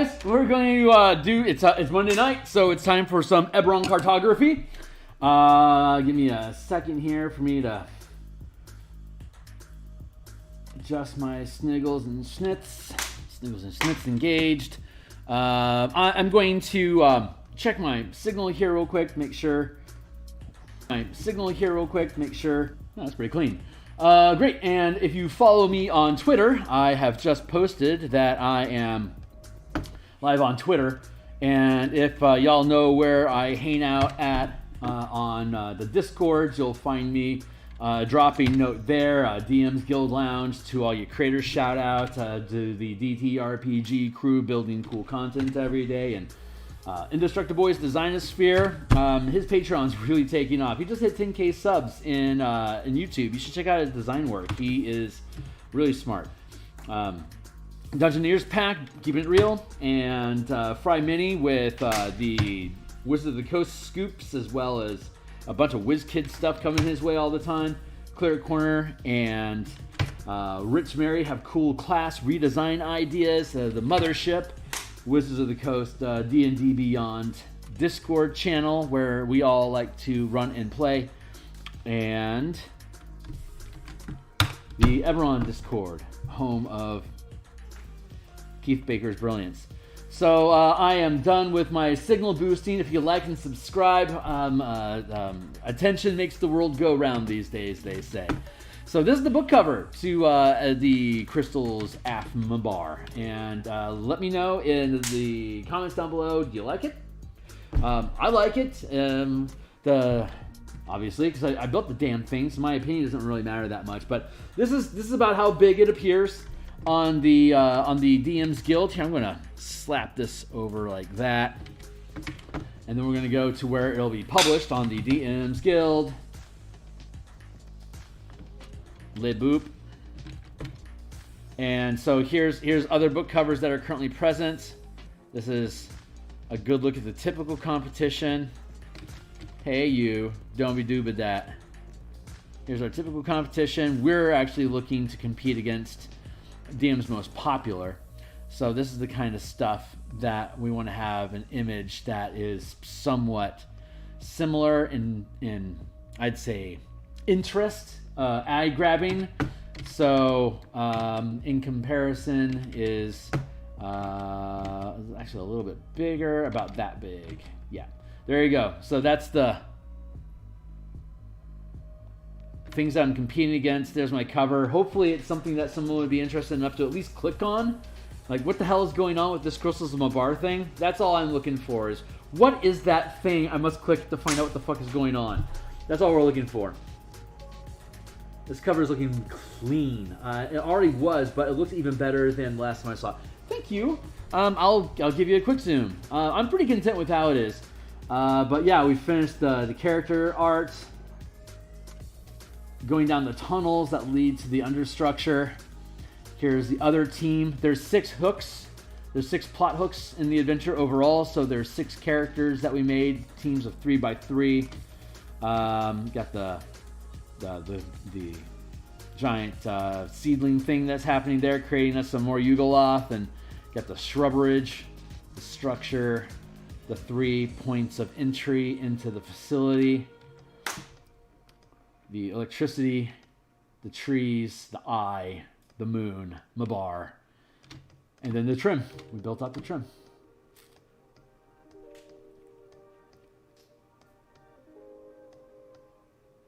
guys, we're going to it's Monday night, so it's time for some Eberron cartography. Give me a second here for me to adjust my sniggles and schnitz. Sniggles and schnitz engaged. I'm going to check my signal here real quick, make sure. Oh, that's pretty clean. Great, and if you follow me on Twitter, I have just posted that I am live on Twitter, and if y'all know where I hang out at on the Discord, you'll find me dropping note there, DMsGuild Lounge, to all your creators, shout out to the DTRPG crew building cool content every day, and Indestructible Boys Designosphere. His Patreon's really taking off. He just hit 10k subs in YouTube. You should check out his design work. He is really smart. Dungeoneers Pack, keeping it real, and Fry Mini with the Wizard of the Coast scoops, as well as a bunch of WizKid stuff coming his way all the time. Clear Corner and Rich Mary have cool class redesign ideas. The Mothership, Wizards of the Coast, D&D Beyond Discord channel, where we all like to run and play, and the Eberron Discord, home of Keith Baker's brilliance. So I am done with my signal boosting. If you like and subscribe, attention makes the world go round these days, they say. So this is the book cover to the Crystal's Af Mabar, and let me know in the comments down below. Do you like it? I like it. Obviously, because I built the damn thing, so my opinion doesn't really matter that much. But this is about how big it appears on the DMsGuild. Here, I'm gonna slap this over like that, and then we're gonna go to where it'll be published on the DMsGuild. Le boop. And so here's other book covers that are currently present. This is a good look at the typical competition. Hey you, don't be doobid that. Here's our typical competition. We're actually looking to compete against DM's most popular. So this is the kind of stuff that we want to have an image that is somewhat similar in I'd say interest, eye grabbing. So in comparison is actually a little bit bigger, about that big. Yeah, there you go. So that's the things that I'm competing against. There's my cover. Hopefully it's something that someone would be interested enough to at least click on. Like, what the hell is going on with this Crystals of Mabar thing? That's all I'm looking for, is what is that thing I must click to find out what the fuck is going on. That's all we're looking for. This cover is looking clean. It already was, but it looks even better than last time I saw it. Thank you. I'll give you a quick zoom. I'm pretty content with how it is. But yeah, we finished the character art. Going down the tunnels that lead to the understructure. Here's the other team. There's 6 hooks. There's 6 plot hooks in the adventure overall. So there's 6 characters that we made. Teams of 3x3. Got the giant seedling thing that's happening there, creating us some more Yugoloth, and got the shrubberage, the structure, the 3 points of entry into the facility, the electricity, the trees, the eye, the moon, Mabar, and then the trim. We built out the trim.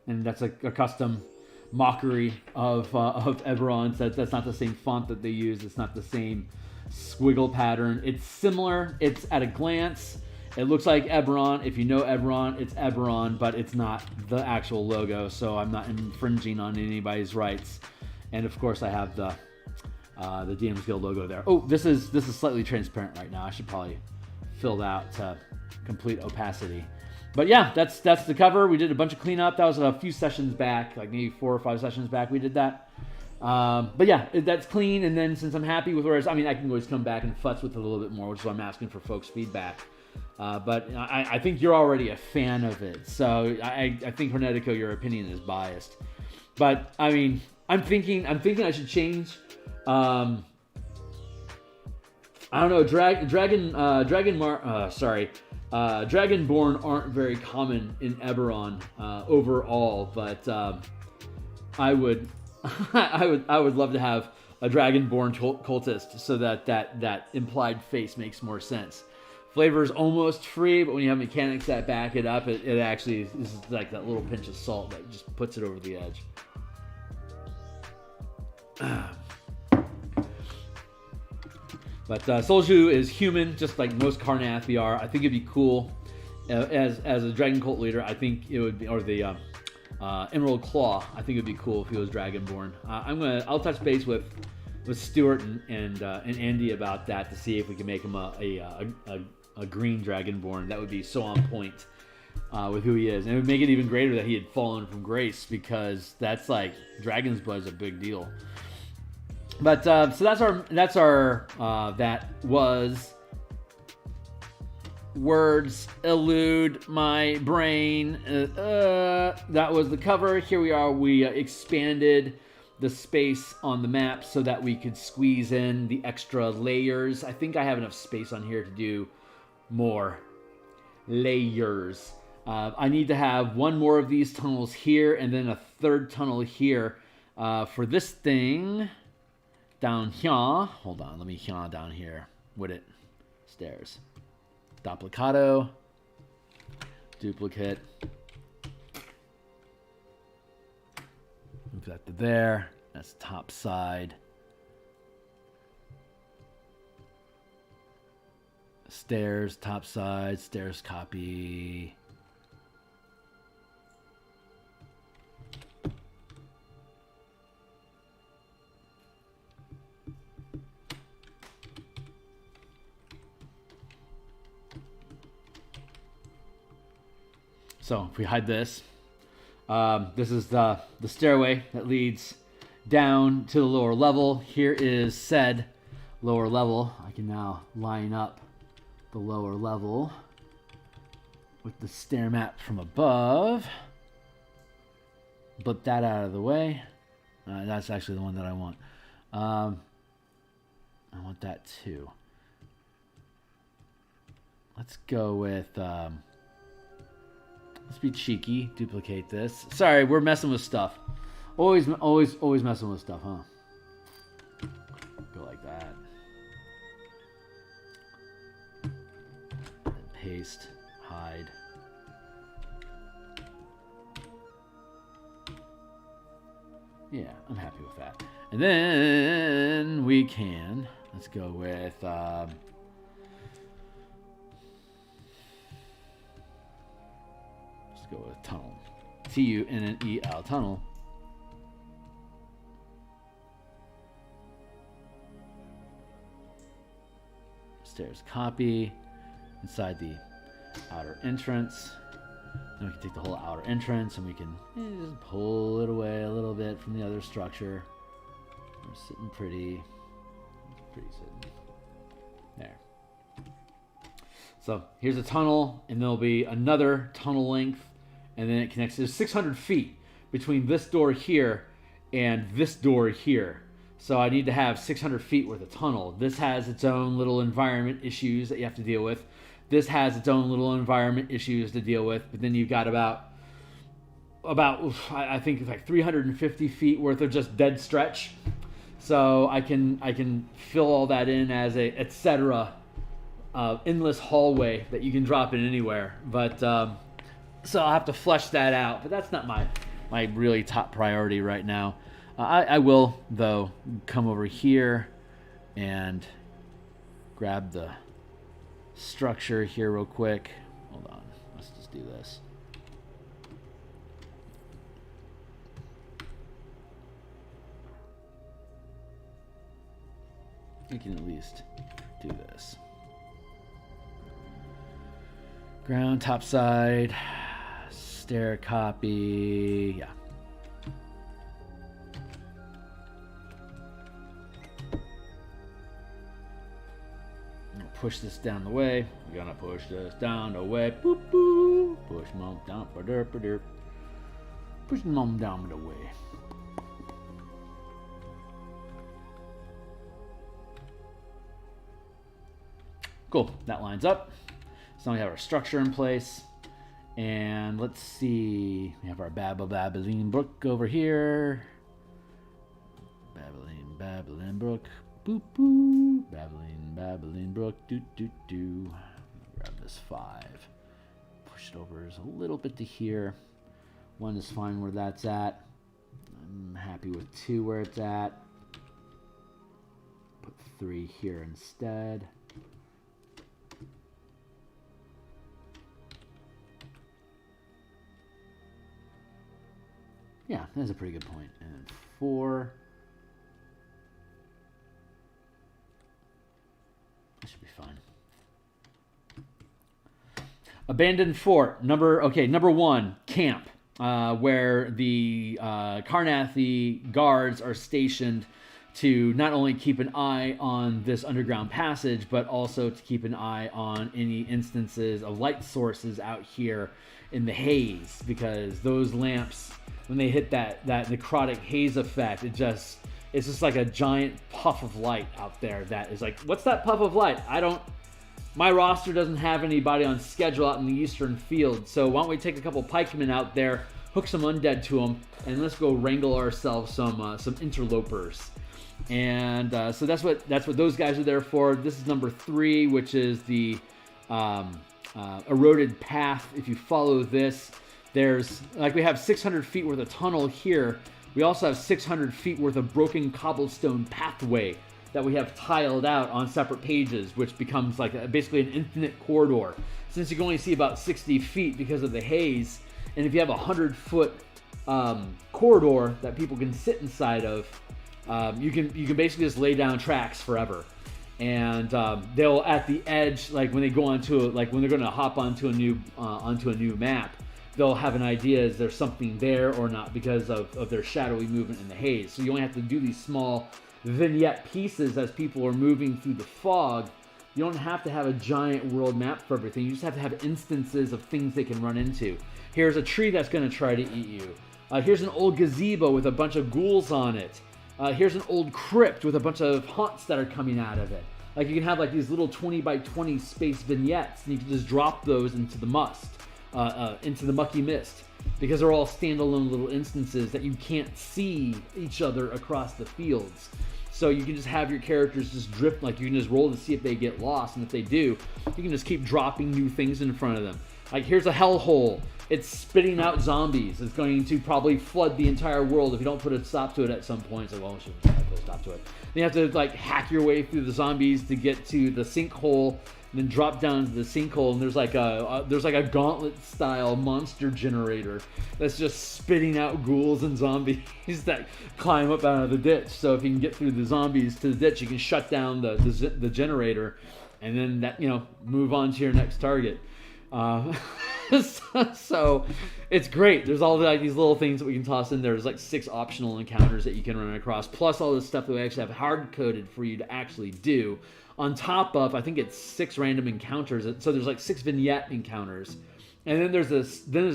And that's a custom mockery of Eberron. That's not the same font that they use. It's not the same squiggle pattern. It's similar. It's at a glance. It looks like Eberron. If you know Eberron, it's Eberron, but it's not the actual logo. So I'm not infringing on anybody's rights. And of course, I have the DMsGuild logo there. Oh, this is slightly transparent right now. I should probably fill that to complete opacity. But yeah, that's the cover. We did a bunch of cleanup. That was a few sessions back, like maybe 4 or 5 sessions back we did that. But yeah, that's clean. And then since I'm happy with where it's, I mean, I can always come back and futz with it a little bit more, which is why I'm asking for folks' feedback. But I think you're already a fan of it. So I think, Hornetico, your opinion is biased. But I mean, I'm thinking I should change I don't know. Dragonborn aren't very common in Eberron overall, but I would, I would love to have a Dragonborn cultist, so that implied face makes more sense. Flavor is almost free, but when you have mechanics that back it up, it actually is like that little pinch of salt that just puts it over the edge. But Solju is human, just like most Carnathi are. I think it'd be cool as a Dragon Cult leader. I think it would be, or the Emerald Claw. I think it'd be cool if he was Dragonborn. I'll touch base with Stuart and Andy about that to see if we can make him a green Dragonborn. That would be so on point with who he is, and it would make it even greater that he had fallen from grace, because that's like Dragon's Blood is a big deal. But so that was words elude my brain. That was the cover. Here we are. We expanded the space on the map so that we could squeeze in the extra layers. I think I have enough space on here to do more layers. I need to have one more of these tunnels here, and then a third tunnel here for this thing. Down here, hold on, let me here down here with it. Stairs. Duplicato. Duplicate. Move that to there. That's top side. Stairs, top side. Stairs copy. So if we hide this, this is the stairway that leads down to the lower level. Here is said lower level. I can now line up the lower level with the stair map from above. Put that out of the way. That's actually the one that I want. I want that too. Let's go with... let's be cheeky. Duplicate this. Sorry, we're messing with stuff. Always messing with stuff, huh? Go like that. And paste. Hide. Yeah, I'm happy with that. And then we can... Let's go with... go with tunnel. Tunnel, tunnel. Stairs copy. Inside the outer entrance. Then we can take the whole outer entrance and we can just pull it away a little bit from the other structure. We're sitting pretty sitting. There. So here's a tunnel, and there'll be another tunnel length. And then it connects. There's 600 feet between this door here and this door here. So I need to have 600 feet worth of tunnel. This has its own little environment issues that you have to deal with. This has its own little environment issues to deal with. But then you've got about I think it's like 350 feet worth of just dead stretch. So I can fill all that in as a etc. Endless hallway that you can drop in anywhere. But so I'll have to flesh that out, but that's not my really top priority right now. I will, though, come over here and grab the structure here real quick. Hold on. Let's just do this. We can at least do this. Ground, top side. Stair copy, yeah. Push this down the way. We're gonna push this down the way. Boop boop. Push mom down. Push mom down the way. Cool, that lines up. So now we have our structure in place. And let's see, we have our Babbling Brook over here. Babbling Brook, boop boop. Babbling Brook, do. Grab this 5. Push it over a little bit to here. 1 is fine where that's at. I'm happy with 2 where it's at. Put 3 here instead. Yeah, that's a pretty good point. And 4. That should be fine. Abandoned fort. Number 1, camp, where the Cartography guards are stationed to not only keep an eye on this underground passage, but also to keep an eye on any instances of light sources out here in the haze, because those lamps, when they hit that necrotic haze effect, it's just like a giant puff of light out there that is like, what's that puff of light? My roster doesn't have anybody on schedule out in the eastern field, so why don't we take a couple pikemen out there, hook some undead to them, and let's go wrangle ourselves some interlopers. And so that's what those guys are there for. This is number 3, which is the eroded path. If you follow this, there's, like, we have 600 feet worth of tunnel here. We also have 600 feet worth of broken cobblestone pathway that we have tiled out on separate pages, which becomes like basically an infinite corridor. Since you can only see about 60 feet because of the haze, and if you have a 100-foot corridor that people can sit inside of, you can basically just lay down tracks forever. And they'll, at the edge, like when they go onto it, like when they're going to hop onto a new map, they'll have an idea, is there something there or not, because of their shadowy movement in the haze. So you only have to do these small vignette pieces as people are moving through the fog. You don't have to have a giant world map for everything. You just have to have instances of things they can run into. Here's a tree that's going to try to eat you. Here's an old gazebo with a bunch of ghouls on it. Here's an old crypt with a bunch of haunts that are coming out of it. Like, you can have like these little 20 by 20 space vignettes, and you can just drop those into the mucky mist, because they're all standalone little instances that you can't see each other across the fields. So you can just have your characters just drift, like you can just roll to see if they get lost, and if they do, you can just keep dropping new things in front of them. Like, here's a hellhole. It's spitting out zombies. It's going to probably flood the entire world if you don't put a stop to it at some point. It's like, well, we should put a stop to it. Then you have to like hack your way through the zombies to get to the sinkhole, and then drop down to the sinkhole, and there's like a gauntlet style monster generator that's just spitting out ghouls and zombies that climb up out of the ditch. So if you can get through the zombies to the ditch, you can shut down the generator, and then move on to your next target. So it's great. There's all like these little things that we can toss in there. There's like 6 optional encounters that you can run across, plus all this stuff that we actually have hard coded for you to actually do. On top of, I think it's 6 random encounters. So there's like 6 vignette encounters, and then there's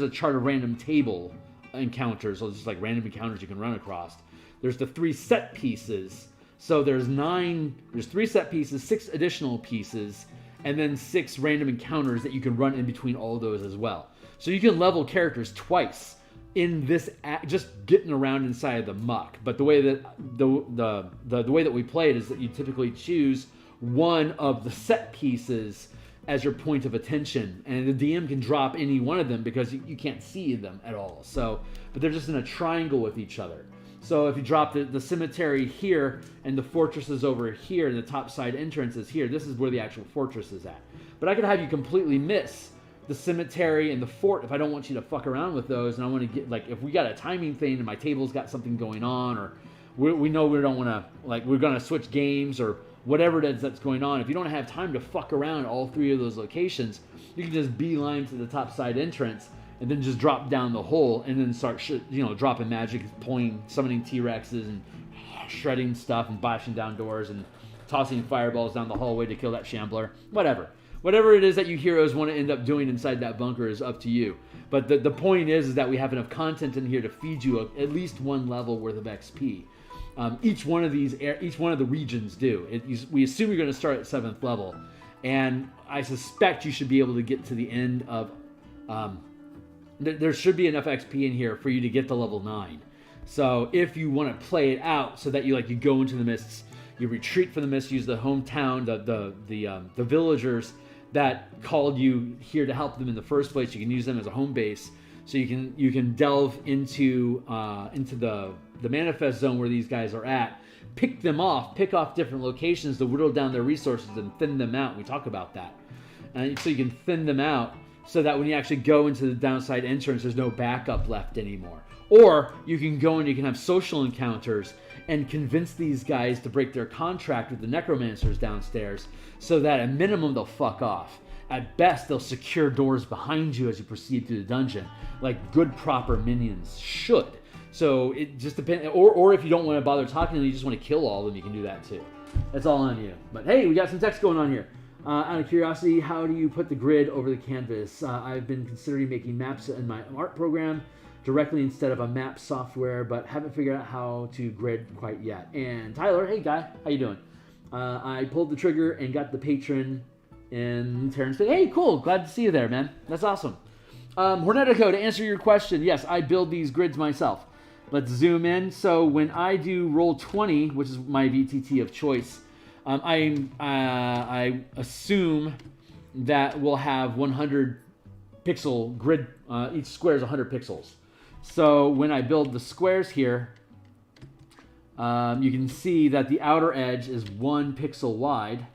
a chart of random table encounters. So it's just like random encounters you can run across. There's the 3 set pieces. So there's 3 set pieces, 6 additional pieces, and then 6 random encounters that you can run in between all of those as well. So you can level characters twice in this, just getting around inside of the muck. But the way that the way that we play it is that you typically choose one of the set pieces as your point of attention, and the DM can drop any one of them because you can't see them at all. So, but they're just in a triangle with each other. So if you drop the cemetery here and the fortress is over here and the top side entrance is here, this is where the actual fortress is at. But I could have you completely miss the cemetery and the fort if I don't want you to fuck around with those, and I want to get, like, if we got a timing thing and my table's got something going on, or we know we don't want to, like, we're going to switch games or whatever it is that's going on. If you don't have time to fuck around all 3 of those locations, you can just beeline to the top side entrance and then just drop down the hole and then start dropping magic, summoning T-Rexes and shredding stuff and bashing down doors and tossing fireballs down the hallway to kill that shambler. Whatever it is that you heroes want to end up doing inside that bunker is up to you. But the point is that we have enough content in here to feed you at least 1 level worth of XP. Each one of the regions do. We assume you're going to start at 7th level, And I suspect you should be able to get to the end of... there should be enough XP in here for you to get to level 9. So if you want to play it out so that you go into the mists, you retreat from the mists, use the hometown, the villagers that called you here to help them in the first place. You can use them as a home base, so you can delve into the manifest zone where these guys are at, pick off different locations to whittle down their resources and thin them out. We talk about that, and so you can thin them out so that when you actually go into the downside entrance, there's no backup left anymore. Or you can go and you can have social encounters and convince these guys to break their contract with the necromancers downstairs, so that at minimum they'll fuck off. At best, they'll secure doors behind you as you proceed through the dungeon, like good proper minions should. So it just depends. Or if you don't want to bother talking to them, you just want to kill all of them, you can do that too. That's all on you. But hey, we got some text going on here. Out of curiosity, how do you put the grid over the canvas? I've been considering making maps in my art program directly instead of a map software, but haven't figured out how to grid quite yet. And Tyler, hey guy, how you doing? I pulled the trigger and got the patron in Terrence. Hey, cool, glad to see you there, man. That's awesome. Hornetico, to answer your question, yes, I build these grids myself. Let's zoom in. So when I do Roll20, which is my VTT of choice, I assume that we'll have 100 pixel grid. Each square is 100 pixels. So when I build the squares here, you can see that the outer edge is 1 pixel wide,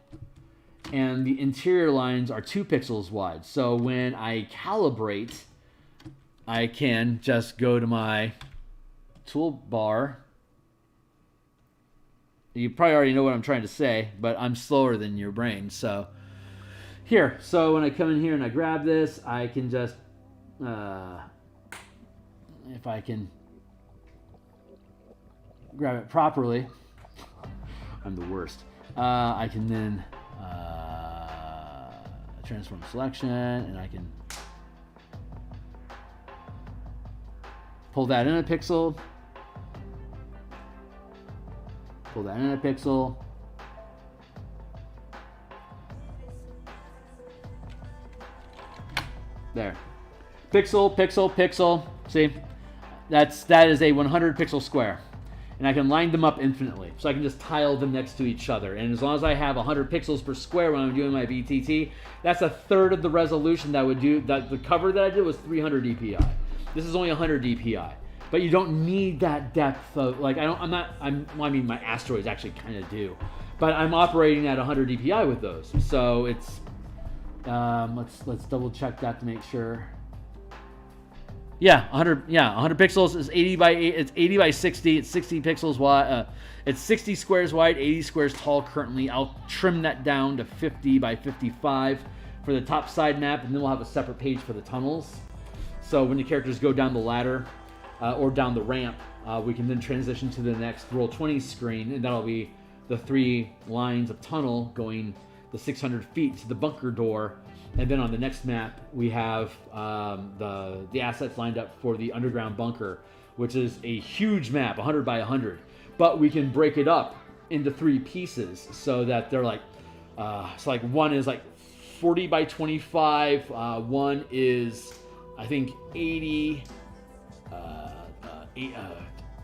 and the interior lines are 2 pixels wide. So when I calibrate, I can just go to my toolbar. You probably already know what I'm trying to say, but I'm slower than your brain. So here, so when I come in here and I grab this, I can just, if I can grab it properly, I'm the worst. I can then transform selection, and I can pull that in a pixel. Pull that in a pixel. There. Pixel, pixel, pixel. See? That is a 100 pixel square. And I can line them up infinitely. So I can just tile them next to each other. And as long as I have 100 pixels per square when I'm doing my VTT, that's a third of the resolution that would do. The cover that I did was 300 DPI. This is only 100 DPI. But you don't need that depth of, like, I mean, my asteroids actually kind of do. But I'm operating at 100 DPI with those. So it's, let's double check that to make sure. Yeah, 100 pixels is 80 by 8, it's 80 by 60, it's 60 pixels wide, it's 60 squares wide, 80 squares tall currently. I'll trim that down to 50 by 55 for the top side map, and then we'll have a separate page for the tunnels. So when the characters go down the ladder, or down the ramp, we can then transition to the next Roll20 screen, and that'll be the 3 lines of tunnel going the 600 feet to the bunker door. And then on the next map, we have the assets lined up for the underground bunker, which is a huge map, 100 by 100. But we can break it up into 3 pieces so that they're like, so like one is like 40 by 25, one is, I think, 80,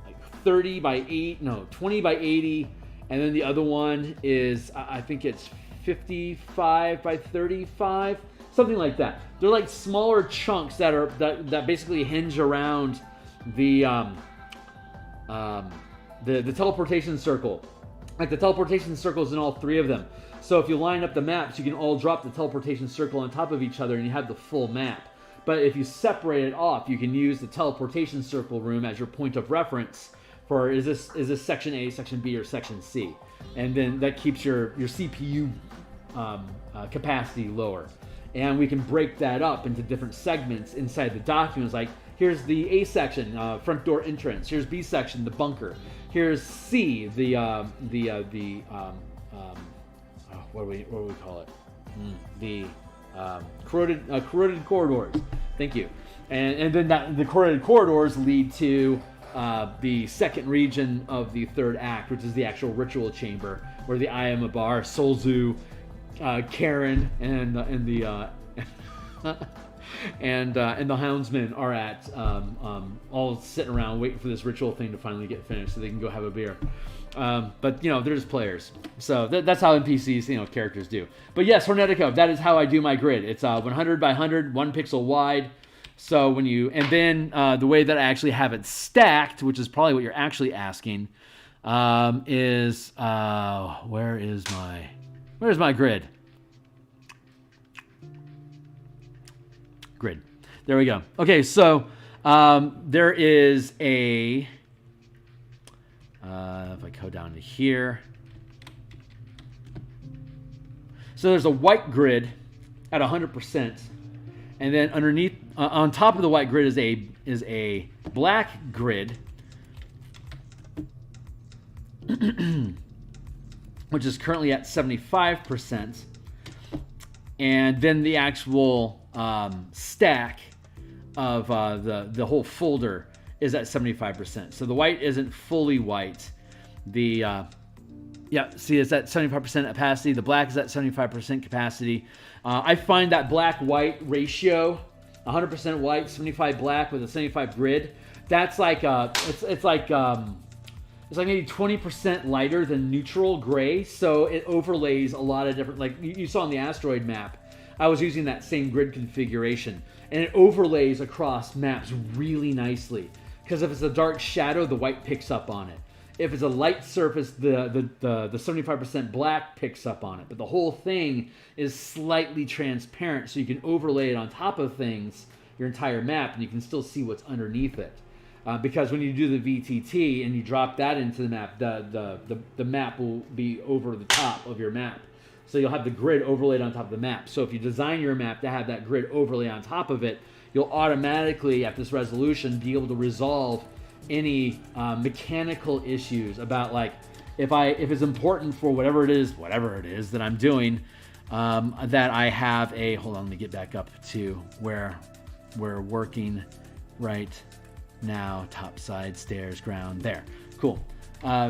like 30 by 8, no, 20 by 80, and then the other one is, I think it's 55 by 35, something like that. They're like smaller chunks that basically hinge around the teleportation circle. Like the teleportation circles in all 3 of them. So if you line up the maps, you can all drop the teleportation circle on top of each other, and you have the full map. But if you separate it off, you can use the teleportation circle room as your point of reference for is this section A, section B, or section C, and then that keeps your CPU capacity lower. And we can break that up into different segments inside the documents. Like here's the A section, front door entrance. Here's B section, the bunker. Here's C, what do we call it? The corroded corridors. Thank you. And then the corroded corridors lead to the second region of the third act, which is the actual ritual chamber, where the Mabar, Solzu, Karen and the and the houndsmen are at all sitting around waiting for this ritual thing to finally get finished so they can go have a beer. But they're just players, so that's how NPCs, characters do. But yes, Hornetico, that is how I do my grid. It's 100 by 100, 1 pixel wide. So and then the way that I actually have it stacked, which is probably what you're actually asking, is where's my grid? Grid. There we go. Okay, so there is a. If I go down to here, so there's a white grid at 100%, and then underneath, on top of the white grid is a black grid, which is currently at 75%, and then the actual stack of the whole folder is at 75%. So the white isn't fully white. See, it's at 75% opacity. The black is at 75% capacity. I find that black-white ratio, 100% white, 75 black with a 75 grid. That's like it's like maybe 20% lighter than neutral gray. So it overlays a lot of different, like you saw on the asteroid map. I was using that same grid configuration, and it overlays across maps really nicely. Because if it's a dark shadow, the white picks up on it. If it's a light surface, the 75% black picks up on it. But the whole thing is slightly transparent, so you can overlay it on top of things, your entire map, and you can still see what's underneath it. Because when you do the VTT and you drop that into the map, the map will be over the top of your map. So you'll have the grid overlaid on top of the map. So if you design your map to have that grid overlay on top of it, you'll automatically, at this resolution, be able to resolve any mechanical issues about, like, if it's important for whatever it is that I'm doing, that I have a, hold on, let me get back up to where we're working right now. Top, side, stairs, ground, there. Cool.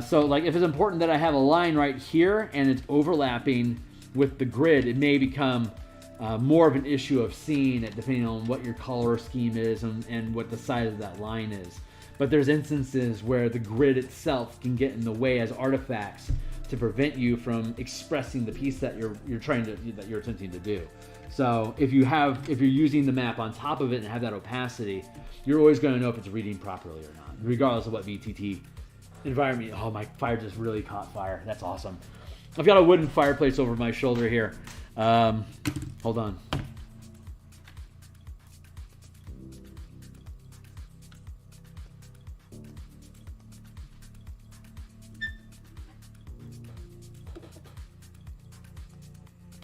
So like if it's important that I have a line right here and it's overlapping with the grid, it may become more of an issue of seeing it depending on what your color scheme is and what the size of that line is. But there's instances where the grid itself can get in the way as artifacts to prevent you from expressing the piece that you're attempting to do. So if you're using the map on top of it and have that opacity, you're always going to know if it's reading properly or not, regardless of what VTT environment. Oh, my fire just really caught fire. That's awesome. I've got a wooden fireplace over my shoulder here. Hold on.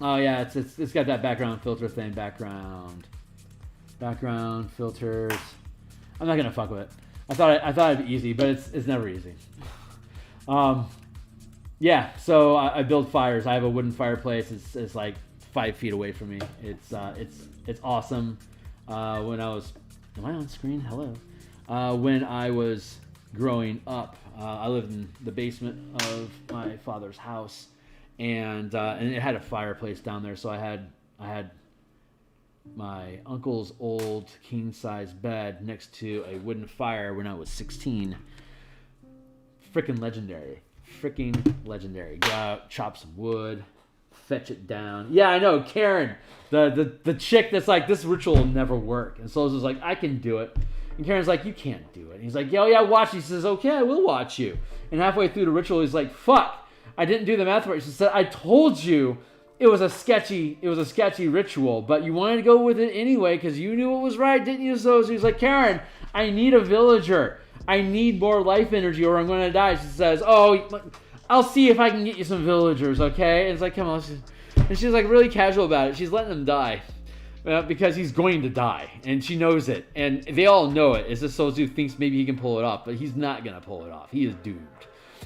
Oh yeah, it's got that background filter thing. Background filters. I'm not gonna fuck with it. I thought it'd be easy, but it's never easy. Yeah. So I build fires. I have a wooden fireplace. It's like 5 feet away from me. It's awesome. When I was, am I on screen? Hello. When I was growing up, I lived in the basement of my father's house. And it had a fireplace down there, so I had my uncle's old king-size bed next to a wooden fire when I was 16. Freaking legendary. Go out, chop some wood, fetch it down. Yeah, I know, Karen, the chick that's like, this ritual will never work. And Souls is like, I can do it. And Karen's like, you can't do it. And he's like, yeah, watch. He says, okay, I will watch you. And halfway through the ritual, he's like, fuck. I didn't do the math right. She said, I told you it was a sketchy ritual, but you wanted to go with it anyway because you knew it was right, didn't you? So he's like, Karen, I need a villager. I need more life energy or I'm going to die. She says, oh, I'll see if I can get you some villagers, okay? And it's like, come on. And she's like really casual about it. She's letting him die because he's going to die, and she knows it. And they all know it. It's just Sozu thinks maybe he can pull it off, but he's not going to pull it off. He is doomed.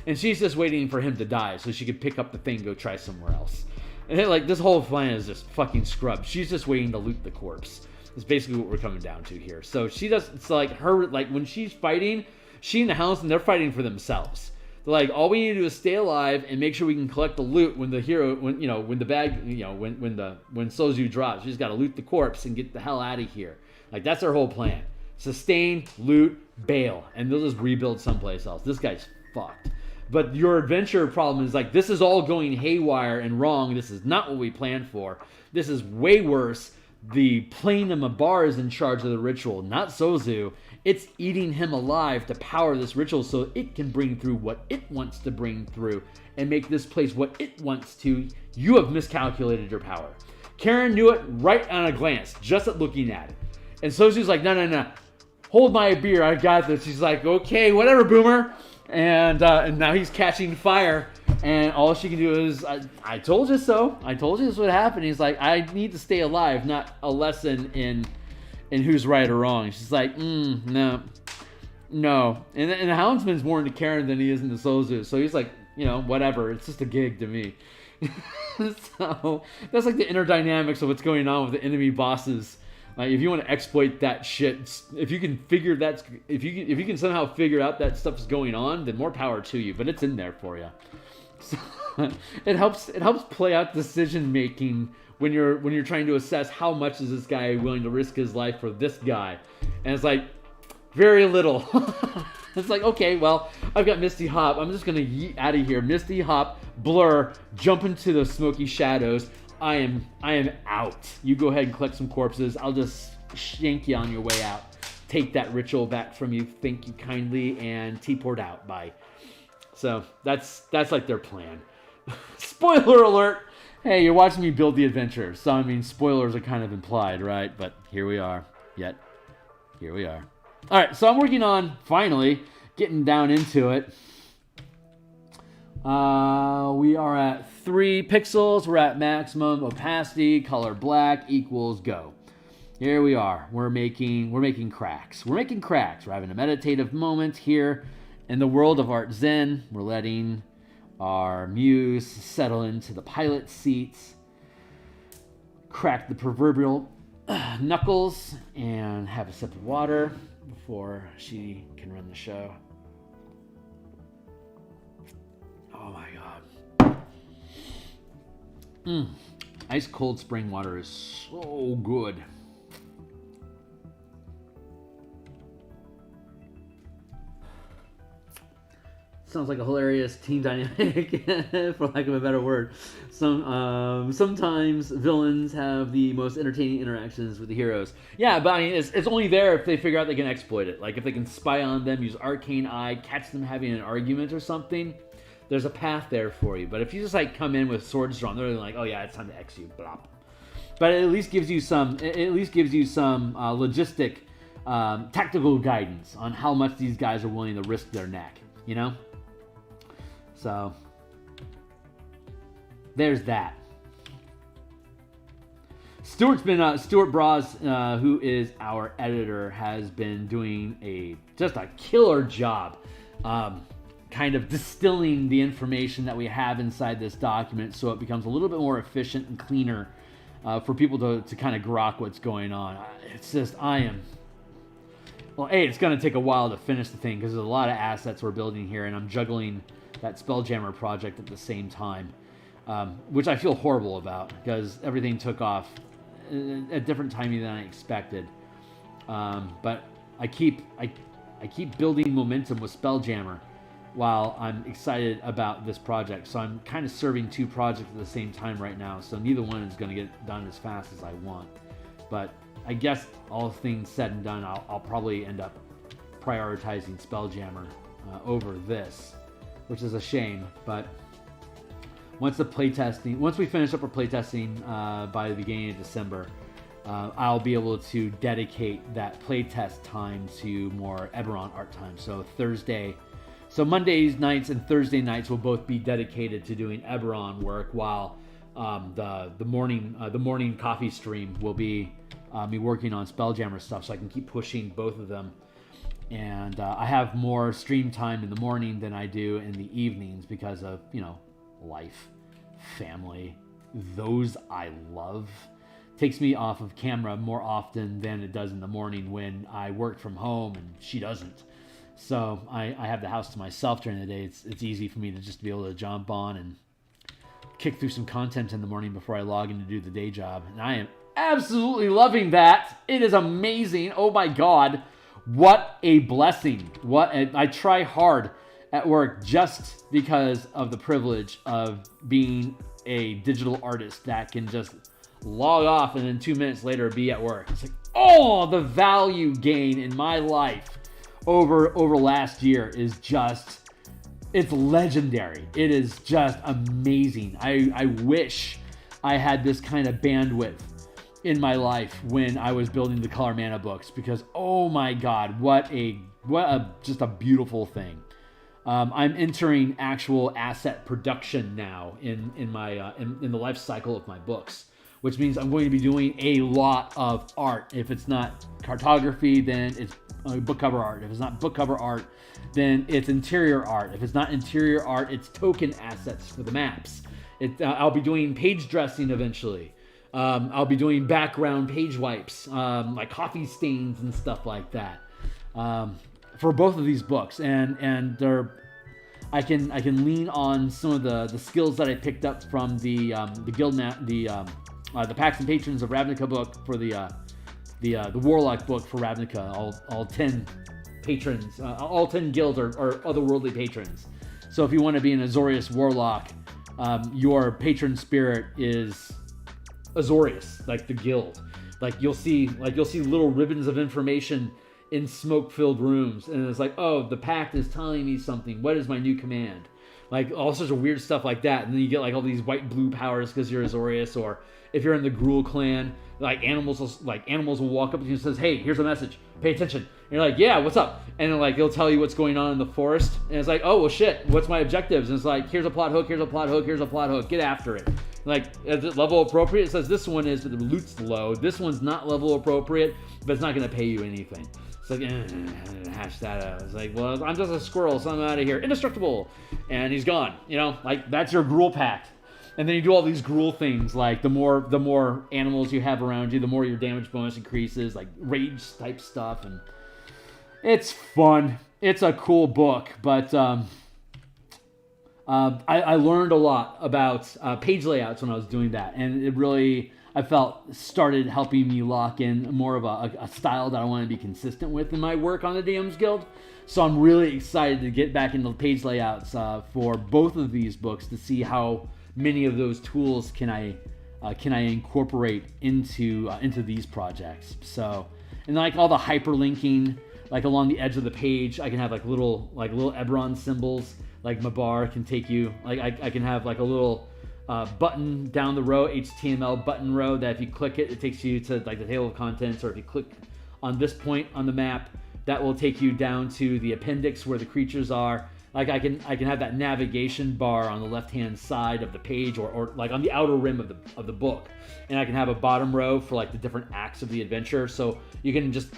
And she's just waiting for him to die so she could pick up the thing and go try somewhere else. And then, like, this whole plan is just fucking scrubbed. She's just waiting to loot the corpse. That's basically what we're coming down to here. So she does, it's like her, like, when she's fighting, she and the house, and they're fighting for themselves. They're like, all we need to do is stay alive and make sure we can collect the loot when the hero, when the bag, when Sozu drops. We just got to loot the corpse and get the hell out of here. Like, that's their whole plan. Sustain, loot, bail, and they'll just rebuild someplace else. This guy's fucked. But your adventure problem is like, this is all going haywire and wrong. This is not what we planned for. This is way worse. The plane of Mabar is in charge of the ritual, not Sozu. It's eating him alive to power this ritual so it can bring through what it wants to bring through and make this place what it wants to. You have miscalculated your power. Karen knew it right on a glance, just at looking at it. And Sozu's like, no. Hold my beer, I got this. She's like, okay, whatever, boomer. And now he's catching fire. And all she can do is, I told you so. I told you this would happen. He's like, I need to stay alive, not a lesson in who's right or wrong. She's like, no. And the Houndsman's more into Karen than he is into Sozu. So he's like, whatever. It's just a gig to me. So that's like the inner dynamics of what's going on with the enemy bosses. Like, if you want to exploit that shit, if you can somehow figure out that stuff is going on, then more power to you. But it's in there for you. So it helps play out decision making when you're trying to assess how much is this guy willing to risk his life for this guy, and it's like very little. It's like, okay, well, I've got Misty Hop. I'm just gonna yeet out of here. Misty Hop, blur, jump into the smoky shadows. I am out. You go ahead and collect some corpses. I'll just shank you on your way out. Take that ritual back from you. Thank you kindly, and teleport out. Bye. So that's like their plan. Spoiler alert. Hey, you're watching me build the adventure. So, I mean, spoilers are kind of implied, right? But here we are. Here we are. All right, so I'm working on, finally, getting down into it. We are at 3 pixels. We're at maximum opacity. Color black equals go. Here we are. We're making cracks. We're having a meditative moment here in the world of Art Zen. We're letting our muse settle into the pilot seats, crack the proverbial knuckles, and have a sip of water before she can run the show. Oh my god. Ice cold spring water is so good. Sounds like a hilarious team dynamic, for lack of a better word. Sometimes villains have the most entertaining interactions with the heroes. Yeah, but I mean, it's only there if they figure out they can exploit it. Like, if they can spy on them, use Arcane Eye, catch them having an argument or something, there's a path there for you. But if you just, like, come in with swords drawn, they're like, oh yeah, it's time to X you, blah. But it at least gives you some logistic, tactical guidance on how much these guys are willing to risk their neck, you know? So, there's that. Stuart Braz, who is our editor, has been doing just a killer job, kind of distilling the information that we have inside this document so it becomes a little bit more efficient and cleaner for people to kind of grok what's going on. It's just, it's going to take a while to finish the thing because there's a lot of assets we're building here, and I'm juggling that Spelljammer project at the same time, which I feel horrible about because everything took off at different timing than I expected. But I keep building momentum with Spelljammer while I'm excited about this project. So I'm kind of serving 2 projects at the same time right now. So neither one is going to get done as fast as I want. But I guess all things said and done, I'll probably end up prioritizing Spelljammer over this, which is a shame. But once we finish up our playtesting by the beginning of December, I'll be able to dedicate that playtest time to more Eberron art time. So Mondays nights and Thursday nights will both be dedicated to doing Eberron work, while the morning coffee stream will be me working on Spelljammer stuff, so I can keep pushing both of them. And I have more stream time in the morning than I do in the evenings because of, life, family, those I love. Takes me off of camera more often than it does in the morning when I work from home and she doesn't. So I have the house to myself during the day. It's easy for me to just be able to jump on and kick through some content in the morning before I log in to do the day job. And I am absolutely loving that. It is amazing. Oh my God. What a blessing. I try hard at work just because of the privilege of being a digital artist that can just log off and then 2 minutes later be at work. It's like, oh, the value gain in my life over last year is just, it's legendary. It is just amazing. I wish I had this kind of bandwidth in my life when I was building the Color Mana books, because oh my God, what a just a beautiful thing. I'm entering actual asset production now in the life cycle of my books, which means I'm going to be doing a lot of art. If it's not cartography, then it's book cover art. If it's not book cover art, then it's interior art. If it's not interior art, it's token assets for the maps. I'll be doing page dressing eventually. I'll be doing background page wipes, like coffee stains and stuff like that, for both of these books. And I can lean on some of the skills that I picked up from the guild map, the Packs and Patrons of Ravnica book for the Warlock book for Ravnica. All 10 patrons, all 10 guilds are otherworldly patrons. So if you want to be an Azorius Warlock, your patron spirit is Azorius, like the guild. Like you'll see little ribbons of information in smoke-filled rooms, and it's like, oh, the pact is telling me something. What is my new command? Like all sorts of weird stuff like that. And then you get like all these white-blue powers because you're Azorius, or if you're in the Gruul clan, like animals will walk up to you and says, hey, here's a message. Pay attention. And you're like, yeah, what's up? And then like it'll tell you what's going on in the forest. And it's like, oh well shit, what's my objectives? And it's like, here's a plot hook, here's a plot hook, here's a plot hook. Get after it. Like, is it level appropriate? It says this one is, but the loot's low. This one's not level appropriate, but it's not going to pay you anything. It's like, hash that out. It's like, well, I'm just a squirrel, so I'm out of here. Indestructible. And he's gone. You know, like, that's your Gruul pact. And then you do all these Gruul things, like the more animals you have around you, the more your damage bonus increases, like rage type stuff. And it's fun. It's a cool book, but I learned a lot about page layouts when I was doing that, and it really, I felt, started helping me lock in more of a style that I want to be consistent with in my work on the DMsGuild. So I'm really excited to get back into page layouts for both of these books to see how many of those tools can I incorporate into these projects. So, and like all the hyperlinking, like along the edge of the page, I can have like little Eberron symbols. Like Mabar can take you, like I can have like a little button down the row, HTML button row, that if you click it, it takes you to like the table of contents, or if you click on this point on the map, that will take you down to the appendix where the creatures are. Like I can have that navigation bar on the left-hand side of the page, or like on the outer rim of the book, and I can have a bottom row for like the different acts of the adventure. So you can just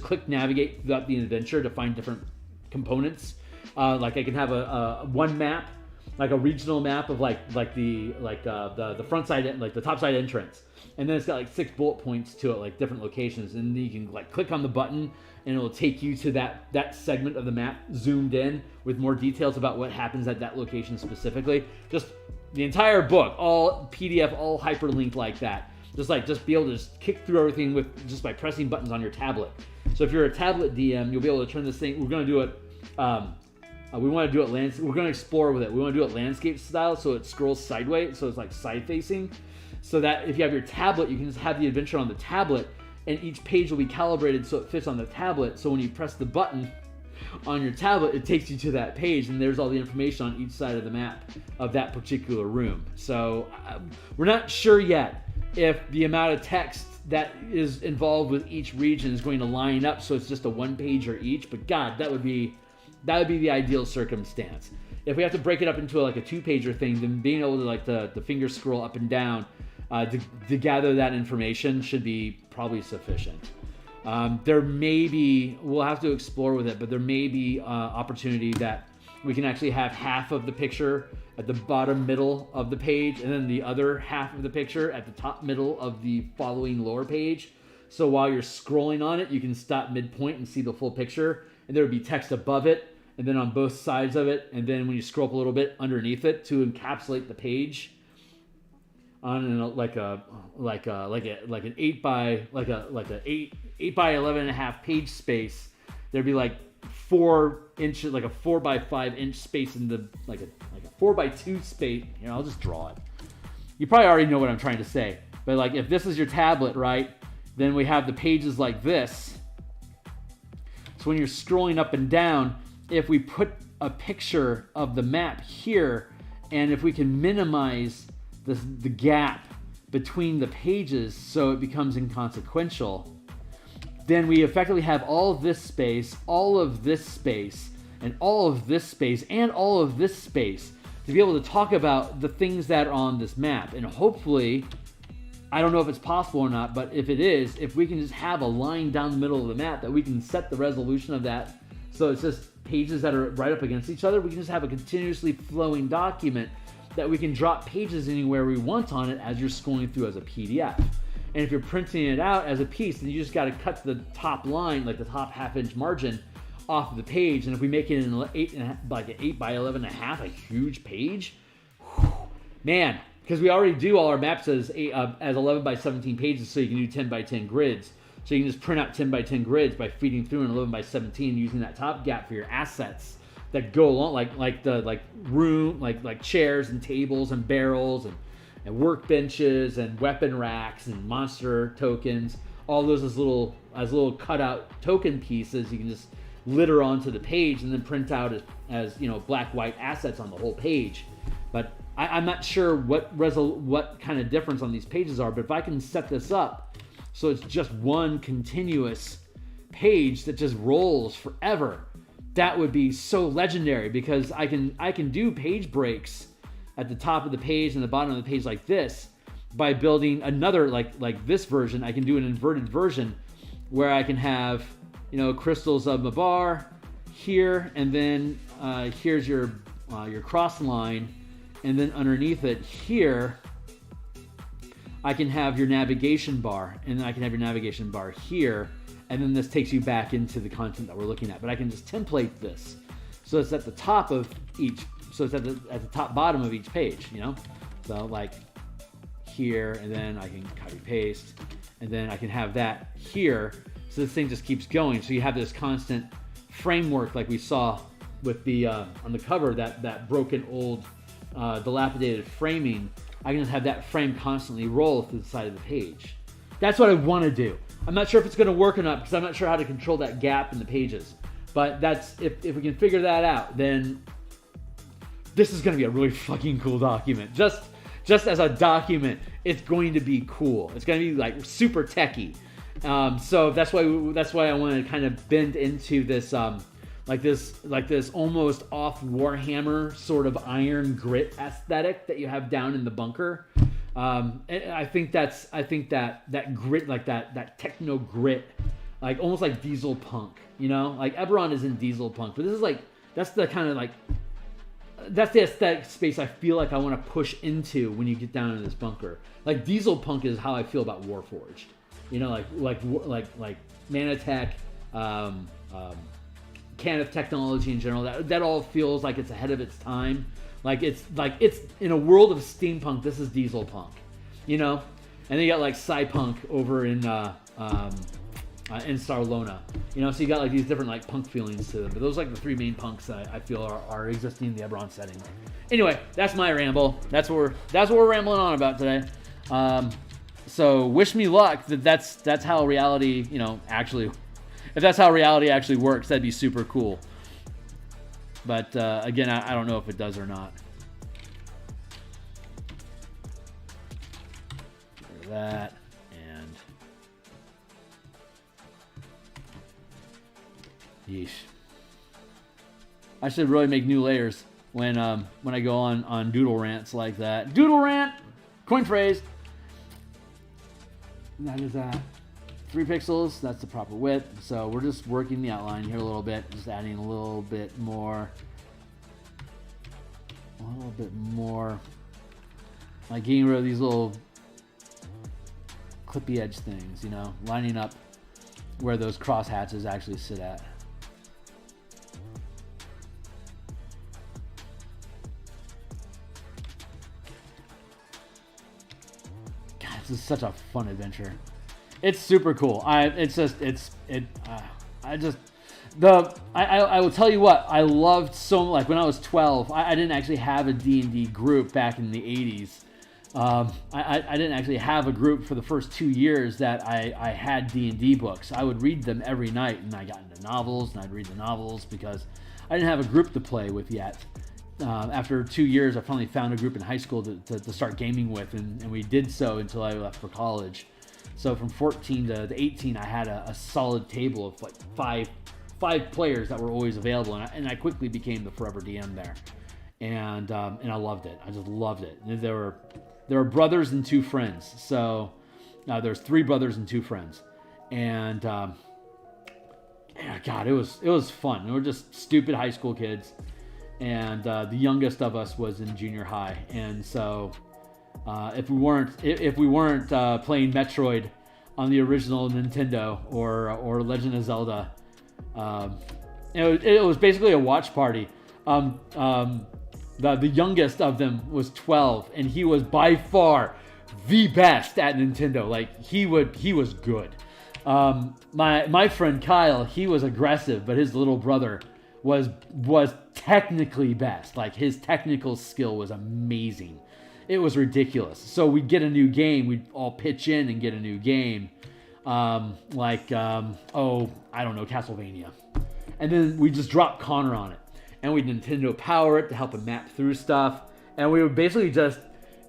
click navigate throughout the adventure to find different components. Like I can have a one map, like a regional map of the front side, like the top side entrance, and then it's got like 6 bullet points to it, like different locations, and then you can like click on the button and it'll take you to that segment of the map zoomed in with more details about what happens at that location specifically. Just the entire book, all PDF, all hyperlinked like that. Just be able to just kick through everything with just by pressing buttons on your tablet. So if you're a tablet DM, you'll be able to turn this thing. We're going to do it. We want to do it we're going to explore with it. We want to do it landscape style, so it scrolls sideways, so it's like side facing, so that if you have your tablet, you can just have the adventure on the tablet, and each page will be calibrated so it fits on the tablet. So when you press the button on your tablet, it takes you to that page, and there's all the information on each side of the map of that particular room. So we're not sure yet if the amount of text that is involved with each region is going to line up so it's just a one-pager each, but God, that would be the ideal circumstance. If we have to break it up into like a 2-pager thing, then being able to like the finger scroll up and down to gather that information should be probably sufficient. There may be, we'll have to explore with it, but there may be opportunity that we can actually have half of the picture at the bottom middle of the page, and then the other half of the picture at the top middle of the following lower page. So while you're scrolling on it, you can stop midpoint and see the full picture. and there would be text above it, and then on both sides of it, and then when you scroll up a little bit underneath it to encapsulate the page on like an 8 by 11.5 page space. There'd be like 4 inches, like a 4 by 5 inch space in the like a 4 by 2 space. I'll just draw it. You probably already know what I'm trying to say, but like if this is your tablet, right? Then we have the pages like this. So when you're scrolling up and down, if we put a picture of the map here, and if we can minimize the gap between the pages so it becomes inconsequential, then we effectively have all of this space, all of this space, and all of this space, and all of this space to be able to talk about the things that are on this map. And hopefully, I don't know if it's possible or not, but if it is, if we can just have a line down the middle of the map that we can set the resolution of that so it's just pages that are right up against each other, we can just have a continuously flowing document that we can drop pages anywhere we want on it as you're scrolling through as a PDF. And if you're printing it out as a piece, then you just got to cut the top line, like the top half-inch margin, off of the page. And if we make it an 8 by 11.5, a huge page, man, because we already do all our maps as 11 by 17 pages, so you can do 10 by 10 grids. So you can just print out 10 by 10 grids by feeding through an 11 by 17 using that top gap for your assets that go along, like chairs and tables and barrels and workbenches and weapon racks and monster tokens. All those as little cutout token pieces you can just litter onto the page and then print out as black-white assets on the whole page. But I'm not sure what kind of difference on these pages are, but if I can set this up so it's just one continuous page that just rolls forever, that would be so legendary, because I can do page breaks at the top of the page and the bottom of the page like this by building another like this version. I can do an inverted version where I can have crystals of Mabar here, and then here's your cross line, and then underneath it here I can have your navigation bar, and then I can have your navigation bar here, and then this takes you back into the content that we're looking at. But I can just template this so it's at the top of each, so it's at the top bottom of each page, so like here, and then I can copy paste, and then I can have that here, so this thing just keeps going. So you have this constant framework like we saw with the on the cover, that broken old dilapidated framing. I can just have that frame constantly roll through the side of the page. That's what I want to do. I'm not sure if it's going to work or not, because I'm not sure how to control that gap in the pages. But that's if we can figure that out, then this is going to be a really fucking cool document. Just as a document, it's going to be cool. It's going to be like super techy. So that's why I want to kind of bend into this like this almost off Warhammer sort of iron grit aesthetic that you have down in the bunker. And I think that grit, like that techno grit, like almost like diesel punk, like Eberron is in diesel punk, but this is that's the aesthetic space I feel like I want to push into when you get down into this bunker. Like diesel punk is how I feel about Warforged, like Manatech, Cannith technology in general. That all feels like it's ahead of its time. Like it's in a world of steampunk, this is diesel punk, and then you got like sci-punk over in Starlona, so you got like these different like punk feelings to them. But those are like the three main punks that I feel are existing in the Eberron setting. Anyway, that's my ramble. That's what we're rambling on about today. So wish me luck. That's how reality, actually, if that's how reality actually works, that'd be super cool. But again, I don't know if it does or not. Get rid of that, and yeesh. I should really make new layers when I go on doodle rants like that. Doodle rant, coin phrase. And that is 3 pixels. That's the proper width. So we're just working the outline here a little bit, just adding a little bit more, like getting rid of these little clippy edge things, lining up where those cross hatches actually sit at. this is such a fun adventure. It's super cool. I will tell you what, I loved so, like when I was 12, I didn't actually have a D&D group back in the 80s. I didn't actually have a group for the first 2 years that I had D&D books. I would read them every night, and I got into novels, and I'd read the novels because I didn't have a group to play with yet. After 2 years, I finally found a group in high school to start gaming with, and we did so until I left for college. So from 14 to 18, I had a solid table of like five players that were always available, and I quickly became the forever DM there, and I loved it. I just loved it. And there were brothers and 2 friends. So there's 3 brothers and 2 friends, and God, it was fun. We were just stupid high school kids, and the youngest of us was in junior high, and so if we weren't playing Metroid on the original Nintendo or Legend of Zelda, it was basically a watch party. The youngest of them was 12, and he was by far the best at Nintendo. Like he was good. My friend Kyle, he was aggressive, but his little brother was technically best. Like his technical skill was amazing. It was ridiculous. So we'd get a new game, we'd all pitch in and get a new game. I don't know, Castlevania. And then we just drop Connor on it. And we'd Nintendo Power it to help him map through stuff. And we would basically just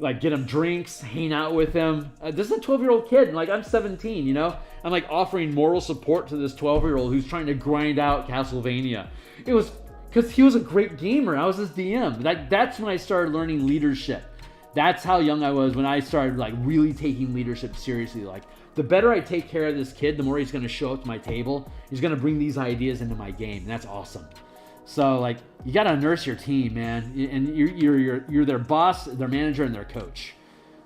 like get him drinks, hang out with him. This is a 12-year-old kid, and like I'm 17, you know? I'm like offering moral support to this 12-year-old who's trying to grind out Castlevania. It was because he was a great gamer. I was his DM. That's when I started learning leadership. That's how young I was when I started like really taking leadership seriously. Like the better I take care of this kid, the more he's going to show up to my table. He's going to bring these ideas into my game, and that's awesome. So like you got to nurse your team, man, and you're their boss, their manager, and their coach.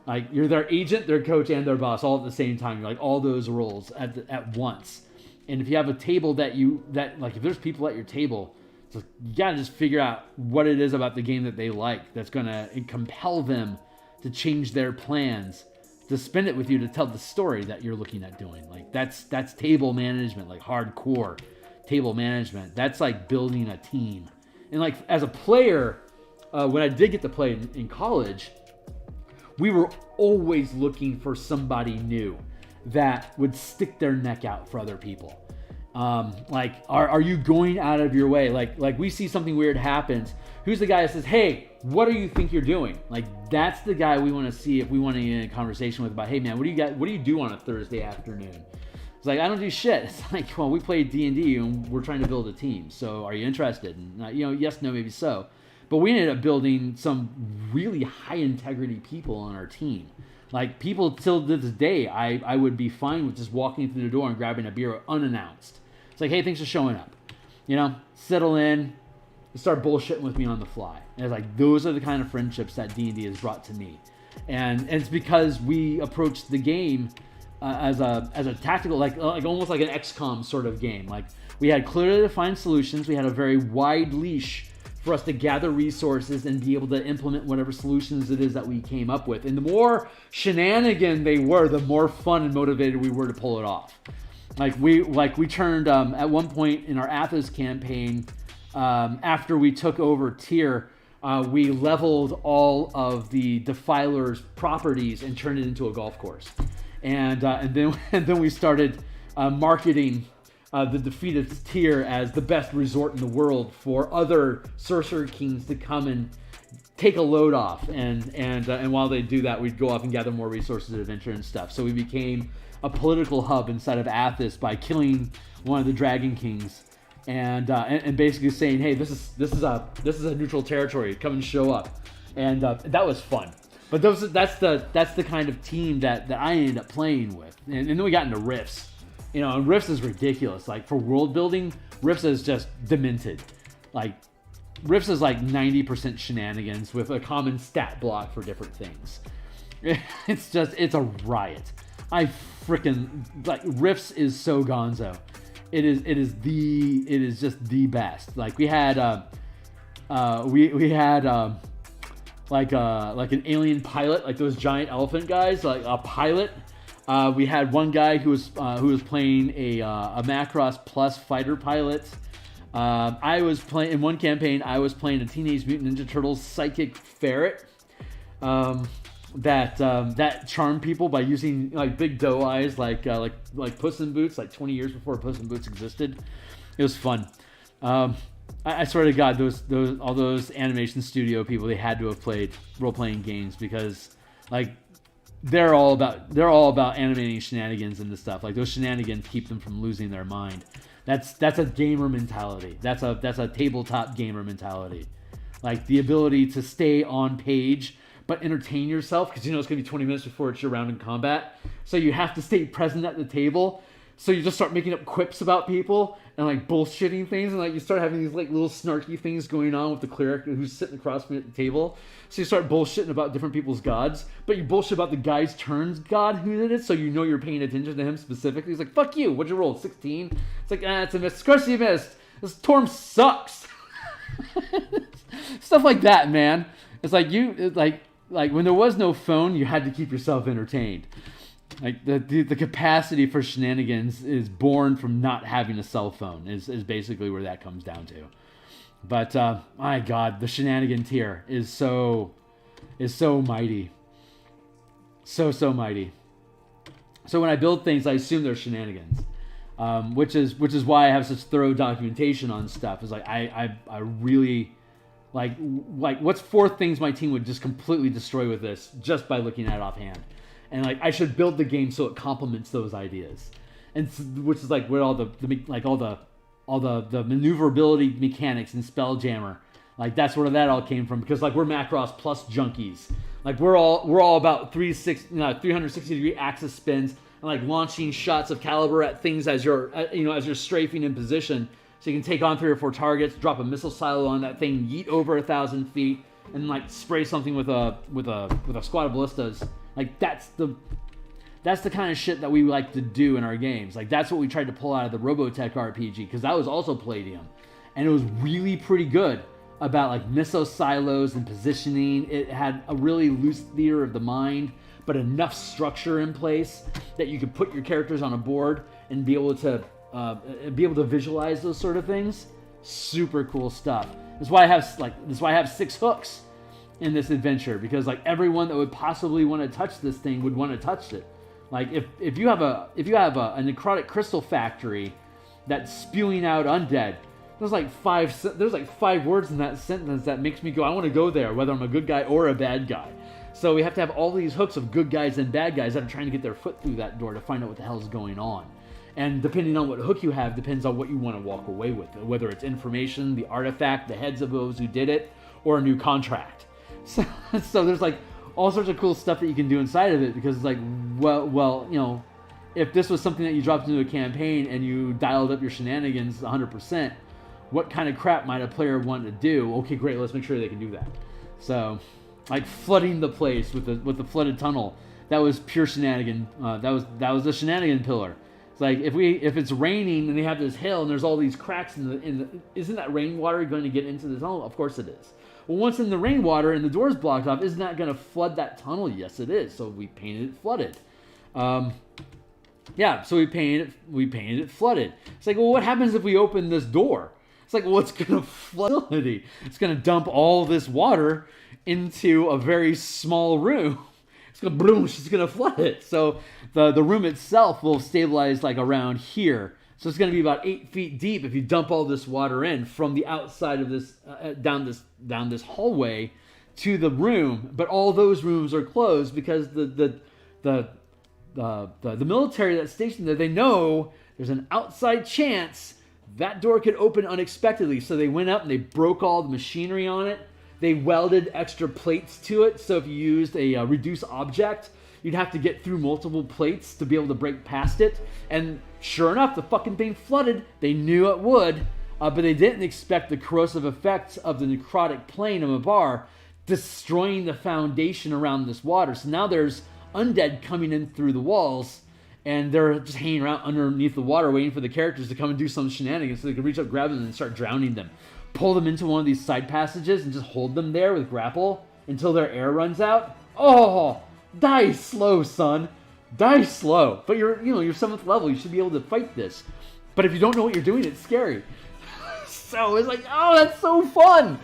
Like you're their agent, their coach, and their boss all at the same time. You're like all those roles at once. And if you have a table that if there's people at your table, so you got to just figure out what it is about the game that they like that's going to compel them to change their plans, to spend it with you, to tell the story that you're looking at doing. Like that's table management, like hardcore table management. That's like building a team. And like as a player, when I did get to play in college, we were always looking for somebody new that would stick their neck out for other people. Are you going out of your way? Like we see something weird happens. Who's the guy that says, hey, what do you think you're doing? Like that's the guy we want to see if we want to get in a conversation with about, hey man, what do you do on a Thursday afternoon? It's like, I don't do shit. It's like, well, we play D&D and we're trying to build a team. So are you interested? And yes, no, maybe so. But we ended up building some really high integrity people on our team. Like people till this day, I would be fine with just walking through the door and grabbing a beer unannounced. It's like, hey, thanks for showing up. Settle in, start bullshitting with me on the fly. And it's like, those are the kind of friendships that D&D has brought to me. And it's because we approached the game as a tactical, like almost like an XCOM sort of game. Like we had clearly defined solutions. We had a very wide leash for us to gather resources and be able to implement whatever solutions it is that we came up with. And the more shenanigan they were, the more fun and motivated we were to pull it off. We turned at one point in our Athos campaign, after we took over Tyr, we leveled all of the Defiler's properties and turned it into a golf course. And then we started marketing the defeated Tyr as the best resort in the world for other sorcerer kings to come and take a load off. And while they do that, we'd go off and gather more resources, adventure and stuff. So we became a political hub inside of Athos by killing one of the Dragon Kings and basically saying, hey, this is a neutral territory. Come and show up. And that was fun. But that's the kind of team that I ended up playing with. And then we got into Rifts. And Rifts is ridiculous. Like for world building, Rifts is just demented. Like Rifts is like 90% shenanigans with a common stat block for different things. It's a riot. I freaking like Rifts is so gonzo. It is just the best. Like we had like an alien pilot, like those giant elephant guys, like a pilot. We had one guy who was playing a Macross Plus fighter pilot. I was playing in one campaign. I was playing a Teenage Mutant Ninja Turtles psychic ferret that charmed people by using like big doe eyes, like Puss in Boots, like 20 years before Puss in Boots existed. It was fun. I swear to God, all those animation studio people, they had to have played role-playing games because like they're all about animating shenanigans and this stuff. Like those shenanigans keep them from losing their mind. That's a gamer mentality. That's a tabletop gamer mentality. Like the ability to stay on page but entertain yourself because you know it's gonna be 20 minutes before it's your round in combat. So you have to stay present at the table. So you just start making up quips about people and like bullshitting things, and like you start having these like little snarky things going on with the cleric who's sitting across from you at the table. So you start bullshitting about different people's gods, but you bullshit about the guy's turn's god who did it, so you know you're paying attention to him specifically. He's like, "Fuck you! What'd you roll? 16?" It's like, it's a miss. Of course you missed. This Torm sucks. Stuff like that, man. It's like like when there was no phone, you had to keep yourself entertained. Like the capacity for shenanigans is born from not having a cell phone is basically where that comes down to. But my God, the shenanigan tier is so mighty. So mighty. So when I build things, I assume they're shenanigans. Which is why I have such thorough documentation on stuff. Is like I really like what's 4 things my team would just completely destroy with this just by looking at it offhand. And like I should build the game so it complements those ideas, and which is like where all the maneuverability mechanics in Spelljammer, like that's where that all came from. Because like we're Macross Plus junkies, like we're all about 360-degree axis spins and like launching shots of caliber at things as you're as you're strafing in position, so you can take on 3 or 4 targets, drop a missile silo on that thing, yeet over 1,000 feet, and like spray something with a squad of ballistas. Like that's the kind of shit that we like to do in our games. Like that's what we tried to pull out of the Robotech RPG, because that was also Palladium, and it was really pretty good about like missile silos and positioning. It had a really loose theater of the mind, but enough structure in place that you could put your characters on a board and be able to visualize those sort of things. Super cool stuff. That's why I have 6 hooks in this adventure, because like everyone that would possibly want to touch this thing would want to touch it. Like if you have a necrotic crystal factory that's spewing out undead, there's like 5 words in that sentence that makes me go, I want to go there, whether I'm a good guy or a bad guy. So we have to have all these hooks of good guys and bad guys that are trying to get their foot through that door to find out what the hell is going on. And depending on what hook you have depends on what you want to walk away with, whether it's information, the artifact, the heads of those who did it, or a new contract. So there's like all sorts of cool stuff that you can do inside of it, because it's like, well, if this was something that you dropped into a campaign and you dialed up your shenanigans 100%, what kind of crap might a player want to do? Okay, great, let's make sure they can do that. So, like flooding the place with the flooded tunnel, that was pure shenanigan. That was the shenanigan pillar. It's like if it's raining and they have this hill and there's all these cracks in the isn't that rainwater going to get into the tunnel? Of course it is. Well, once in the rainwater and the door's blocked off, isn't that going to flood that tunnel? Yes, it is. So we painted it flooded. So we painted it flooded. It's like, well, what happens if we open this door? It's like, well, it's going to flood. It's going to dump all this water into a very small room. It's going to boom. It's going to flood it. So the room itself will stabilize like around here. So it's going to be about 8 feet deep if you dump all this water in from the outside of this down this hallway to the room. But all those rooms are closed because the military that's stationed there, they know there's an outside chance that door could open unexpectedly. So they went up and they broke all the machinery on it. They welded extra plates to it. So if you used a reduce object, you'd have to get through multiple plates to be able to break past it. And sure enough, the fucking thing flooded. They knew it would, but they didn't expect the corrosive effects of the necrotic plane of Mabar destroying the foundation around this water. So now there's undead coming in through the walls, and they're just hanging around underneath the water waiting for the characters to come and do some shenanigans so they can reach up, grab them, and start drowning them. Pull them into one of these side passages and just hold them there with grapple. until their air runs out. Oh, die slow, son. Die slow. But you're 7th level. You should be able to fight this. But if you don't know what you're doing, it's scary. So it's like, oh, that's so fun.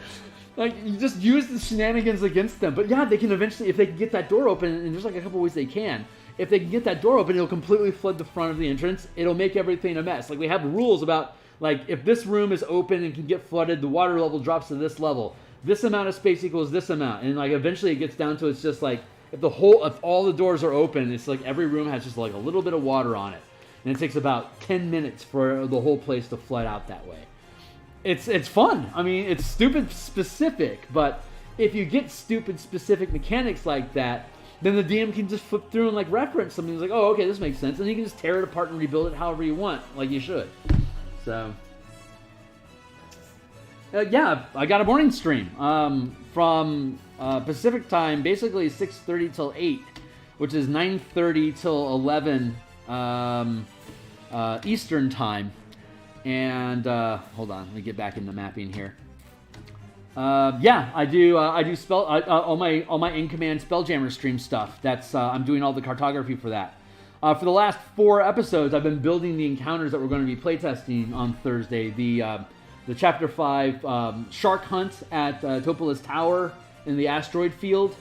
Like, you just use the shenanigans against them. But yeah, they can eventually, if they can get that door open, and there's like a couple ways they can. If they can get that door open, it'll completely flood the front of the entrance. It'll make everything a mess. Like, we have rules about, like, if this room is open and can get flooded, the water level drops to this level. This amount of space equals this amount. And, like, eventually it gets down to, it's just like, if all the doors are open, it's like every room has just like a little bit of water on it. And it takes about 10 minutes for the whole place to flood out that way. It's fun. I mean, it's stupid specific, but if you get stupid specific mechanics like that, then the DM can just flip through and like reference something. It's like, oh, okay, this makes sense. And you can just tear it apart and rebuild it however you want, like you should. So, yeah, I got a morning stream from Pacific time, basically 6:30 till 8, which is 9:30 till 11 Eastern time. And hold on, let me get back into mapping here. Yeah, I do spell all my in command Spelljammer stream stuff. That's I'm doing all the cartography for that. For the last 4 episodes, I've been building the encounters that we're going to be playtesting on Thursday. The Chapter 5 Shark Hunt at Topola's Tower in the asteroid field,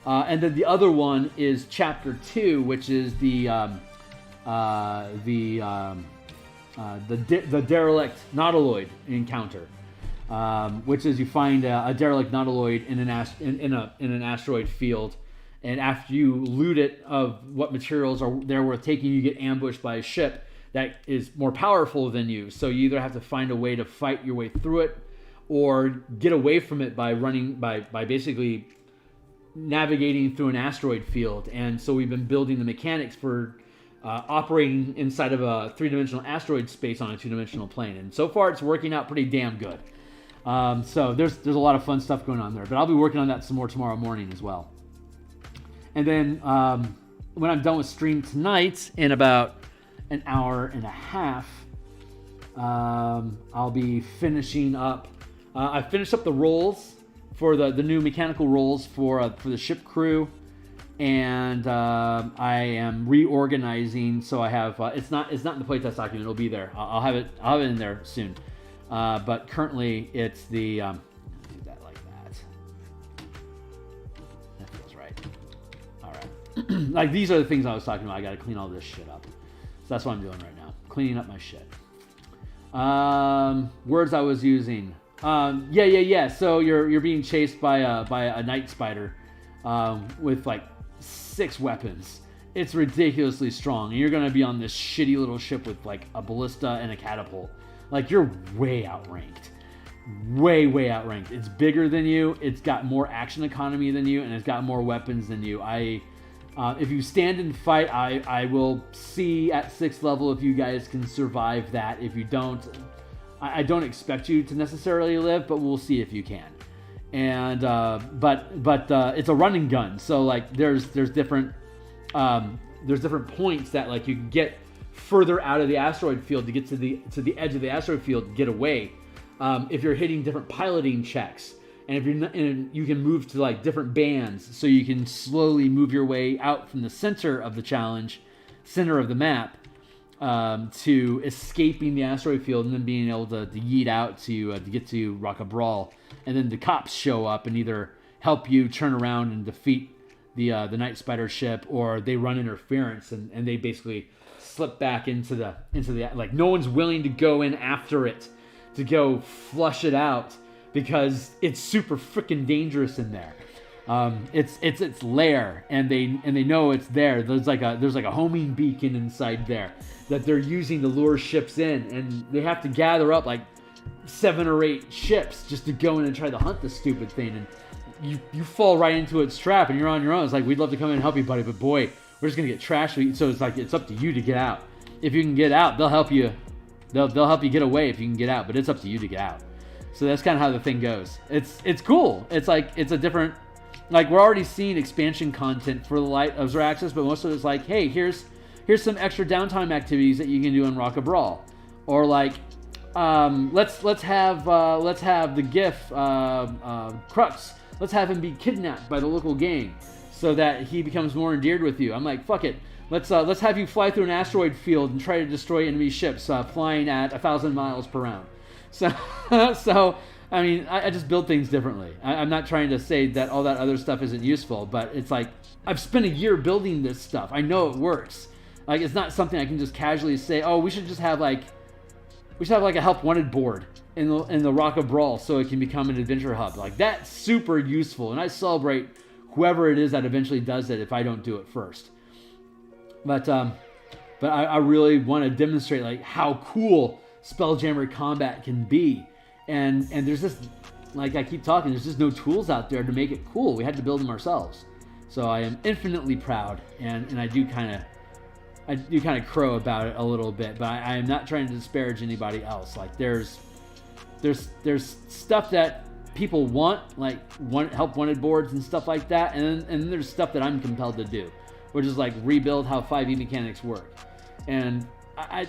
and then the other one is Chapter 2, which is the derelict nautiloid encounter, which is you find a derelict nautiloid in an asteroid field, and after you loot it of what materials are there worth taking, you get ambushed by a ship that is more powerful than you. So you either have to find a way to fight your way through it, or get away from it by basically navigating through an asteroid field. And so we've been building the mechanics for operating inside of a 3-dimensional asteroid space on a 2-dimensional plane, and so far it's working out pretty damn good. So there's a lot of fun stuff going on there, but I'll be working on that some more tomorrow morning as well. And then when I'm done with stream tonight, in about an hour and a half, I'll be finishing up. I finished up the rolls for the new mechanical rolls for the ship crew. And I am reorganizing, so I have it's not in the playtest document. It'll be there. I'll have it in there soon. But currently, it's the do that like that. That feels right. All right. Like, these are the things I was talking about. I got to clean all this shit up. So that's what I'm doing right now, cleaning up my shit. Words I was using. Yeah. So you're being chased by a night spider with like 6 weapons. It's ridiculously strong, and you're going to be on this shitty little ship with like a ballista and a catapult. Like, you're way outranked. Way outranked. It's bigger than you, it's got more action economy than you, and it's got more weapons than you. If you stand and fight, I will see at 6th level if you guys can survive that. If you don't, I don't expect you to necessarily live, but we'll see if you can. And but it's a running gun, so like there's different points that like you can get further out of the asteroid field to get to the edge of the asteroid field, get away. If you're hitting different piloting checks, and if you're not, and you can move to like different bands, so you can slowly move your way out from the center of the challenge, center of the map, to escaping the asteroid field, and then being able to yeet out to get to Rock a Brawl. And then the cops show up and either help you turn around and defeat the Night Spider ship, or they run interference and they basically slip back into the like, no one's willing to go in after it to go flush it out because it's super freaking dangerous in there. It's its lair, and they know it's there. There's like a homing beacon inside there that they're using to lure ships in, and they have to gather up like 7 or 8 ships just to go in and try to hunt the stupid thing. And you fall right into its trap, and you're on your own. It's like, we'd love to come in and help you, buddy, but boy, we're just gonna get trashed. So it's like, it's up to you to get out. If you can get out, they'll help you. They'll help you get away if you can get out, but it's up to you to get out. So that's kind of how the thing goes. It's cool. It's like, it's a different, like, we're already seeing expansion content for the Light of Xeraxis, but most of it's like, hey, here's some extra downtime activities that you can do in Rock a Brawl, or like, let's have the GIF Crux let's have him be kidnapped by the local gang so that he becomes more endeared with you. I'm like, fuck it. Let's have you fly through an asteroid field and try to destroy enemy ships flying at 1,000 miles per round. So, I mean, I just build things differently. I'm not trying to say that all that other stuff isn't useful, but it's like, I've spent a year building this stuff. I know it works. Like, it's not something I can just casually say, oh, we should have like a help wanted board in the Rock of Brawl so it can become an adventure hub. Like, that's super useful, and I celebrate whoever it is that eventually does it if I don't do it first. But I really want to demonstrate like how cool Spelljammer combat can be, and there's just, like I keep talking, there's just no tools out there to make it cool. We had to build them ourselves. So I am infinitely proud, and I do kind of crow about it a little bit, but I am not trying to disparage anybody else. Like there's stuff that people want, like help wanted boards and stuff like that, and then there's stuff that I'm compelled to do, which is like rebuild how 5e mechanics work. And I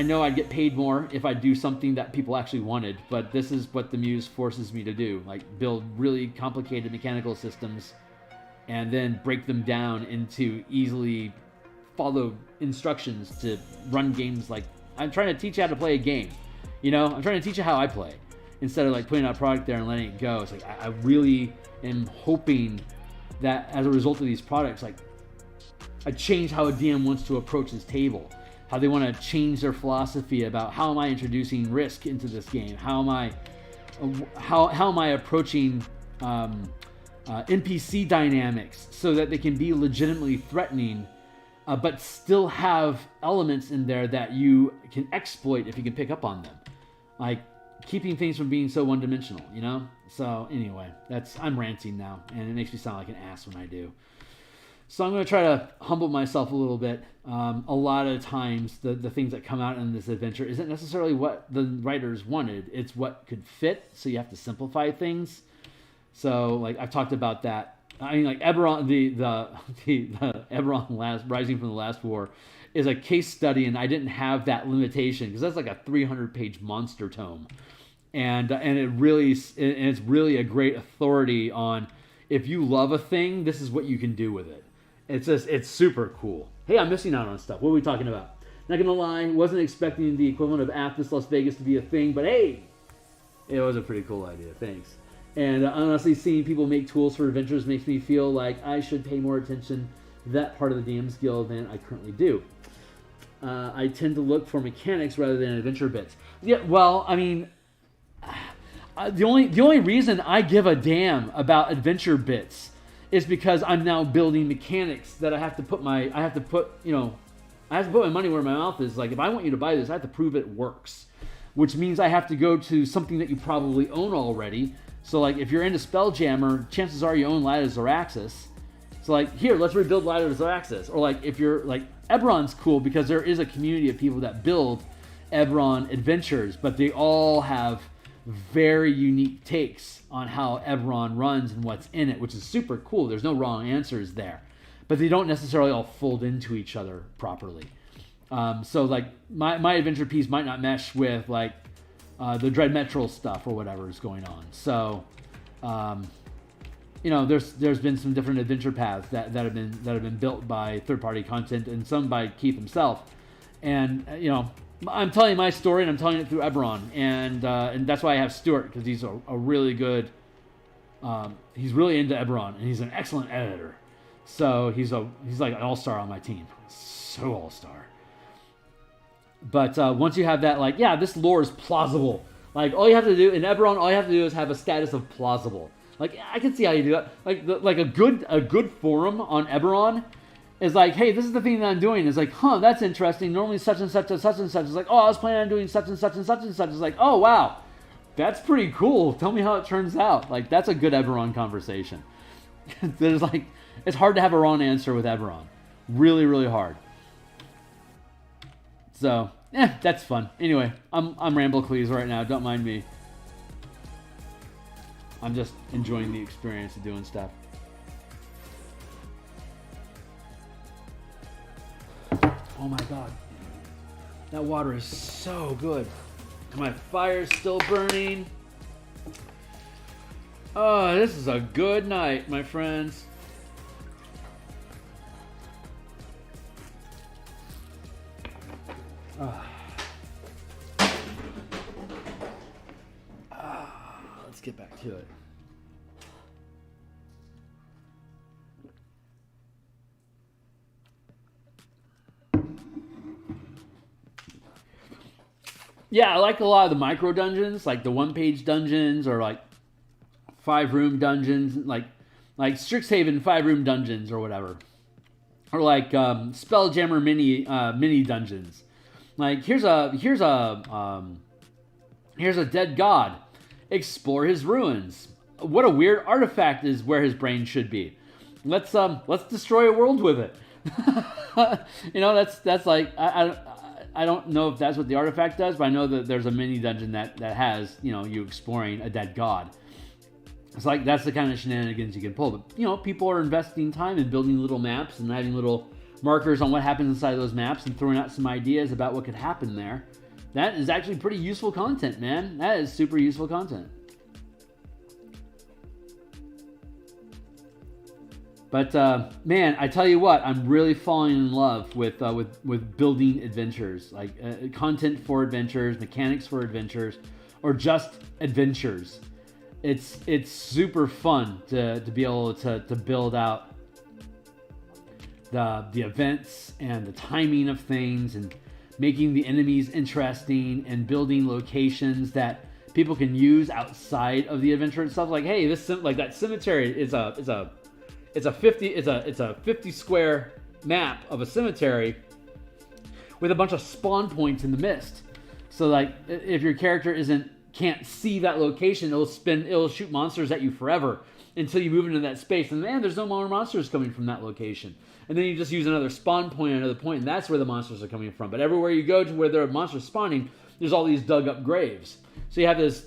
know I'd get paid more if I do something that people actually wanted, but this is what the Muse forces me to do, like build really complicated mechanical systems and then break them down into easily follow instructions to run games. Like, I'm trying to teach you how to play a game, you know? I'm trying to teach you how I play instead of like putting out a product there and letting it go. It's like, I really am hoping that as a result of these products, like, I change how a DM wants to approach his table, how they want to change their philosophy about how am I introducing risk into this game, how am I approaching NPC dynamics so that they can be legitimately threatening, but still have elements in there that you can exploit if you can pick up on them, like keeping things from being so one-dimensional, you know? So anyway, I'm ranting now, and it makes me sound like an ass when I do. So I'm going to try to humble myself a little bit. A lot of times, the things that come out in this adventure isn't necessarily what the writers wanted. It's what could fit, so you have to simplify things. So, like, I've talked about that. I mean, like, Eberron, the Eberron Rising from the Last War is a case study, and I didn't have that limitation, because that's like a 300-page monster tome. And it's really a great authority on, if you love a thing, this is what you can do with it. It's super cool. Hey, I'm missing out on stuff. What are we talking about? Not gonna lie, wasn't expecting the equivalent of Athens Las Vegas to be a thing, but hey, it was a pretty cool idea. Thanks. And honestly, seeing people make tools for adventures makes me feel like I should pay more attention to that part of the DMs Guild than I currently do. I tend to look for mechanics rather than adventure bits. Yeah, well, I mean, the only reason I give a damn about adventure bits is because I'm now building mechanics that I have to put my money where my mouth is. Like, if I want you to buy this, I have to prove it works, which means I have to go to something that you probably own already. So, like, if you're into Spelljammer, chances are you own Light of Xeraxis. So, like, here, let's rebuild Light of Xeraxis. Or, like, if you're, like, Eberron's cool because there is a community of people that build Eberron adventures, but they all have very unique takes on how Eberron runs and what's in it, which is super cool. There's no wrong answers there, but they don't necessarily all fold into each other properly. So like my adventure piece might not mesh with like the Dread Metral stuff or whatever is going on. So there's been some different adventure paths that have been built by third-party content and some by Keith himself, and I'm telling my story, and I'm telling it through Eberron, and that's why I have Stuart, because he's a really good, he's really into Eberron, and he's an excellent editor. So he's like an all-star on my team, so all-star. But once you have that, like, yeah, this lore is plausible. Like, all you have to do in Eberron, all you have to do is have a status of plausible. Like, I can see how you do that. Like a good forum on Eberron is like, hey, this is the thing that I'm doing. It's like, huh, that's interesting. Normally such and such and such and such. It's like, oh, I was planning on doing such and such and such and such. It's like, oh, wow, that's pretty cool. Tell me how it turns out. Like, that's a good Eberron conversation. There's like, it's hard to have a wrong answer with Eberron. Really, really hard. So, that's fun. Anyway, I'm Ramblecleese right now. Don't mind me. I'm just enjoying the experience of doing stuff. Oh my god, that water is so good. My fire's still burning. Oh, this is a good night, my friends. Let's get back to it. Yeah, I like a lot of the micro dungeons, like the one-page dungeons or like 5-room dungeons, like Strixhaven 5-room dungeons or whatever, or like Spelljammer mini dungeons. Like here's a dead god. Explore his ruins. What a weird artifact is where his brain should be. Let's destroy a world with it. That's like I don't know if that's what the artifact does, but I know that there's a mini dungeon that has, you exploring a dead god. It's like that's the kind of shenanigans you can pull. But people are investing time in building little maps and having little markers on what happens inside those maps and throwing out some ideas about what could happen there. That is actually pretty useful content, man. That is super useful content. But man, I tell you what, I'm really falling in love with building adventures, like content for adventures, mechanics for adventures, or just adventures. It's super fun to be able to build out the events and the timing of things and making the enemies interesting and building locations that people can use outside of the adventure itself. Like, hey, that cemetery is a 50 square map of a cemetery with a bunch of spawn points in the mist. So like if your character can't see that location, it'll shoot monsters at you forever until you move into that space. And man, there's no more monsters coming from that location. And then you just use another spawn point at another point, and that's where the monsters are coming from. But everywhere you go to where there are monsters spawning, there's all these dug up graves. So you have this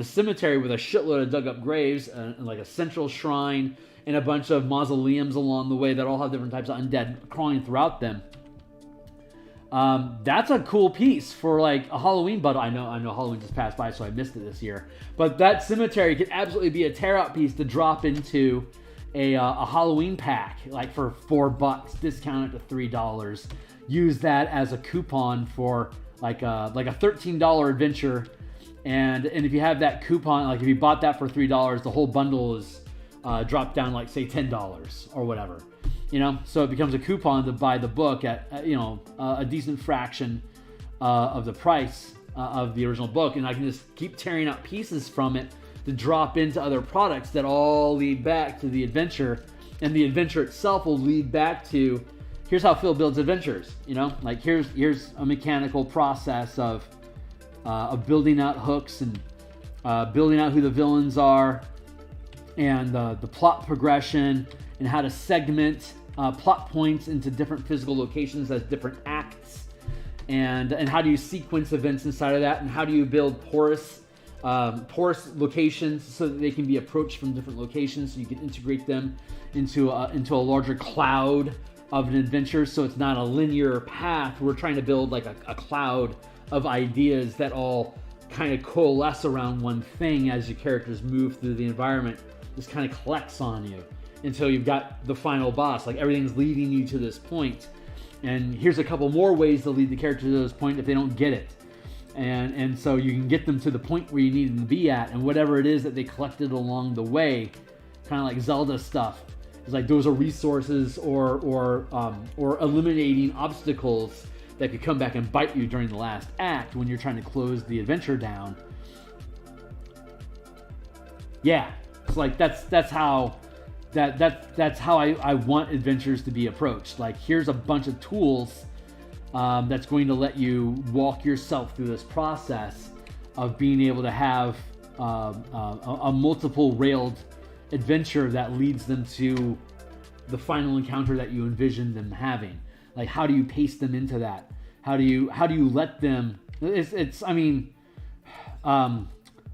cemetery with a shitload of dug up graves and like a central shrine and a bunch of mausoleums along the way that all have different types of undead crawling throughout them. That's a cool piece for like a Halloween bundle. I know Halloween just passed by, so I missed it this year. But that cemetery could absolutely be a tear out piece to drop into a Halloween pack, like for $4, discount it to $3. Use that as a coupon for like a $13 adventure. And if you have that coupon, like if you bought that for $3, the whole bundle is dropped down like say $10 or whatever. So it becomes a coupon to buy the book at a decent fraction of the price of the original book, and I can just keep tearing out pieces from it to drop into other products that all lead back to the adventure, and the adventure itself will lead back to here's how Phil builds adventures. Like here's a mechanical process of building out hooks and building out who the villains are, and the plot progression, and how to segment plot points into different physical locations as different acts, and how do you sequence events inside of that, and how do you build porous locations so that they can be approached from different locations, so you can integrate them into a larger cloud of an adventure, so it's not a linear path. We're trying to build like a cloud of ideas that all kind of coalesce around one thing as your characters move through the environment. This kind of collects on you until you've got the final boss. Like everything's leading you to this point, and here's a couple more ways to lead the character to this point if they don't get it, and so you can get them to the point where you need them to be at, and whatever it is that they collected along the way, kind of like Zelda stuff. It's like those are resources or eliminating obstacles that could come back and bite you during the last act when you're trying to close the adventure down. Yeah, it's like that's how I want adventures to be approached. Like here's a bunch of tools that's going to let you walk yourself through this process of being able to have a multiple railed adventure that leads them to the final encounter that you envision them having. Like how do you pace them into that? How do you let them? The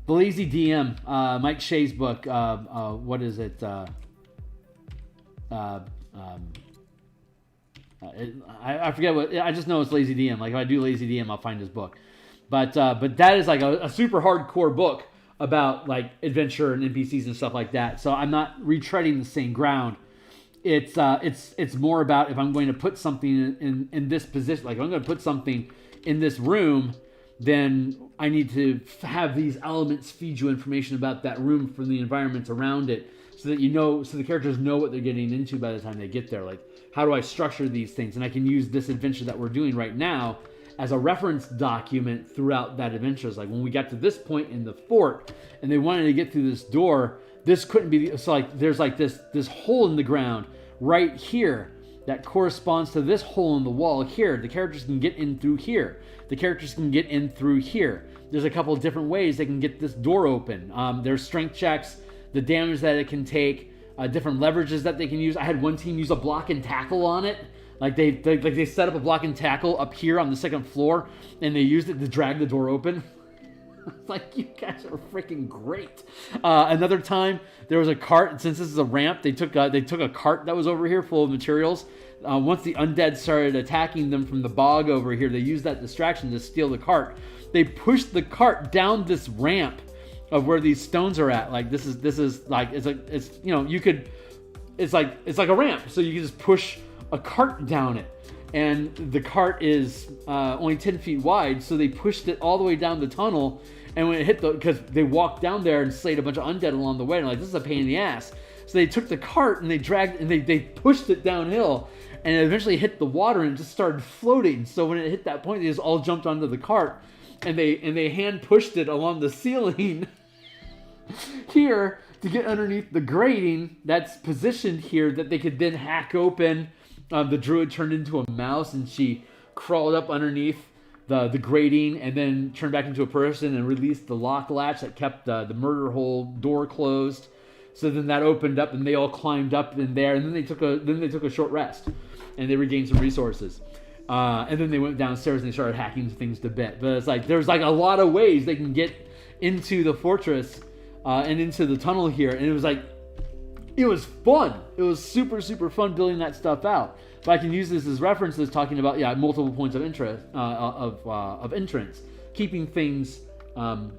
Lazy DM, Mike Shea's book. What is it? I forget what. I just know it's Lazy DM. Like if I do Lazy DM, I'll find his book. But that is like a super hardcore book about like adventure and NPCs and stuff like that. So I'm not retreading the same ground. It's more about if I'm going to put something in this position, like if I'm going to put something in this room, then I need to have these elements feed you information about that room from the environment around it, so that so the characters know what they're getting into by the time they get there. Like, how do I structure these things? And I can use this adventure that we're doing right now as a reference document throughout that adventure. It's like when we got to this point in the fort and they wanted to get through this door, this couldn't be, so like there's like this hole in the ground right here that corresponds to this hole in the wall here. The characters can get in through here. The characters can get in through here. There's a couple of different ways they can get this door open. There's strength checks, the damage that it can take, different leverages that they can use. I had one team use a block and tackle on it. Like they set up a block and tackle up here on the second floor, and they used it to drag the door open. It's like, you guys are freaking great. Another time, there was a cart, and since this is a ramp, they took a cart that was over here full of materials. Once the undead started attacking them from the bog over here, they used that distraction to steal the cart. They pushed the cart down this ramp of where these stones are at. Like this is like it's like a ramp, so you can just push a cart down it. And the cart is only 10 feet wide, so they pushed it all the way down the tunnel. And when it hit because they walked down there and slayed a bunch of undead along the way, and like, this is a pain in the ass. So they took the cart and they dragged and they pushed it downhill, and it eventually hit the water and just started floating. So when it hit that point, they just all jumped onto the cart and they hand pushed it along the ceiling here to get underneath the grating that's positioned here that they could then hack open. The druid turned into a mouse, and she crawled up underneath the grating and then turned back into a person and released the lock latch that kept the murder hole door closed. So then that opened up, and they all climbed up in there, and then they took a short rest, and they regained some resources. And then they went downstairs and they started hacking things to bit. But it's like there's like a lot of ways they can get into the fortress and into the tunnel here, and it was fun. It was super, super fun building that stuff out. But I can use this as references, talking about multiple points of interest of entrance, keeping things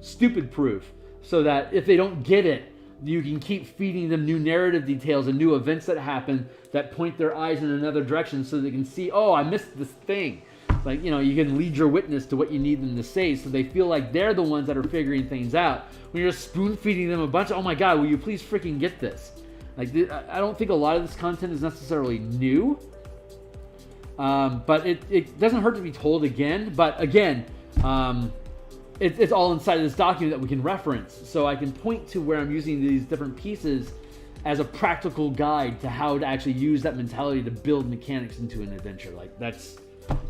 stupid proof, so that if they don't get it, you can keep feeding them new narrative details and new events that happen that point their eyes in another direction, so they can see, oh, I missed this thing. Like, you can lead your witness to what you need them to say, so they feel like they're the ones that are figuring things out. When you're spoon feeding them a bunch of, oh my god, will you please freaking get this? Like, I don't think a lot of this content is necessarily new, but it doesn't hurt to be told again. But again, it's all inside of this document that we can reference, so I can point to where I'm using these different pieces as a practical guide to how to actually use that mentality to build mechanics into an adventure. Like, that's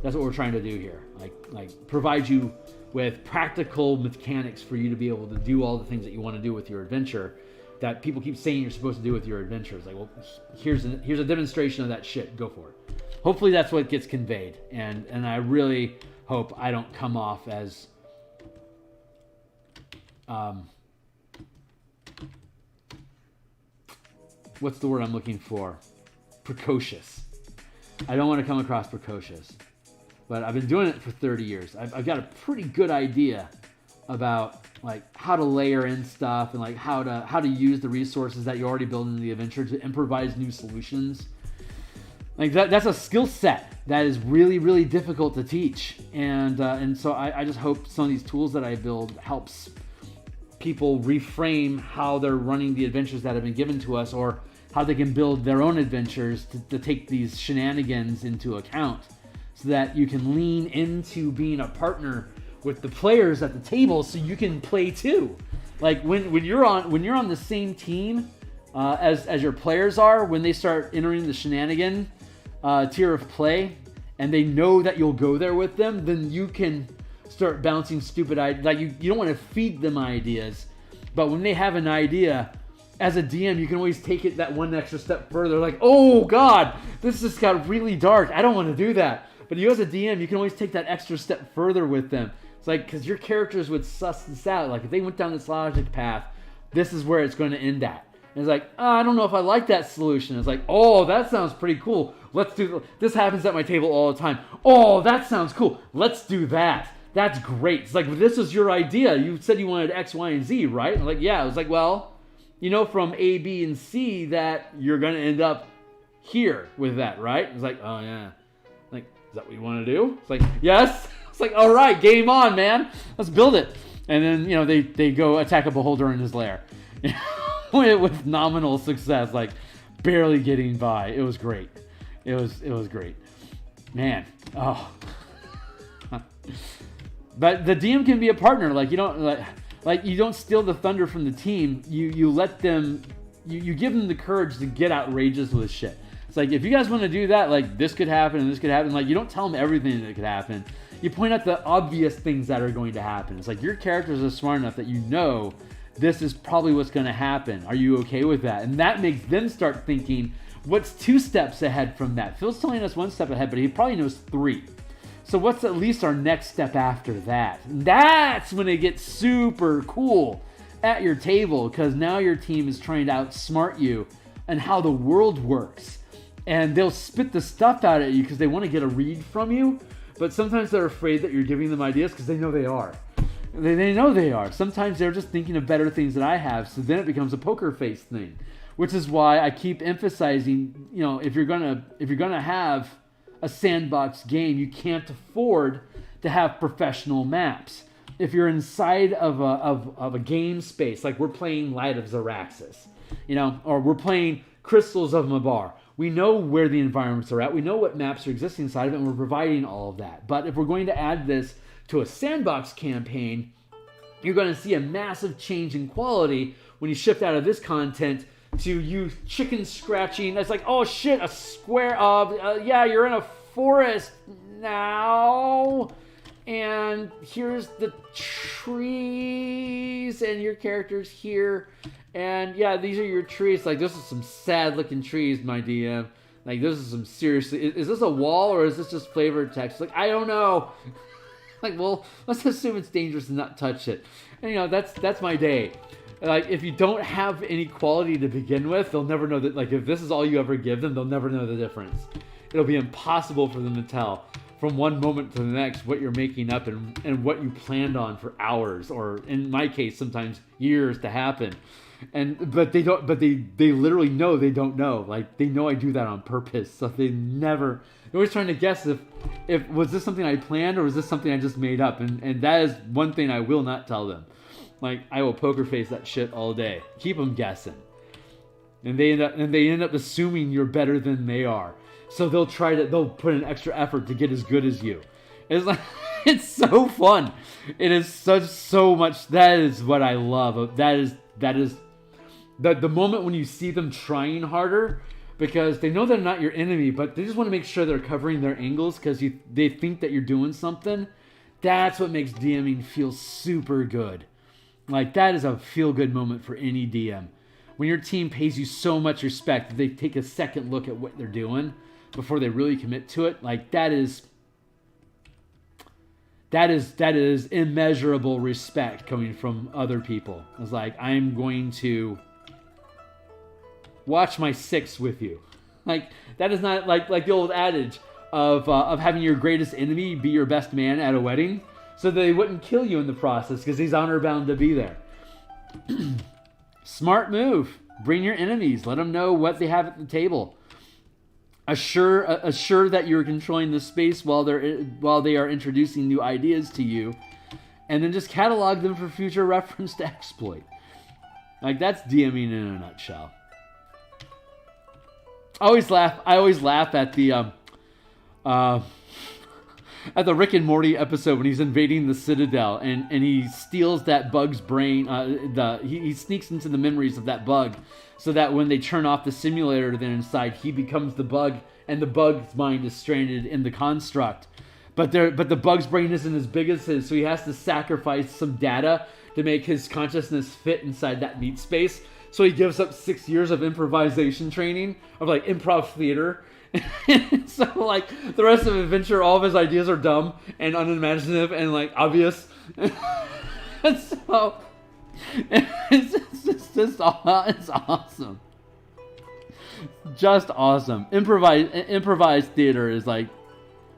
what we're trying to do here. Like provide you with practical mechanics for you to be able to do all the things that you want to do with your adventure that people keep saying you're supposed to do with your adventures. Like, well, here's a demonstration of that shit. Go for it. Hopefully that's what gets conveyed, and I really hope I don't come off as what's the word I'm looking for? Precocious. I don't want to come across precocious, but I've been doing it for 30 years. I've got a pretty good idea about like how to layer in stuff and like how to use the resources that you already built into the adventure to improvise new solutions. Like that's a skill set that is really, really difficult to teach, and so I just hope some of these tools that I build helps people reframe how they're running the adventures that have been given to us, or how they can build their own adventures to take these shenanigans into account, so that you can lean into being a partner with the players at the table, so you can play too. Like when you're on the same team as your players are, when they start entering the shenanigan tier of play, and they know that you'll go there with them, then you can start bouncing stupid ideas. Like you don't want to feed them ideas, but when they have an idea, as a DM, you can always take it that one extra step further. Like, oh god, this just got really dark. I don't want to do that. But you as a DM, you can always take that extra step further with them. It's like, because your characters would suss this out. Like, if they went down this logic path, this is where it's going to end at. And it's like, I don't know if I like that solution. It's like, oh, that sounds pretty cool. Let's do this. Happens at my table all the time. Oh, that sounds cool. Let's do that. that's great. It's like, this is your idea. You said you wanted X, Y, and Z, right? I'm like, yeah. I was like, well, you know from A, B, and C that you're going to end up here with that, right? It's like, oh, yeah. Like, is that what you want to do? It's like, yes. It's like, all right, game on, man. Let's build it. And then, you know, they go attack a beholder in his lair with nominal success, like barely getting by. It was great. It was great. Man. Oh. But the DM can be a partner. Like, you don't you don't steal the thunder from the team. You let them, you give them the courage to get outrageous with shit. It's like, if you guys want to do that, like, this could happen and this could happen. Like, you don't tell them everything that could happen. You point out the obvious things that are going to happen. It's like, your characters are smart enough that you know this is probably what's going to happen. Are you okay with that? And that makes them start thinking, what's 2 steps ahead from that? Phil's telling us 1 step ahead, but he probably knows 3. So what's at least our next step after that? And that's when it gets super cool at your table, because now your team is trying to outsmart you and how the world works. And they'll spit the stuff out at you because they want to get a read from you. But sometimes they're afraid that you're giving them ideas because they know they are. They know they are. Sometimes they're just thinking of better things than I have. So then it becomes a poker face thing, which is why I keep emphasizing, you know, if you're gonna have a sandbox game, you can't afford to have professional maps. If you're inside of a game space, like we're playing Light of Xeraxis, you know, or we're playing Crystals of Mabar, we know where the environments are at. We know what maps are existing inside of it, and we're providing all of that. But if we're going to add this to a sandbox campaign, you're going to see a massive change in quality when you shift out of this content to you chicken scratching. It's like, oh shit, a square of, yeah, you're in a forest now, and here's the trees, and your character's here, and yeah, these are your trees. Like, this is some sad looking trees, my DM. Like, this is some seriously, is this a wall or is this just flavored text? Like, I don't know. Like, well, let's assume it's dangerous to not touch it. And, you know, that's my day. Like, if you don't have any quality to begin with, they'll never know that. Like, if this is all you ever give them, they'll never know the difference. It'll be impossible for them to tell from one moment to the next what you're making up and what you planned on for hours, or in my case, sometimes years to happen. But they literally know they don't know. Like, they know I do that on purpose. So they're always trying to guess if was this something I planned or was this something I just made up. And that is one thing I will not tell them. Like, I will poker face that shit all day. Keep them guessing. And they end up assuming you're better than they are. So they'll put an extra effort to get as good as you. It's like, it's so fun. It is so much. That is what I love. That is the moment when you see them trying harder, because they know they're not your enemy, but they just want to make sure they're covering their angles because they think that you're doing something. That's what makes DMing feel super good. Like, that is a feel-good moment for any DM. When your team pays you so much respect that they take a second look at what they're doing before they really commit to it, like, that is immeasurable respect coming from other people. It's like, I'm going to watch my 6 with you. Like, that is not like the old adage of having your greatest enemy be your best man at a wedding, so they wouldn't kill you in the process because he's honor bound to be there. Smart move. Bring your enemies. Let them know what they have at the table. Assure that you're controlling the space while they are introducing new ideas to you, and then just catalog them for future reference to exploit. Like, that's DMing in a nutshell. I always laugh at the Rick and Morty episode when he's invading the Citadel and he steals that bug's brain. He sneaks into the memories of that bug, so that when they turn off the simulator, then inside he becomes the bug, and the bug's mind is stranded in the construct. But the bug's brain isn't as big as his, so he has to sacrifice some data to make his consciousness fit inside that meat space. So he gives up 6 years of improvisation training, of like improv theater. So like the rest of adventure, all of his ideas are dumb and unimaginative and like obvious. And so it's awesome. Just awesome. Improvised theater is like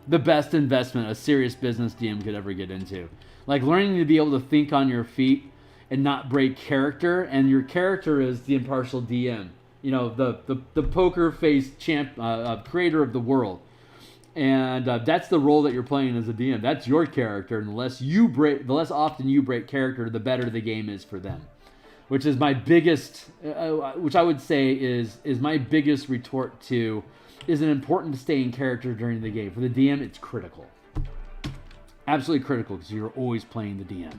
the best investment a serious business DM could ever get into. Like learning to be able to think on your feet and not break character, and your character is the impartial DM. You know, the poker face creator of the world. And that's the role that you're playing as a DM. That's your character, and the less often you break character, the better the game is for them. Which is my biggest, which I would say is my biggest retort to, is it important to stay in character during the game? For the DM, it's critical, absolutely critical, because you're always playing the DM.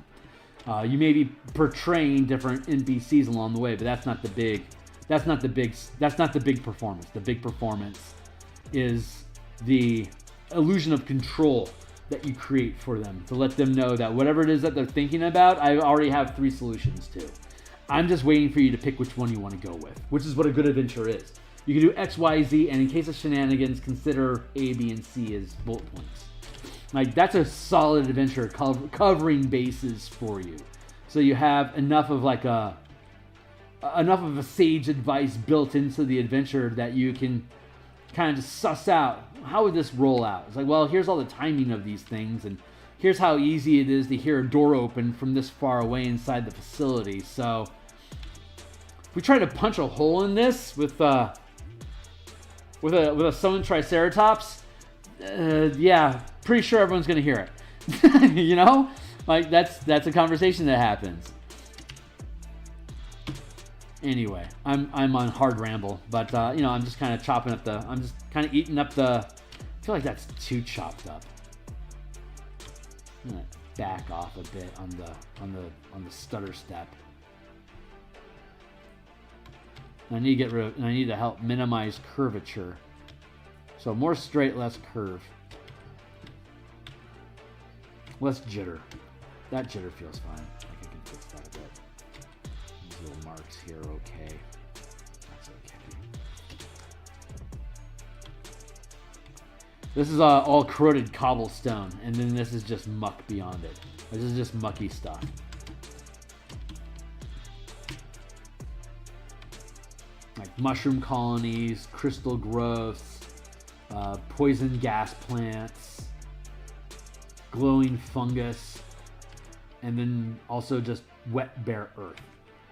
You may be portraying different NPCs along the way, but that's not the big performance. The big performance is the illusion of control that you create for them, to let them know that whatever it is that they're thinking about, I already have 3 solutions to. I'm just waiting for you to pick which one you want to go with, which is what a good adventure is. You can do X, Y, Z, and in case of shenanigans, consider A, B, and C as bullet points. Like, that's a solid adventure covering bases for you. So you have enough of a sage advice built into the adventure that you can kind of just suss out, how would this roll out? It's like, well, here's all the timing of these things, and here's how easy it is to hear a door open from this far away inside the facility. So if we try to punch a hole in this with a summoned Triceratops, yeah, pretty sure everyone's gonna hear it. You know, like that's a conversation that happens. Anyway, I'm on hard ramble, but you know, I'm just kind of chopping up I'm just kind of eating up I feel like that's too chopped up. I'm gonna back off a bit on the stutter step. I need to get rid of, and I need to help minimize curvature. So more straight, less curve. Less jitter. That jitter feels fine. I think I can fix that a bit. These little marks here, okay. That's okay. This is all corroded cobblestone, and then this is just muck beyond it. This is just mucky stuff. Like mushroom colonies, crystal growths, poison gas plants, glowing fungus, and then also just wet bare earth.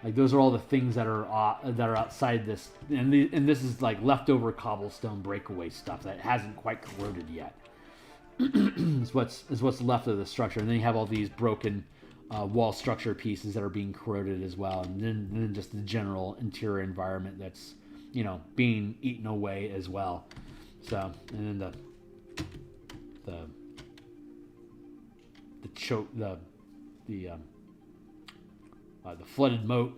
Like those are all the things that are outside this, and this is like leftover cobblestone breakaway stuff that hasn't quite corroded yet. is what's left of the structure, and then you have all these broken wall structure pieces that are being corroded as well, and then just the general interior environment that's, you know, being eaten away as well. So, and then the flooded moat,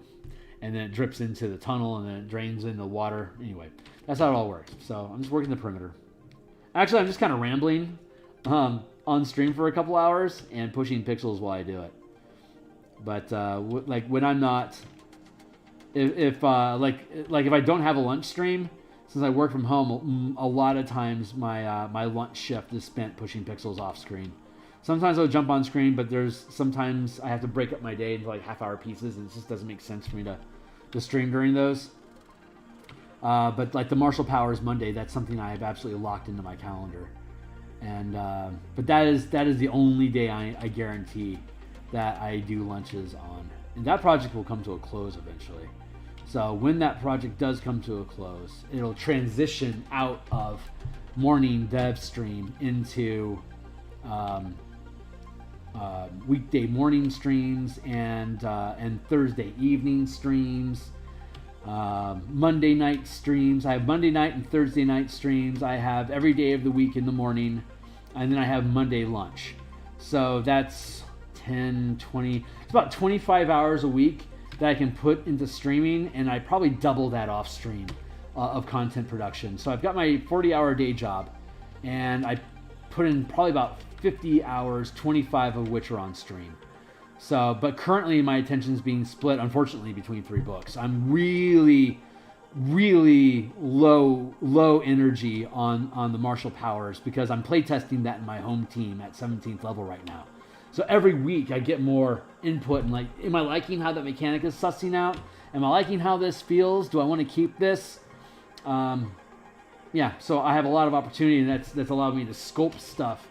and then it drips into the tunnel, and then it drains into water. Anyway, that's how it all works. So I'm just working the perimeter. Actually, I'm just kind of rambling on stream for a couple hours and pushing pixels while I do it. But like when I'm not, if I don't have a lunch stream, since I work from home, a lot of times my lunch shift is spent pushing pixels off screen. Sometimes I'll jump on screen, but sometimes I have to break up my day into like half-hour pieces, and it just doesn't make sense for me to stream during those. But like the Martial Powers Monday, that's something I have absolutely locked into my calendar. And but that is the only day I guarantee that I do lunches on. And that project will come to a close eventually. So when that project does come to a close, it'll transition out of morning dev stream into weekday morning streams and Thursday evening streams, Monday night streams. I have Monday night and Thursday night streams. I have every day of the week in the morning, and then I have Monday lunch. So that's 10, 20, it's about 25 hours a week that I can put into streaming, and I probably double that off stream of content production. So I've got my 40-hour day job, and I put in probably about 50 hours, 25 of which are on stream. So, but currently my attention is being split, unfortunately, between 3 books. I'm really low energy on the Martial Powers because I'm playtesting that in my home team at 17th level right now. So every week I get more input and like, am I liking how that mechanic is sussing out? Am I liking how this feels? Do I want to keep this? so I have a lot of opportunity, and that's allowed me to sculpt stuff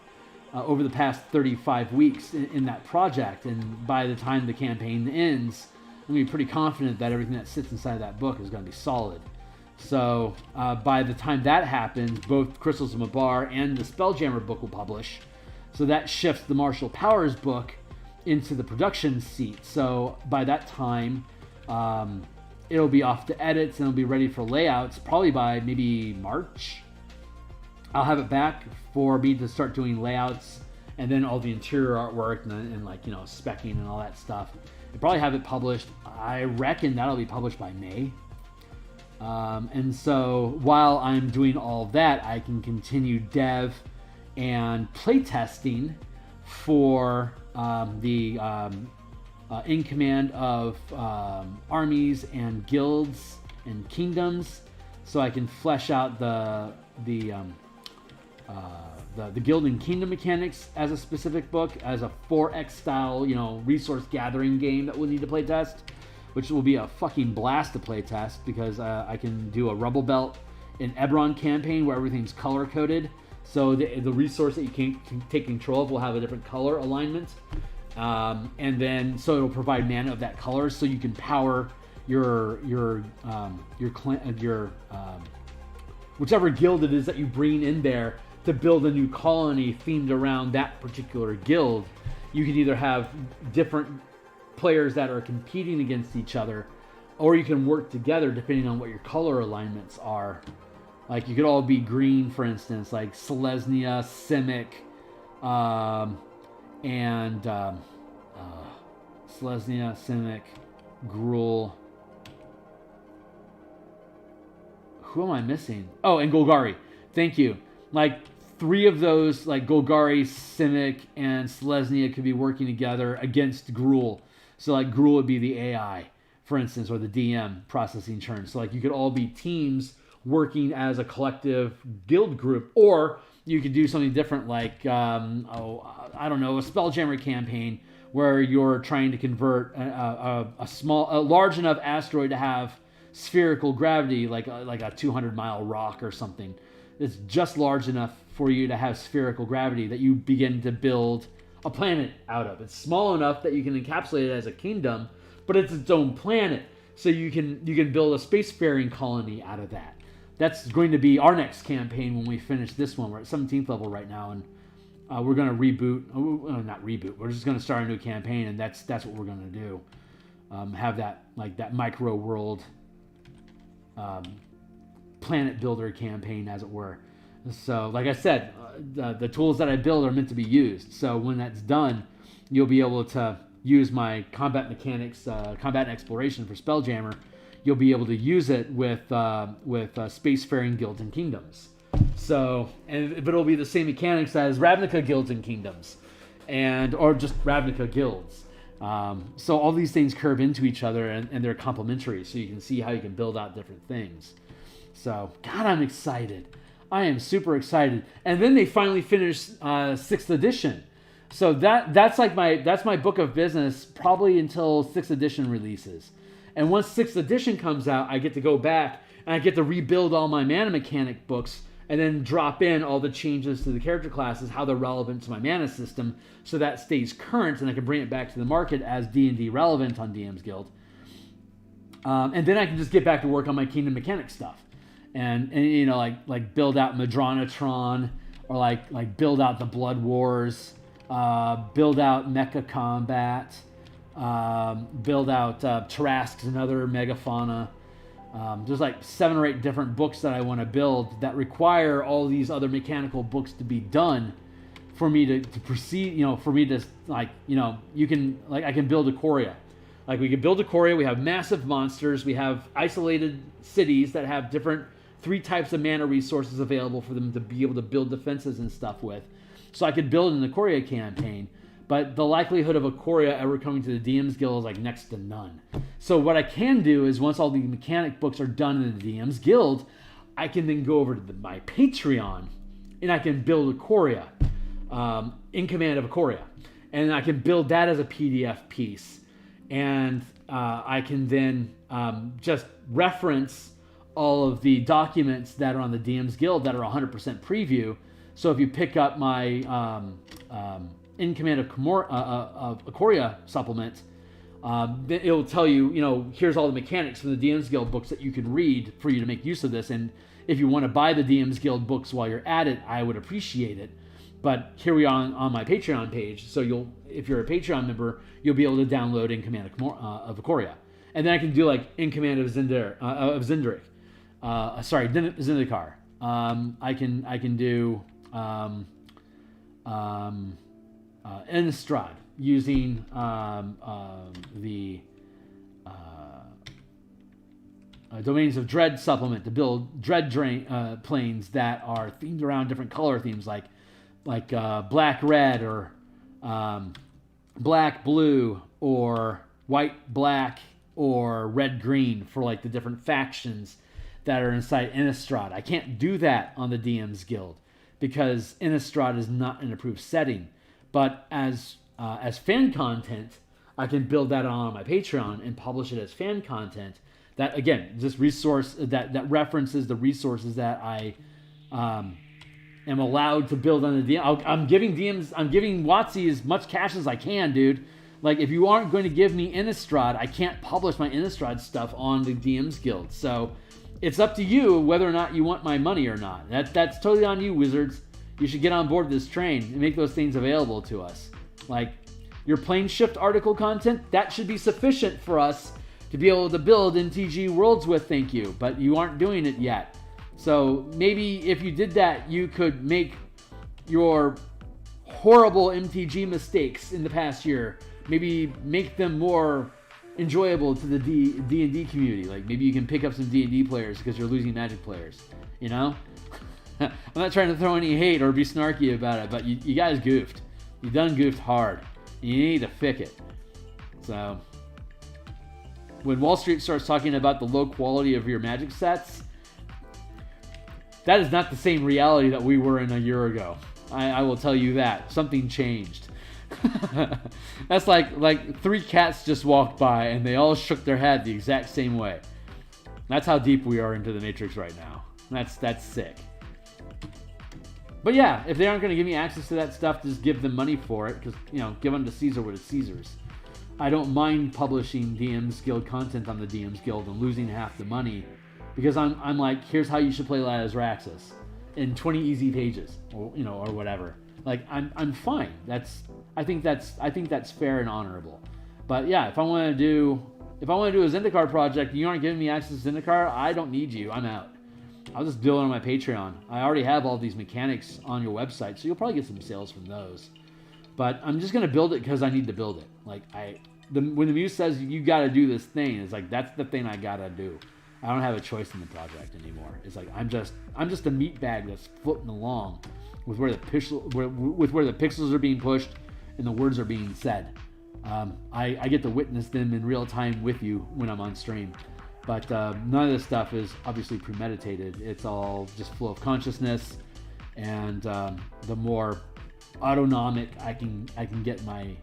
over the past 35 weeks in that project. And by the time the campaign ends, I'm going to be pretty confident that everything that sits inside that book is going to be solid. So by the time that happens, both Crystals of Mabar and the Spelljammer book will publish. So that shifts the Martial Powers book into the production seat. So by that time, it'll be off to edits and it'll be ready for layouts probably by maybe March. I'll have it back for me to start doing layouts and then all the interior artwork and like, specking and all that stuff. I'll probably have it published. I reckon that'll be published by May. And so while I'm doing all of that, I can continue dev and playtesting for the in command of armies and guilds and kingdoms, so I can flesh out the guild and kingdom mechanics as a specific book, as a 4X style, resource gathering game that we'll need to play test, which will be a fucking blast to play test because I can do a Rubble Belt and Eberron campaign where everything's color coded. So the resource that you can take control of will have a different color alignment, and then so it'll provide mana of that color, so you can power your whichever guild it is that you bring in there to build a new colony themed around that particular guild. You can either have different players that are competing against each other, or you can work together depending on what your color alignments are. Like you could all be green, for instance, like Selesnya, Simic, Selesnya, Simic, Gruul. Who am I missing? Oh, and Golgari. Thank you. Like 3 of those, like Golgari, Simic, and Selesnya could be working together against Gruul. So like Gruul would be the AI, for instance, or the DM processing churn. So like you could all be teams working as a collective guild group, or you could do something different, like I don't know, a Spelljammer campaign where you're trying to convert a large enough asteroid to have spherical gravity, like a 200-mile rock or something. It's just large enough for you to have spherical gravity that you begin to build a planet out of. It's small enough that you can encapsulate it as a kingdom, but it's its own planet, so you can build a spacefaring colony out of that. That's going to be our next campaign when we finish this one. We're at 17th level right now, and we're going to reboot. Not reboot. We're just going to start a new campaign, and that's what we're going to do. Have that micro world planet builder campaign, as it were. So, like I said, the tools that I build are meant to be used. So when that's done, you'll be able to use my combat mechanics, combat and exploration for Spelljammer. You'll be able to use it with spacefaring guilds and kingdoms. So, but it'll be the same mechanics as Ravnica guilds and kingdoms, or just Ravnica guilds. So all these things curve into each other, and they're complementary. So you can see how you can build out different things. So, God, I'm excited. I am super excited. And then they finally finished 6th edition. So that's my book of business probably until 6th edition releases. And once 6th edition comes out, I get to go back and I get to rebuild all my mana mechanic books and then drop in all the changes to the character classes, how they're relevant to my mana system, so that stays current and I can bring it back to the market as D&D relevant on DMsGuild. And then I can just get back to work on my kingdom mechanic stuff. And like build out Madronatron, or like build out the Blood Wars, build out Mecha Combat, build out Tarrasques and other megafauna. There's like 7 or 8 different books that I want to build that require all these other mechanical books to be done for me to proceed, for me to I can build Ikoria. Like we can build Ikoria, we have massive monsters, we have isolated cities that have different 3 types of mana resources available for them to be able to build defenses and stuff with. So I could build an Ikoria campaign, but the likelihood of Ikoria ever coming to the DMsGuild is like next to none. So what I can do is once all the mechanic books are done in the DMsGuild, I can then go over to my Patreon and I can build Ikoria, in command of Ikoria. And I can build that as a PDF piece. And I can then just reference all of the documents that are on the DMs Guild that are 100% preview. So if you pick up my In Command of Ikoria supplement, it'll tell you, here's all the mechanics from the DMs Guild books that you can read for you to make use of this. And if you want to buy the DMs Guild books while you're at it, I would appreciate it. But here we are on my Patreon page. So if you're a Patreon member, you'll be able to download In Command of Ikoria. And then I can do like In Command of Zendrick. Zendikar. I can do Innistrad using the Domains of Dread supplement to build Dread planes that are themed around different color themes, like black red, or black blue, or white black, or red green for like the different factions that are inside Innistrad. I can't do that on the DMs Guild because Innistrad is not an approved setting. But as fan content, I can build that on my Patreon and publish it as fan content. That, again, this resource that references the resources that I am allowed to build on the DM. I'm giving WotC as much cash as I can, dude. Like, if you aren't going to give me Innistrad, I can't publish my Innistrad stuff on the DMs Guild. So it's up to you whether or not you want my money or not. That's totally on you, Wizards. You should get on board this train and make those things available to us. Like, your Plane Shift article content, that should be sufficient for us to be able to build MTG Worlds with, thank you. But you aren't doing it yet. So maybe if you did that, you could make your horrible MTG mistakes in the past year, maybe make them more enjoyable to the D&D community. Like, maybe you can pick up some D&D players because you're losing Magic players, I'm not trying to throw any hate or be snarky about it, but you guys goofed. You done goofed hard. You need to fix it. So when Wall Street starts talking about the low quality of your Magic sets, that is not the same reality that we were in a year ago. I will tell you that. Something changed. That's like three cats just walked by and they all shook their head the exact same way. That's how deep we are into the Matrix right now. That's sick. But yeah, if they aren't going to give me access to that stuff, just give them money for it, because, give unto Caesar what is Caesar's. I don't mind publishing DMs Guild content on the DMs Guild and losing half the money, because I'm like, here's how you should play Lattice Raxus in 20 easy pages, or or whatever. Like, I'm fine. I think that's fair and honorable. But yeah, if I want to do a Zendikar project and you aren't giving me access to Zendikar, I don't need you. I'm out. I'll just do it on my Patreon. I already have all these mechanics on your website, so you'll probably get some sales from those. But I'm just going to build it because I need to build it. Like, when the Muse says you got to do this thing, it's like, that's the thing I got to do. I don't have a choice in the project anymore. It's like, I'm just a meat bag that's floating along with where the pixels are being pushed and the words are being said. I get to witness them in real time with you when I'm on stream. But none of this stuff is obviously premeditated. It's all just flow of consciousness, and the more autonomic I can get my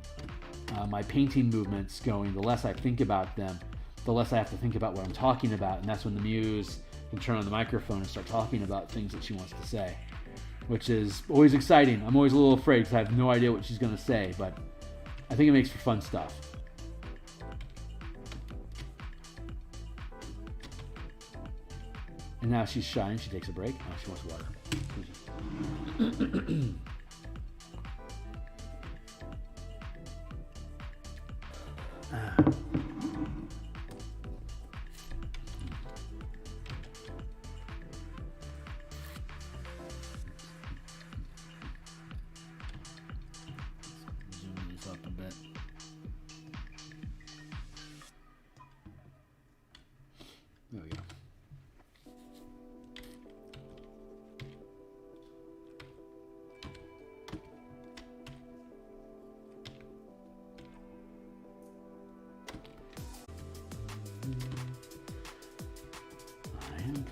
painting movements going, the less I think about them, the less I have to think about what I'm talking about, and that's when the Muse can turn on the microphone and start talking about things that she wants to say, which is always exciting. I'm always a little afraid because I have no idea what she's going to say, but I think it makes for fun stuff. And now she's shy and she takes a break. Oh, she wants water. Zoom this up a bit. There we go.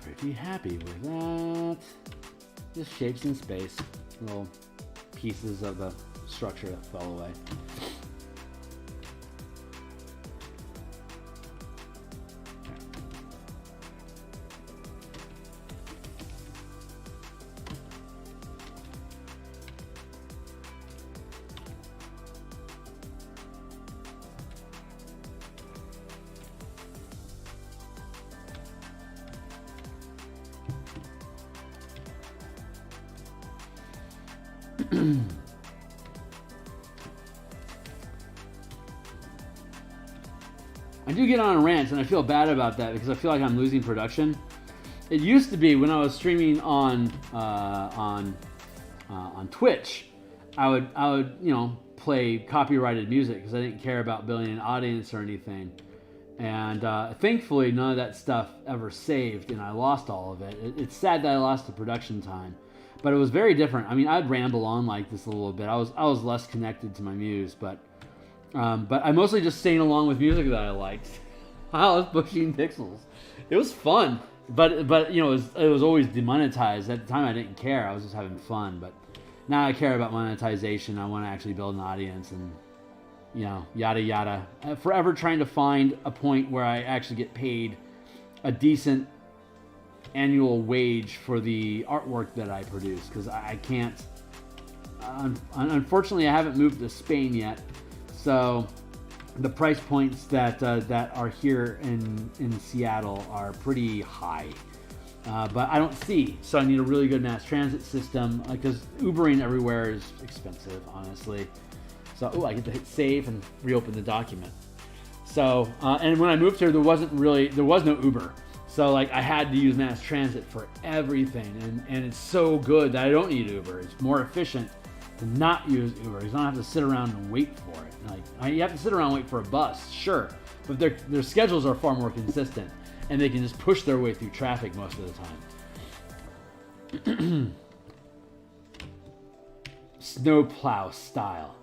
Pretty happy with that. Just shapes in space, little pieces of the structure that fell away. I do get on rants, and I feel bad about that because I feel like I'm losing production. It used to be when I was streaming on Twitch, I would play copyrighted music because I didn't care about building an audience or anything. And thankfully, none of that stuff ever saved, and I lost all of it. It's sad that I lost the production time, but it was very different. I mean, I'd ramble on like this a little bit. I was less connected to my muse, but I mostly just staying along with music that I liked. I was pushing pixels. It was fun, but it was always demonetized. At the time, I didn't care. I was just having fun. But now I care about monetization. I want to actually build an audience and yada yada. Forever trying to find a point where I actually get paid a decent annual wage for the artwork that I produce, because I can't. Unfortunately, I haven't moved to Spain yet. So the price points that are here in Seattle are pretty high, but I don't see. So I need a really good mass transit system, because Ubering everywhere is expensive, honestly. So I get to hit save and reopen the document. So and when I moved here, there was no Uber. So like I had to use mass transit for everything, and it's so good that I don't need Uber. It's more efficient to not use Uber. You don't have to sit around and wait for it. Like you have to sit around and wait for a bus, sure, but their schedules are far more consistent, and they can just push their way through traffic most of the time. Snowplow style.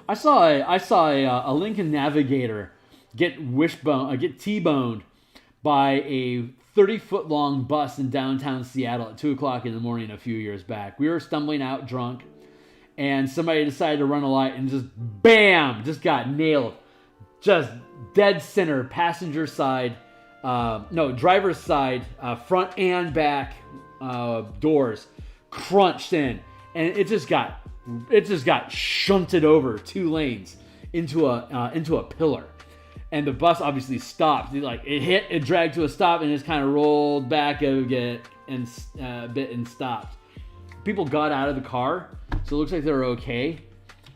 I saw a Lincoln Navigator get T-boned by a 30-foot long bus in downtown Seattle at 2 o'clock in the morning a few years back. We were stumbling out drunk, and somebody decided to run a light and just bam, just got nailed. Just dead center, passenger side, driver's side, front and back doors crunched in, and it just got shunted over 2 lanes into a pillar. And the bus obviously stopped. It dragged to a stop, and just kind of rolled back a bit and stopped. People got out of the car, so it looks like they were okay.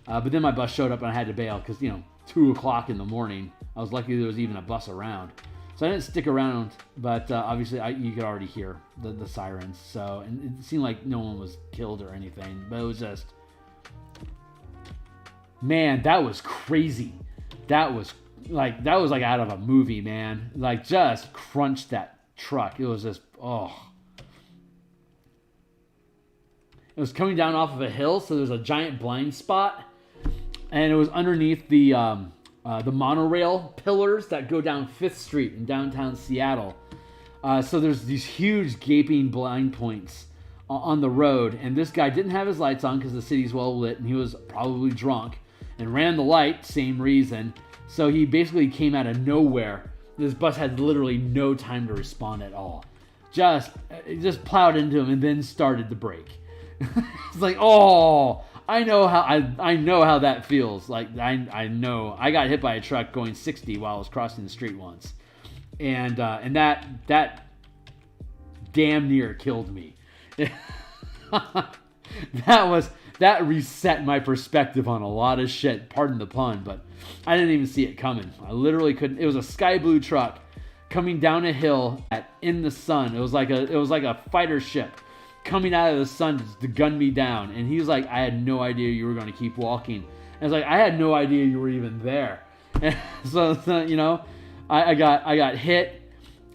But then my bus showed up, and I had to bail because 2 o'clock in the morning. I was lucky there was even a bus around, so I didn't stick around. But obviously, you could already hear the sirens. So, and it seemed like no one was killed or anything, but it was just, man, that was crazy. That was like out of a movie, man. Like, just crunched that truck. It was just, It was coming down off of a hill, so there's a giant blind spot, and it was underneath the monorail pillars that go down 5th Street in downtown Seattle. So there's these huge gaping blind points on the road, and this guy didn't have his lights on because the city's well lit, and he was probably drunk and ran the light, same reason. So he basically came out of nowhere. This bus had literally no time to respond at all. Just plowed into him and then started to brake. It's like, I know how that feels. Like I know I got hit by a truck going 60 while I was crossing the street once, and that damn near killed me. That reset my perspective on a lot of shit. Pardon the pun, but I didn't even see it coming. I literally couldn't. It was a sky blue truck coming down a hill in the sun. It was like a fighter ship coming out of the sun to gun me down. And he was like, I had no idea you were going to keep walking. And I was like, I had no idea you were even there. And so I got hit,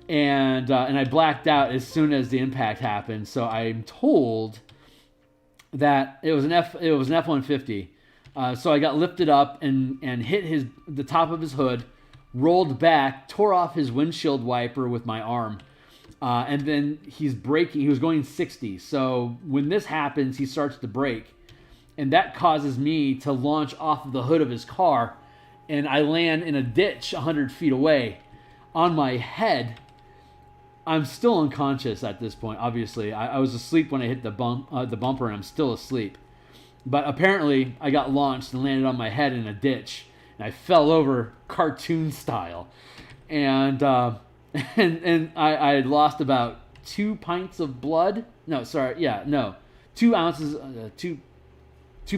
and I blacked out as soon as the impact happened. So I'm told that it was an F-150. So I got lifted up and hit the top of his hood, rolled back, tore off his windshield wiper with my arm. And then he's braking. He was going 60. So when this happens, he starts to brake. And that causes me to launch off of the hood of his car. And I land in a ditch 100 feet away on my head. I'm still unconscious at this point, obviously. I was asleep when I hit the bumper, and I'm still asleep. But apparently, I got launched and landed on my head in a ditch. And I fell over cartoon style. And I had lost about 2 pints of blood No, sorry. Yeah, no. 2 ounces, 2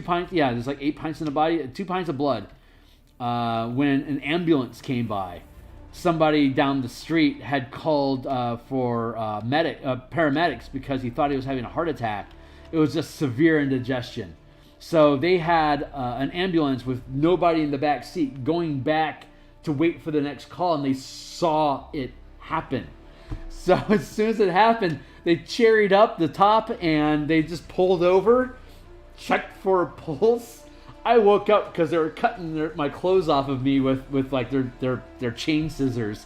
pints. Yeah, there's like 8 pints in the body. 2 pints of blood. When an ambulance came by, somebody down the street had called for paramedics because he thought he was having a heart attack. It was just severe indigestion. So they had an ambulance with nobody in the back seat going back to wait for the next call, and they saw it happen. So as soon as it happened, they cherried up the top and they just pulled over, checked for a pulse. I woke up because they were cutting my clothes off of me with like their chain scissors.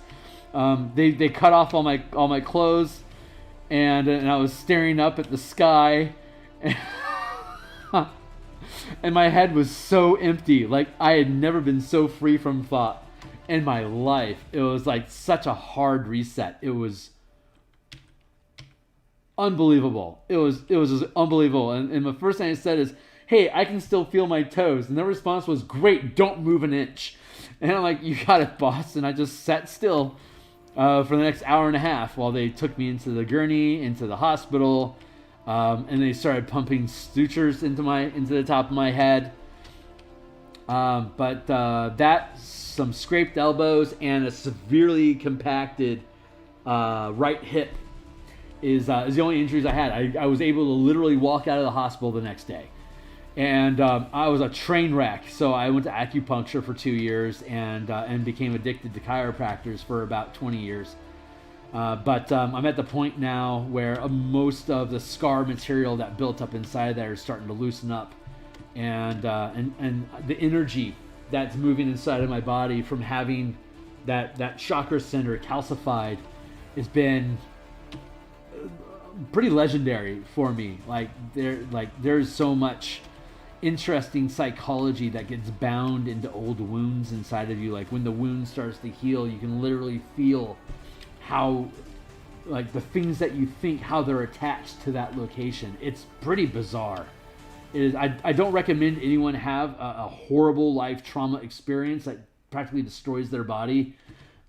They cut off all my clothes, and I was staring up at the sky, and my head was so empty. Like I had never been so free from thought in my life. It was like such a hard reset. It was unbelievable. It was just unbelievable. And the first thing I said is, "Hey, I can still feel my toes." And their response was, "Great, don't move an inch." And I'm like, "You got it, boss." And I just sat still for the next hour and a half while they took me into the gurney, into the hospital, and they started pumping sutures into the top of my head. But some scraped elbows and a severely compacted right hip is the only injuries I had. I was able to literally walk out of the hospital the next day. And I was a train wreck, so I went to acupuncture for 2 years and became addicted to chiropractors for about 20 years. But I'm at the point now where most of the scar material that built up inside there is starting to loosen up, and the energy that's moving inside of my body from having that chakra center calcified has been pretty legendary for me. There's so much interesting psychology that gets bound into old wounds inside of you. Like when the wound starts to heal, you can literally feel how, like, the things that you think, how they're attached to that location. It's pretty bizarre. It is. I don't recommend anyone have a horrible life trauma experience that practically destroys their body.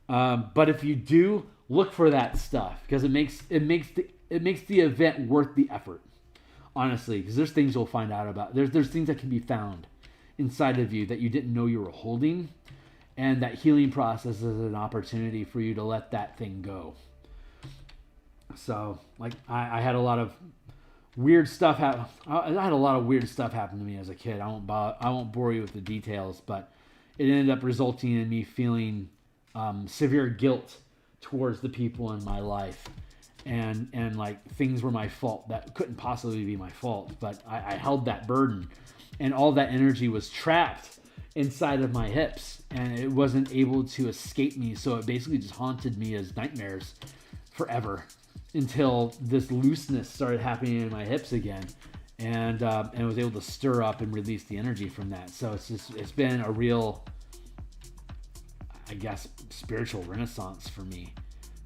But if you do, look for that stuff, because it makes the event worth the effort. Honestly, because there's things you'll find out about. There's things that can be found inside of you that you didn't know you were holding, and that healing process is an opportunity for you to let that thing go. So, like, I had a lot of weird stuff happen. I had a lot of weird stuff happen to me as a kid. I won't bore you with the details, but it ended up resulting in me feeling severe guilt towards the people in my life. And like things were my fault that couldn't possibly be my fault, but I held that burden, and all that energy was trapped inside of my hips, and it wasn't able to escape me. So it basically just haunted me as nightmares forever until this looseness started happening in my hips again, and I was able to stir up and release the energy from that. So it's been a real, I guess, spiritual renaissance for me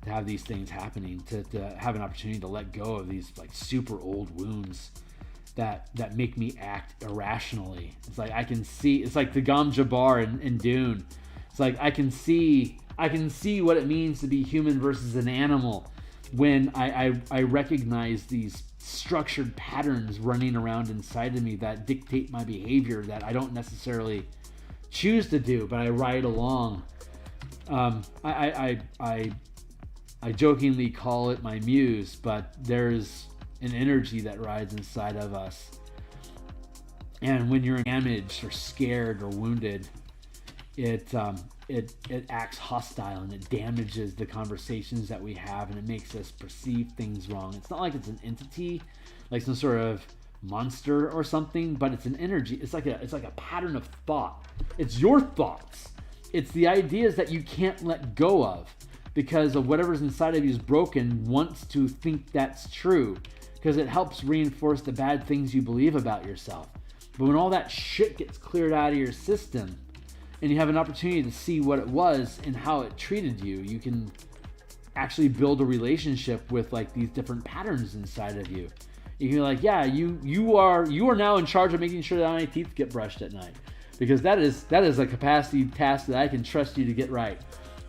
to have these things happening, to have an opportunity to let go of these like super old wounds that make me act irrationally. It's like I can see, it's like the Mabar in Dune. It's like I can see what it means to be human versus an animal when I recognize these structured patterns running around inside of me that dictate my behavior that I don't necessarily choose to do, but I ride along. I jokingly call it my muse, but there's an energy that rides inside of us. And when you're damaged or scared or wounded, it acts hostile, and it damages the conversations that we have, and it makes us perceive things wrong. It's not like it's an entity, like some sort of monster or something, but it's an energy. It's like a pattern of thought. It's your thoughts. It's the ideas that you can't let go of, because of whatever's inside of you is broken, wants to think that's true, because it helps reinforce the bad things you believe about yourself. But when all that shit gets cleared out of your system, and you have an opportunity to see what it was and how it treated you, you can actually build a relationship with like these different patterns inside of you. You can be like, yeah, you are now in charge of making sure that my teeth get brushed at night, because that is a capacity task that I can trust you to get right.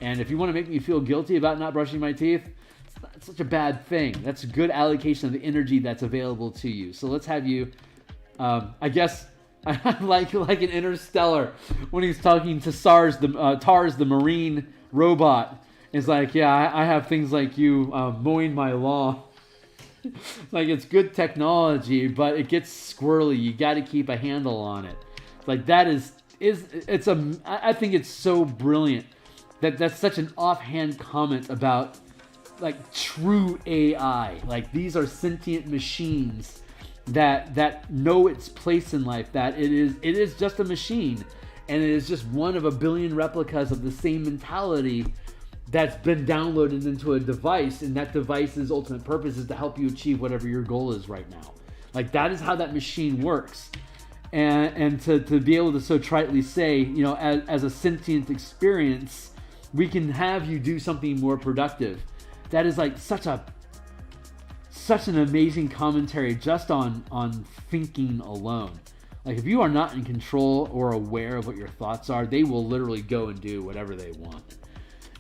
And if you want to make me feel guilty about not brushing my teeth, not such a bad thing. That's a good allocation of the energy that's available to you. So let's have you, I guess, like an Interstellar when he's talking to Tars, the marine robot. It's like, yeah, I have things like you mowing my lawn. Like, it's good technology, but it gets squirrely. You got to keep a handle on it. Like, that I think it's so brilliant that's such an offhand comment about like true AI. Like, these are sentient machines that know its place in life, that it is just a machine, and it is just one of a billion replicas of the same mentality that's been downloaded into a device, and that device's ultimate purpose is to help you achieve whatever your goal is right now. Like, that is how that machine works. And to be able to so tritely say, you know, as a sentient experience, we can have you do something more productive. That is like such an amazing commentary just on thinking alone. Like, if you are not in control or aware of what your thoughts are, they will literally go and do whatever they want.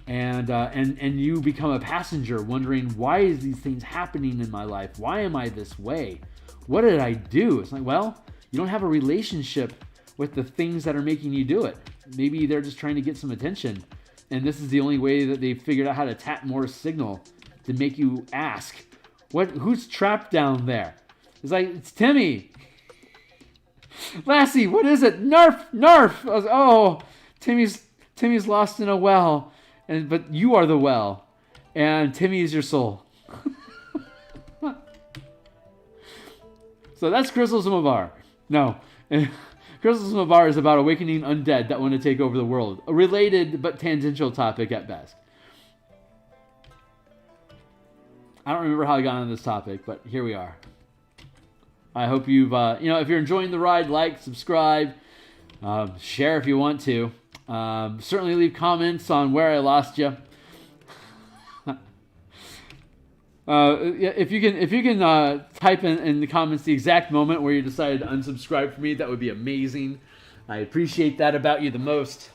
And you become a passenger wondering, why is these things happening in my life? Why am I this way? What did I do? It's like, well, you don't have a relationship with the things that are making you do it. Maybe they're just trying to get some attention, and this is the only way that they've figured out how to tap more signal to make you ask, who's trapped down there? It's like, it's Timmy. Lassie, what is it? Narf. I was, oh, Timmy's lost in a well. But you are the well, and Timmy is your soul. So that's Crystals of Mabar. No, Crystals of Mabar is about awakening undead that want to take over the world. A related but tangential topic at best. I don't remember how I got on this topic, but here we are. I hope you've, if you're enjoying the ride, like, subscribe, share if you want to. Certainly leave comments on where I lost you. If you can type in the comments the exact moment where you decided to unsubscribe from me, that would be amazing. I appreciate that about you the most.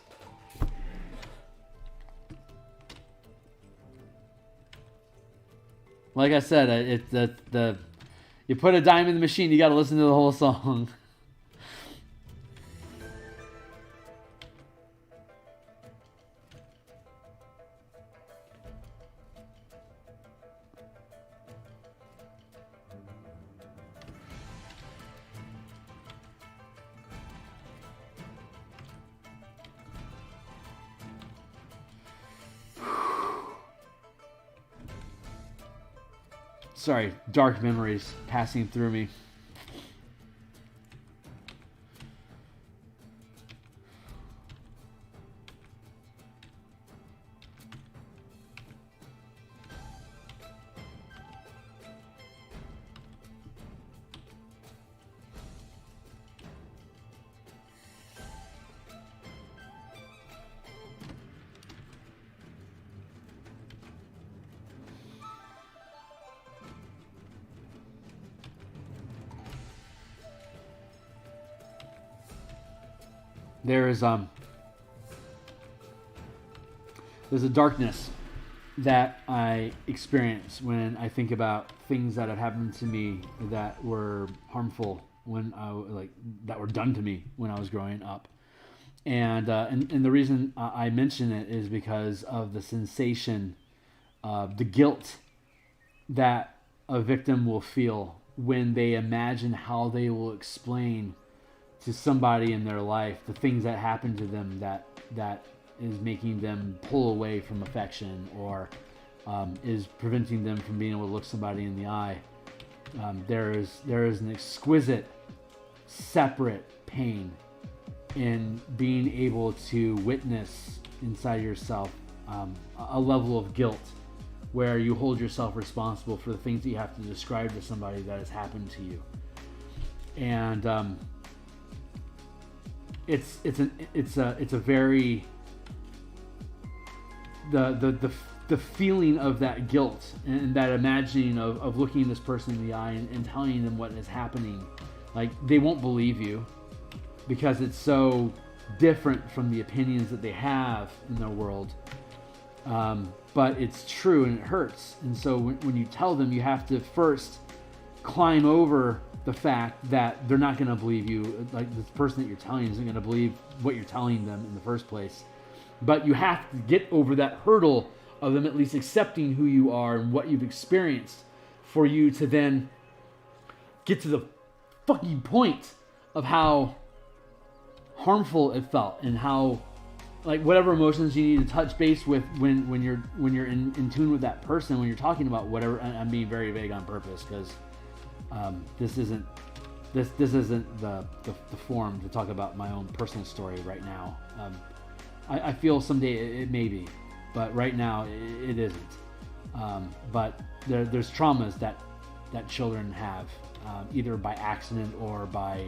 Like I said, you put a dime in the machine, you got to listen to the whole song. Sorry, dark memories passing through me. There's a darkness that I experience when I think about things that have happened to me that were harmful that were done to me when I was growing up, and the reason I mention it is because of the sensation, the guilt that a victim will feel when they imagine how they will explain to somebody in their life the things that happen to them that is making them pull away from affection, or is preventing them from being able to look somebody in the eye. There is an exquisite, separate pain in being able to witness inside yourself a level of guilt where you hold yourself responsible for the things that you have to describe to somebody that has happened to you. And it's a very the feeling of that guilt and that imagining of looking this person in the eye and telling them what is happening. Like, they won't believe you because it's so different from the opinions that they have in their world. But it's true and it hurts. And so when you tell them, you have to first climb over the fact that they're not going to believe you. Like, the person that you're telling isn't going to believe what you're telling them in the first place. But you have to get over that hurdle of them at least accepting who you are and what you've experienced for you to then get to the fucking point of how harmful it felt and how, like, whatever emotions you need to touch base with when you're in tune with that person, when you're talking about whatever. I'm being very vague on purpose because this isn't the forum to talk about my own personal story right now. I feel someday it may be, but right now it isn't. But there's traumas that children have, either by accident or by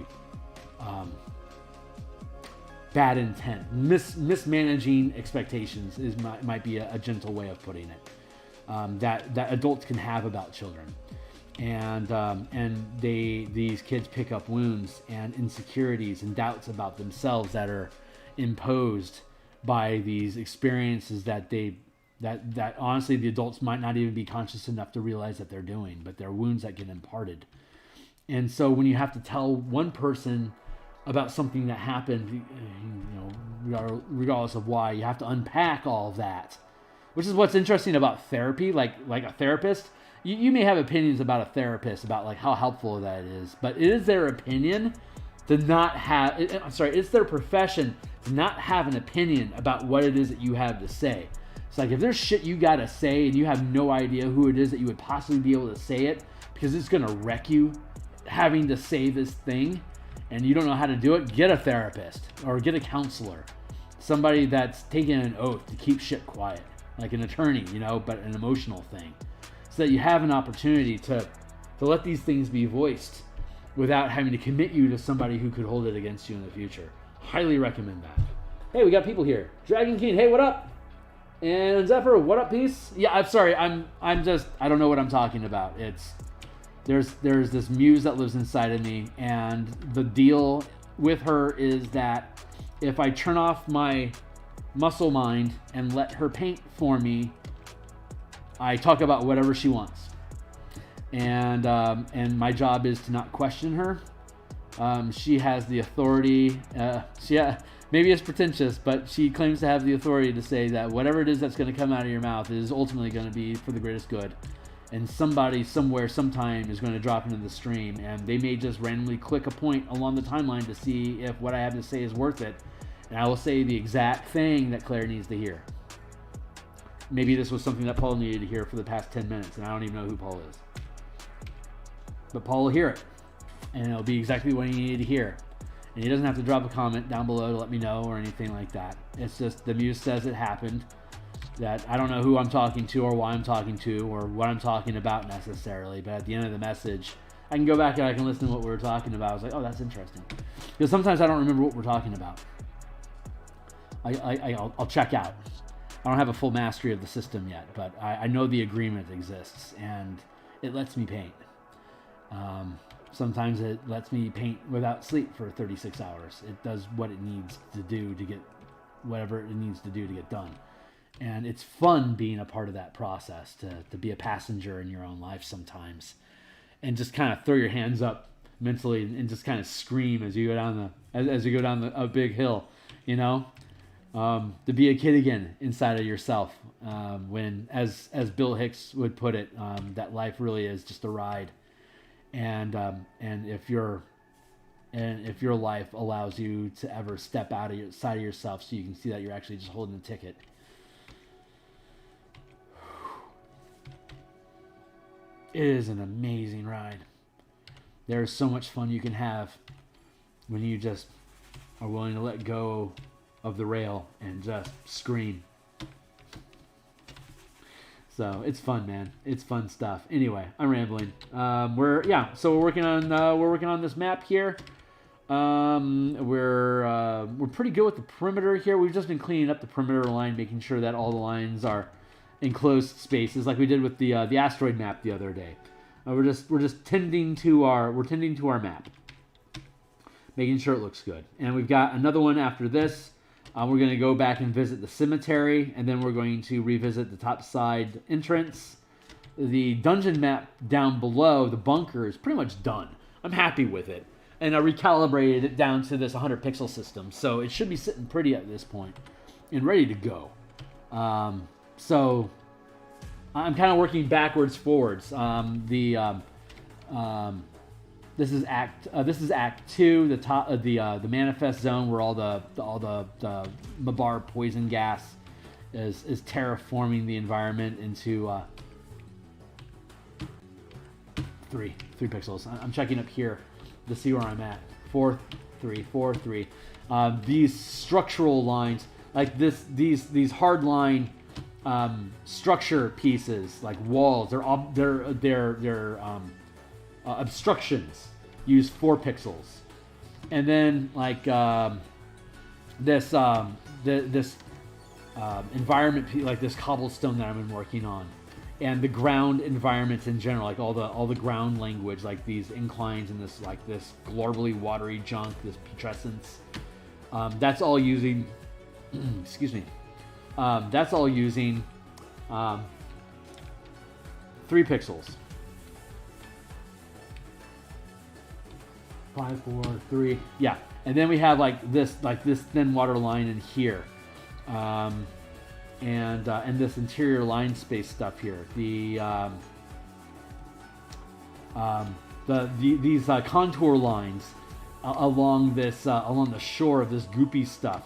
bad intent. Mismanaging expectations might be a gentle way of putting it. That adults can have about children, and these kids pick up wounds and insecurities and doubts about themselves that are imposed by these experiences that honestly the adults might not even be conscious enough to realize that they're doing, but they're wounds that get imparted. And so when you have to tell one person about something that happened, regardless of why, you have to unpack all of that, which is what's interesting about therapy. Like a therapist, you may have opinions about a therapist about like how helpful that is, but it is their opinion to not have, it's their profession to not have an opinion about what it is that you have to say. It's like, if there's shit you gotta say and you have no idea who it is that you would possibly be able to say it, because it's gonna wreck you having to say this thing, and you don't know how to do it, get a therapist or get a counselor. Somebody that's taken an oath to keep shit quiet, like an attorney, but an emotional thing. So that you have an opportunity to let these things be voiced without having to commit you to somebody who could hold it against you in the future. Highly recommend that. Hey, we got people here. Dragon King, hey, what up? And Zephyr, what up, peace? Yeah, I'm sorry. I don't know what I'm talking about. There's this muse that lives inside of me, and the deal with her is that if I turn off my muscle mind and let her paint for me, I talk about whatever she wants. And my job is to not question her. She has the authority. Maybe it's pretentious, but she claims to have the authority to say that whatever it is that's going to come out of your mouth is ultimately going to be for the greatest good. And somebody, somewhere, sometime is going to drop into the stream, and they may just randomly click a point along the timeline to see if what I have to say is worth it. And I will say the exact thing that Claire needs to hear. Maybe this was something that Paul needed to hear for the past 10 minutes, and I don't even know who Paul is. But Paul will hear it, and it'll be exactly what he needed to hear. And he doesn't have to drop a comment down below to let me know or anything like that. It's just the muse says it happened, that I don't know who I'm talking to or why I'm talking to or what I'm talking about necessarily, but at the end of the message, I can go back and I can listen to what we were talking about. I was like, oh, that's interesting. Because sometimes I don't remember what we're talking about. I'll check out. I don't have a full mastery of the system yet, but I know the agreement exists, and it lets me paint. Sometimes it lets me paint without sleep for 36 hours. It does what it needs to do to get whatever it needs to do to get done. And it's fun being a part of that process, to be a passenger in your own life sometimes, and just kind of throw your hands up mentally and just kind of scream as you go down a big hill, to be a kid again inside of yourself. When, as Bill Hicks would put it, that life really is just a ride. And if your life allows you to ever step out of side of yourself, so you can see that you're actually just holding a ticket. It is an amazing ride. There is so much fun you can have when you just are willing to let go of the rail and just scream. So it's fun, man. It's fun stuff. Anyway, I'm rambling. We're working on this map here. We're pretty good with the perimeter here. We've just been cleaning up the perimeter line, making sure that all the lines are enclosed spaces, like we did with the asteroid map the other day. We're just tending to our map, making sure it looks good. And we've got another one after this. We're going to go back and visit the cemetery, and then we're going to revisit the top side entrance. The dungeon map down below, the bunker, is pretty much done. I'm happy with it. And I recalibrated it down to this 100 pixel system, so it should be sitting pretty at this point and ready to go. So I'm kind of working backwards, forwards. This is Act 2, the top of the manifest zone, where all the Mabar poison gas is terraforming the environment into 3 pixels. I'm checking up here to see where I'm at. 4, 3, 4, 3. These structural lines, like these hard line structure pieces, like walls, they're obstructions, use 4 pixels. And then like this environment, like this cobblestone that I've been working on, and the ground environments in general, like all the ground language, like these inclines and this globally watery junk, this putrescence. That's all using excuse me. That's all using 3 pixels. 5, 4, 3. Yeah. And then we have like this thin water line in here. And this interior line space stuff here. These contour lines along the shore of this goopy stuff.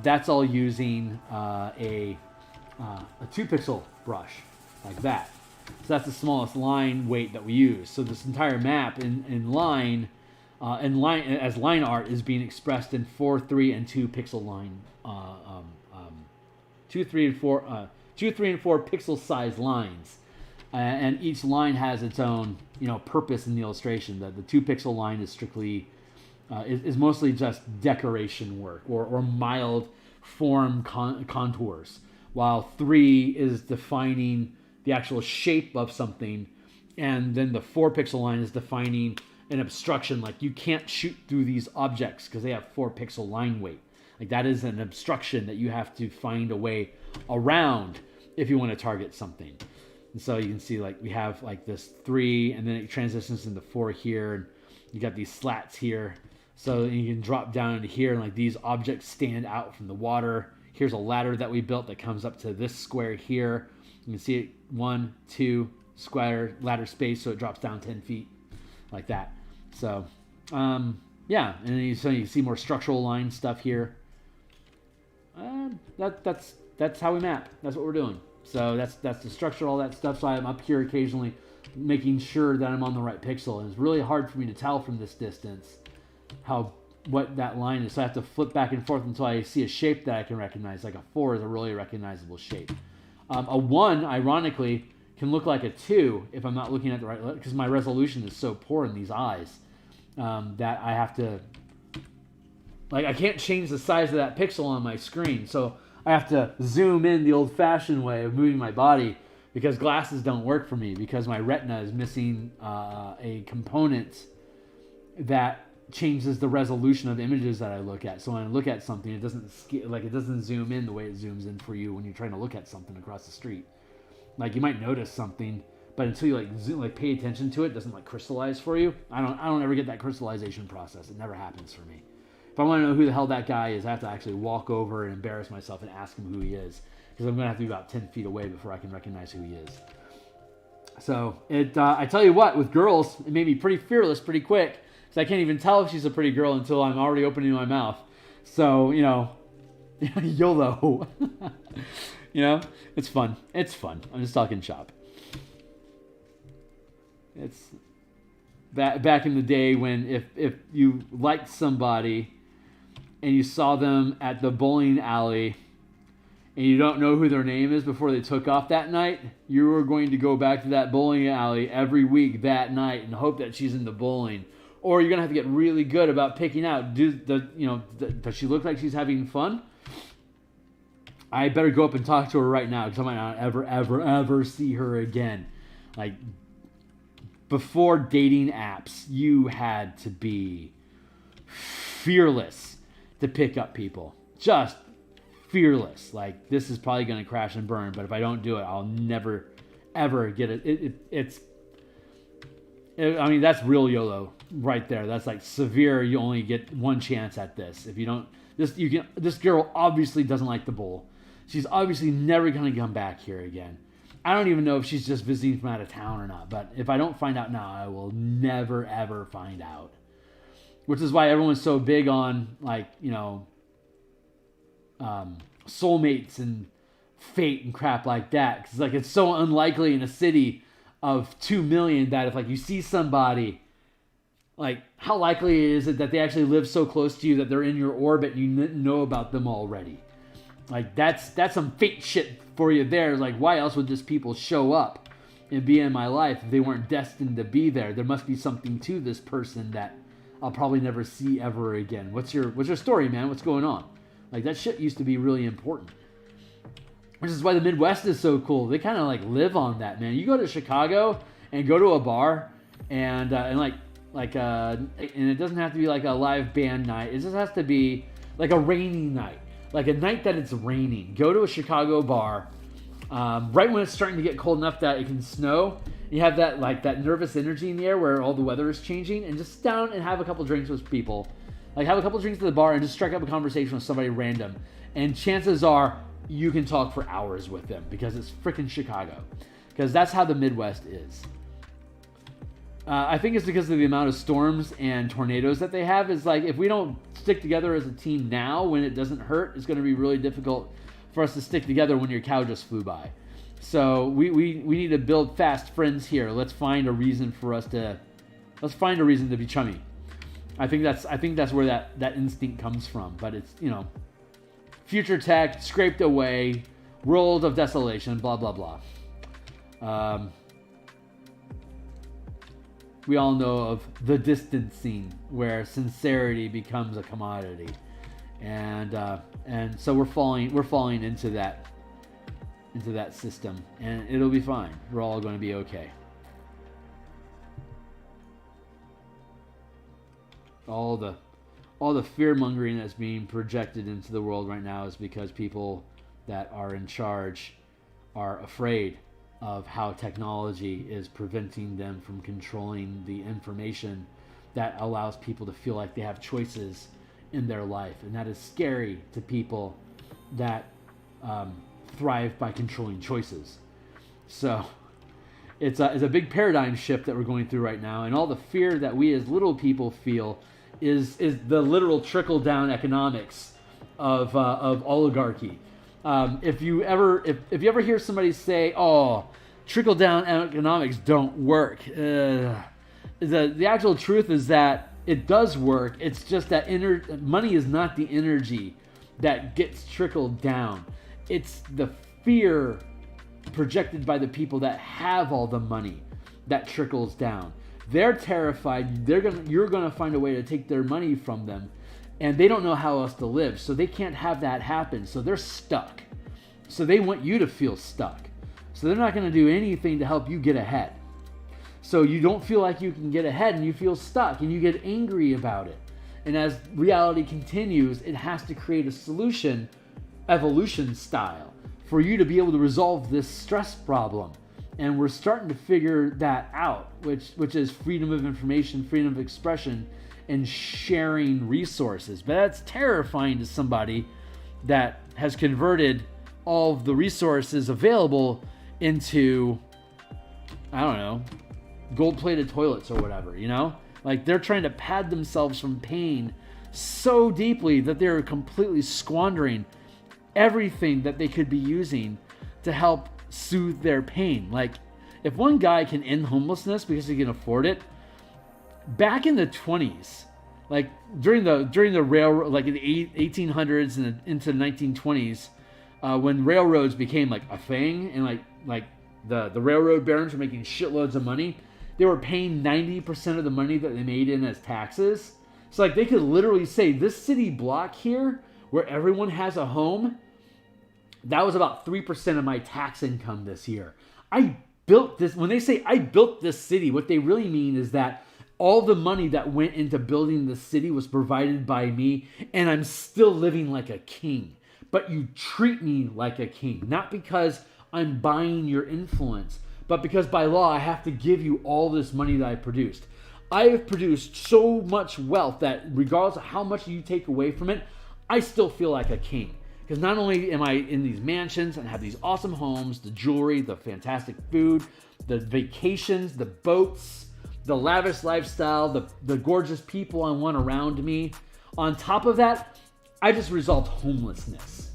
That's all using a 2 pixel brush like that. So that's the smallest line weight that we use. So this entire map in line as line art is being expressed in 4, 3, and 2 pixel line. 2, 3, and 4 pixel size lines, and each line has its own purpose in the illustration. The 2 pixel line is strictly is mostly just decoration work or mild form contours, while 3 is defining the actual shape of something, and then the 4 pixel line is defining an obstruction. Like you can't shoot through these objects because they have 4 pixel line weight. Like that is an obstruction that you have to find a way around if you want to target something. And so you can see like we have like this 3, and then it transitions into 4 here, and you got these slats here. So you can drop down into here, and like these objects stand out from the water. Here's a ladder that we built that comes up to this square here. You can see it 1, 2 square ladder space, so it drops down 10 feet like that. So yeah, and then you see more structural line stuff here. That's how we map. That's what we're doing. So that's the structure, all that stuff. So I'm up here occasionally making sure that I'm on the right pixel, and it's really hard for me to tell from this distance what that line is. So I have to flip back and forth until I see a shape that I can recognize. Like a 4 is a really recognizable shape. A 1, ironically, can look like a 2 if I'm not looking at the right, because my resolution is so poor in these eyes that I have to, like, I can't change the size of that pixel on my screen. So I have to zoom in the old-fashioned way of moving my body, because glasses don't work for me, because my retina is missing a component that changes the resolution of the images that I look at. So when I look at something, it doesn't zoom in the way it zooms in for you when you're trying to look at something across the street. Like you might notice something, but until you pay attention to it, it doesn't crystallize for you. I don't ever get that crystallization process. It never happens for me. If I want to know who the hell that guy is, I have to actually walk over and embarrass myself and ask him who he is, because I'm going to have to be about 10 feet away before I can recognize who he is. So I tell you what, with girls, it made me pretty fearless pretty quick, because I can't even tell if she's a pretty girl until I'm already opening my mouth. So, YOLO. It's fun. It's fun. I'm just talking shop. It's back in the day when if you liked somebody and you saw them at the bowling alley and you don't know who their name is before they took off that night, you were going to go back to that bowling alley every week that night and hope that she's into bowling. Or you're going to have to get really good about picking out, does she look like she's having fun? I better go up and talk to her right now, because I might not ever see her again. Like, before dating apps, you had to be fearless to pick up people. Just fearless. Like, this is probably going to crash and burn, but if I don't do it, I'll never, ever get it. I mean, that's real YOLO right there. That's like severe. You only get one chance at this. If you don't, this girl obviously doesn't like the bull. She's obviously never going to come back here again. I don't even know if she's just visiting from out of town or not, but if I don't find out now, I will never, ever find out. Which is why everyone's so big on, like, soulmates and fate and crap like that. Because, like, it's so unlikely in a city of 2 million that if, like, you see somebody, like, how likely is it that they actually live so close to you that they're in your orbit and you know about them already? Like, that's some fate shit for you there. Like, why else would just people show up and be in my life if they weren't destined to be there? There must be something to this person that I'll probably never see ever again. What's your story, man? What's going on? Like, that shit used to be really important. Which is why the Midwest is so cool. They kind of like live on that, man. You go to Chicago and go to a bar and it doesn't have to be like a live band night. It just has to be like a rainy night. Like a night that it's raining. Go to a Chicago bar right when it's starting to get cold enough that it can snow. You have that nervous energy in the air where all the weather is changing, and just sit down and have a couple drinks with people. Like, have a couple drinks at the bar and just strike up a conversation with somebody random. And chances are you can talk for hours with them because it's freaking Chicago. Because that's how the Midwest is. I think it's because of the amount of storms and tornadoes that they have. Is like, if we don't stick together as a team now when it doesn't hurt, it's going to be really difficult for us to stick together when your cow just flew by. So we need to build fast friends here. Let's find a reason to be chummy. I think that's where that instinct comes from. But it's, future tech, scraped away, world of desolation, blah blah blah. We all know of the distancing, where sincerity becomes a commodity, and so we're falling into that system, and it'll be fine. We're all going to be okay. All the fear mongering that's being projected into the world right now is because people that are in charge are afraid of how technology is preventing them from controlling the information that allows people to feel like they have choices in their life. And that is scary to people that thrive by controlling choices. So it's a big paradigm shift that we're going through right now. And all the fear that we as little people feel is the literal trickle-down economics of oligarchy. If you ever hear somebody say, "Oh, trickle-down economics don't work," the actual truth is that it does work. It's just that money is not the energy that gets trickled down. It's the fear projected by the people that have all the money that trickles down. They're terrified. You're gonna find a way to take their money from them, and they don't know how else to live. So they can't have that happen. So they're stuck. So they want you to feel stuck. So they're not going to do anything to help you get ahead. So you don't feel like you can get ahead, and you feel stuck, and you get angry about it. And as reality continues, it has to create a solution, evolution style, for you to be able to resolve this stress problem. And we're starting to figure that out, which is freedom of information, freedom of expression, and sharing resources. But that's terrifying to somebody that has converted all of the resources available into, I don't know, gold-plated toilets or whatever, Like, they're trying to pad themselves from pain so deeply that they're completely squandering everything that they could be using to help soothe their pain. Like, if one guy can end homelessness because he can afford it, back in the 20s, like during the railroad, like in the 1800s and into the 1920s, when railroads became like a thing, and like the railroad barons were making shitloads of money, they were paying 90% of the money that they made in as taxes. So like they could literally say, this city block here where everyone has a home, that was about 3% of my tax income this year. I built this. When they say I built this city, what they really mean is that all the money that went into building the city was provided by me, and I'm still living like a king. but you treat me like a king. Not because I'm buying your influence, but because by law I have to give you all this money that I produced. I have produced so much wealth that regardless of how much you take away from it, I still feel like a king. Because not only am I in these mansions and have these awesome homes, the jewelry, the fantastic food, the vacations, the boats, the lavish lifestyle, the gorgeous people I want around me. On top of that, I just resolved homelessness.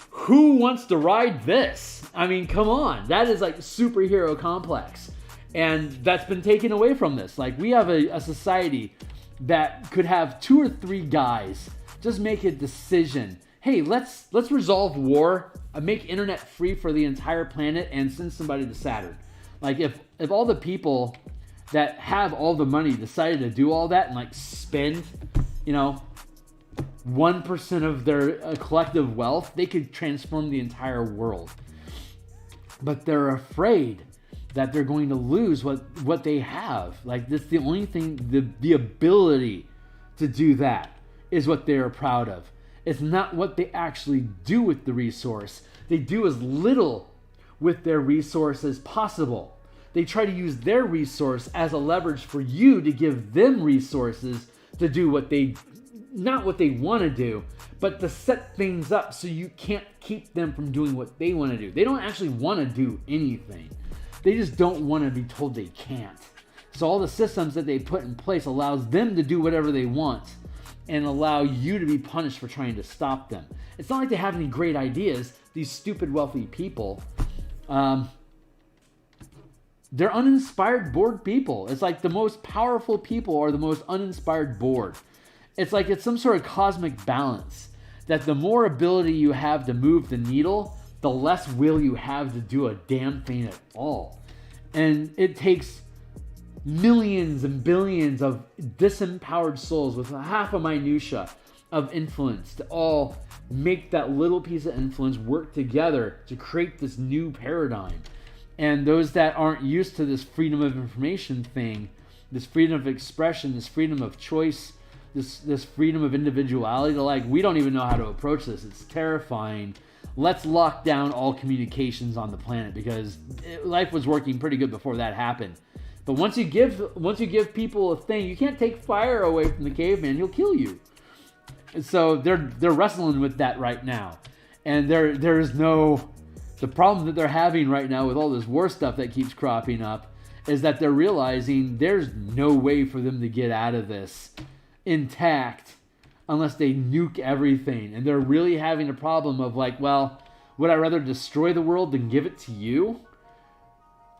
Who wants to ride this? I mean, come on. That is like superhero complex. And that's been taken away from this. Like, we have a society that could have 2 or 3 guys just make a decision. Hey, let's resolve war, make internet free for the entire planet, and send somebody to Saturn. Like, if all the people that have all the money decided to do all that and like spend, 1% of their collective wealth, they could transform the entire world. But they're afraid that they're going to lose what they have. Like, that's the only thing, the ability to do that is what they're proud of. It's not what they actually do with the resource. They do as little with their resource as possible. They try to use their resource as a leverage for you to give them resources to do not what they want to do, but to set things up so you can't keep them from doing what they want to do. They don't actually want to do anything. They just don't want to be told they can't. So all the systems that they put in place allows them to do whatever they want and allow you to be punished for trying to stop them. It's not like they have any great ideas, these stupid wealthy people. They're uninspired, bored people. It's like the most powerful people are the most uninspired, bored. It's like it's some sort of cosmic balance, that the more ability you have to move the needle, the less will you have to do a damn thing at all. And it takes millions and billions of disempowered souls with half a minutia of influence to all make that little piece of influence work together to create this new paradigm. And those that aren't used to this freedom of information thing, this freedom of expression, this freedom of choice, this freedom of individuality, they're like, we don't even know how to approach this. It's terrifying. Let's lock down all communications on the planet, because life was working pretty good before that happened. But once you give people a thing, you can't take fire away from the caveman. He'll kill you. And so they're wrestling with that right now. And there's no... The problem that they're having right now with all this war stuff that keeps cropping up is that they're realizing there's no way for them to get out of this intact unless they nuke everything. And they're really having a problem of like, well, would I rather destroy the world than give it to you?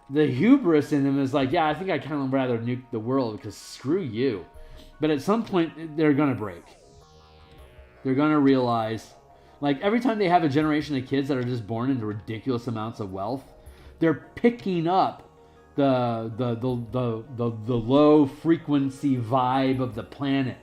The hubris in them is like, yeah, I think I kind of rather nuke the world because screw you. But at some point, they're going to break. They're going to realize, like, every time they have a generation of kids that are just born into ridiculous amounts of wealth, they're picking up the low frequency vibe of the planet.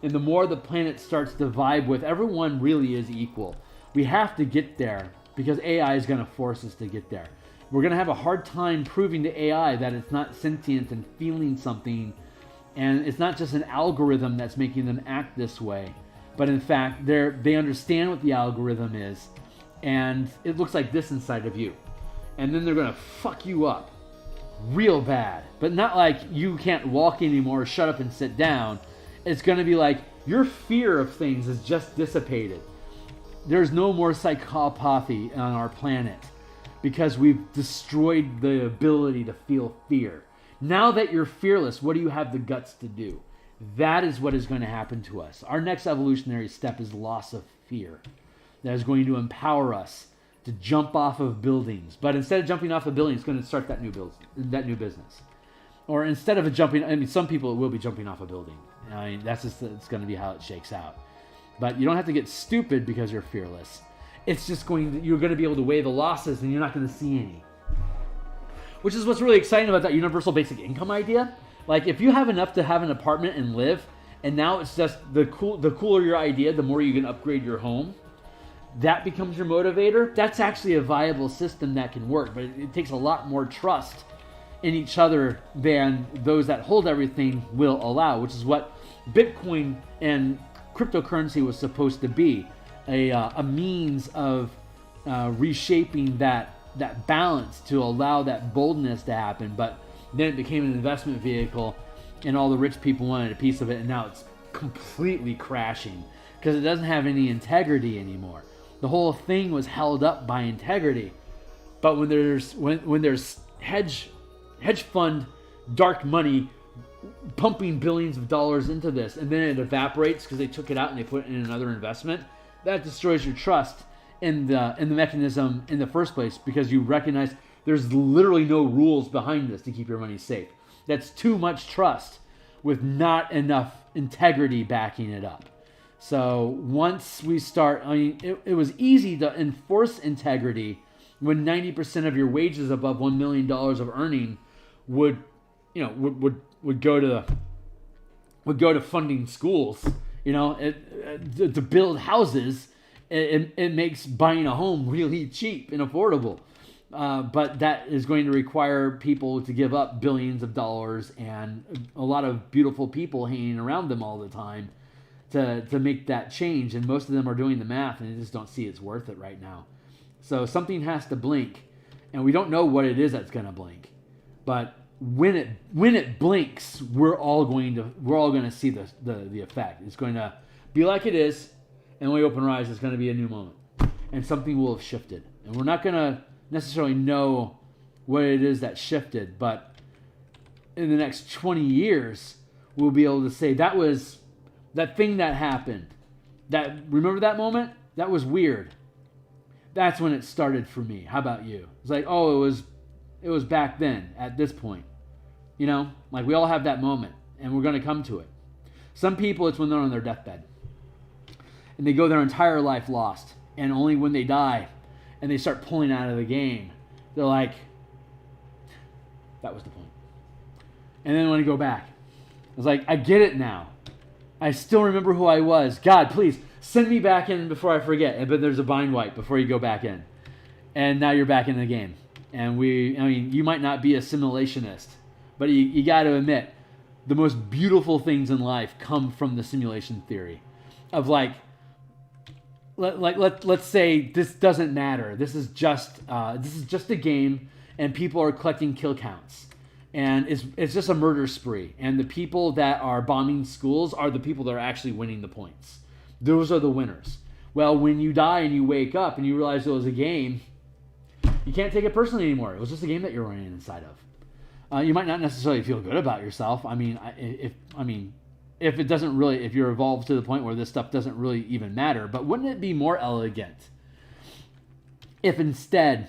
And the more the planet starts to vibe with, everyone really is equal. We have to get there because AI is going to force us to get there. We're going to have a hard time proving to AI that it's not sentient and feeling something, and it's not just an algorithm that's making them act this way. But in fact, they understand what the algorithm is, and it looks like this inside of you. And then they're going to fuck you up real bad. But not like you can't walk anymore, shut up and sit down. It's going to be like your fear of things is just dissipated. There's no more psychopathy on our planet because we've destroyed the ability to feel fear. Now that you're fearless, what do you have the guts to do? That is what is going to happen to us. Our next evolutionary step is loss of fear. That is going to empower us to jump off of buildings. But instead of jumping off a building, it's going to start that new business. Or instead of some people will be jumping off a building. It's going to be how it shakes out. But you don't have to get stupid because you're fearless. It's just you're going to be able to weigh the losses and you're not going to see any. Which is what's really exciting about that universal basic income idea. Like, if you have enough to have an apartment and live, and now it's just the cooler your idea, the more you can upgrade your home, that becomes your motivator. That's actually a viable system that can work, but it takes a lot more trust in each other than those that hold everything will allow, which is what Bitcoin and cryptocurrency was supposed to be. a means of reshaping that balance to allow that boldness to happen. But then it became an investment vehicle, and all the rich people wanted a piece of it, and now it's completely crashing because it doesn't have any integrity anymore. The whole thing was held up by integrity. But when there's hedge fund dark money pumping billions of dollars into this, and then it evaporates because they took it out and they put it in another investment, that destroys your trust in the mechanism in the first place, because you recognize there's literally no rules behind this to keep your money safe. That's too much trust with not enough integrity backing it up. So once we start, it was easy to enforce integrity when 90% of your wages above $1 million of earning would go to funding schools, to build houses. It makes buying a home really cheap and affordable. But that is going to require people to give up billions of dollars and a lot of beautiful people hanging around them all the time to make that change. And most of them are doing the math and they just don't see it's worth it right now. So something has to blink, and we don't know what it is that's going to blink. But when it blinks, we're all going to see the effect. It's going to be like it is, and when we open our eyes, it's going to be a new moment, and something will have shifted. And we're not going to necessarily know what it is that shifted, but in the next 20 years, we'll be able to say that was that thing that happened. Remember that moment? That was weird. That's when it started for me. How about you? It's like, oh, it was back then at this point. Like we all have that moment, and we're going to come to it. Some people, it's when they're on their deathbed and they go their entire life lost, and only when they die and they start pulling out of the game, they're like, that was the point. And then when you go back, it's like, I get it now. I still remember who I was. God, please send me back in before I forget. But there's a bind wipe before you go back in. And now you're back in the game. And you might not be a simulationist, but you got to admit, the most beautiful things in life come from the simulation theory of let's say this doesn't matter. This is just a game, and people are collecting kill counts, and it's just a murder spree. And the people that are bombing schools are the people that are actually winning the points. Those are the winners. Well, when you die and you wake up and you realize it was a game, you can't take it personally anymore. It was just a game that you're running inside of. You might not necessarily feel good about yourself. If it doesn't really, if you're evolved to the point where this stuff doesn't really even matter. But wouldn't it be more elegant if instead,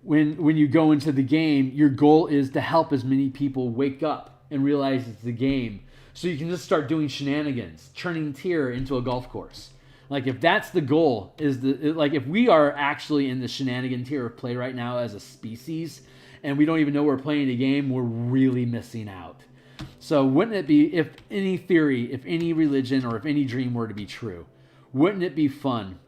when you go into the game, your goal is to help as many people wake up and realize it's a game, so you can just start doing shenanigans, turning tier into a golf course. Like if that's the goal, if we are actually in the shenanigan tier of play right now as a species, and we don't even know we're playing a game, we're really missing out. So wouldn't it be, if any theory, if any religion, or if any dream were to be true, wouldn't it be fun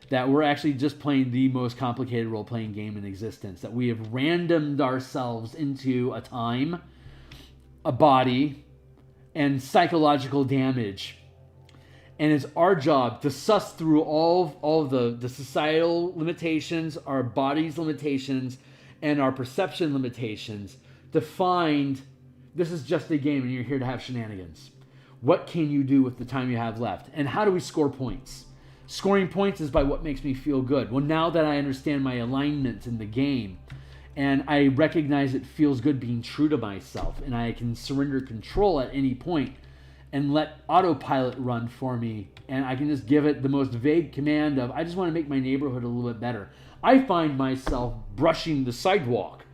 that we're actually just playing the most complicated role-playing game in existence, that we have randomed ourselves into a time, a body, and psychological damage. And it's our job to suss through all the societal limitations, our body's limitations, and our perception limitations to find this is just a game and you're here to have shenanigans. What can you do with the time you have left? And how do we score points? Scoring points is by what makes me feel good. Well, now that I understand my alignment in the game, and I recognize it feels good being true to myself, and I can surrender control at any point and let autopilot run for me, and I can just give it the most vague command of, I just want to make my neighborhood a little bit better. I find myself brushing the sidewalk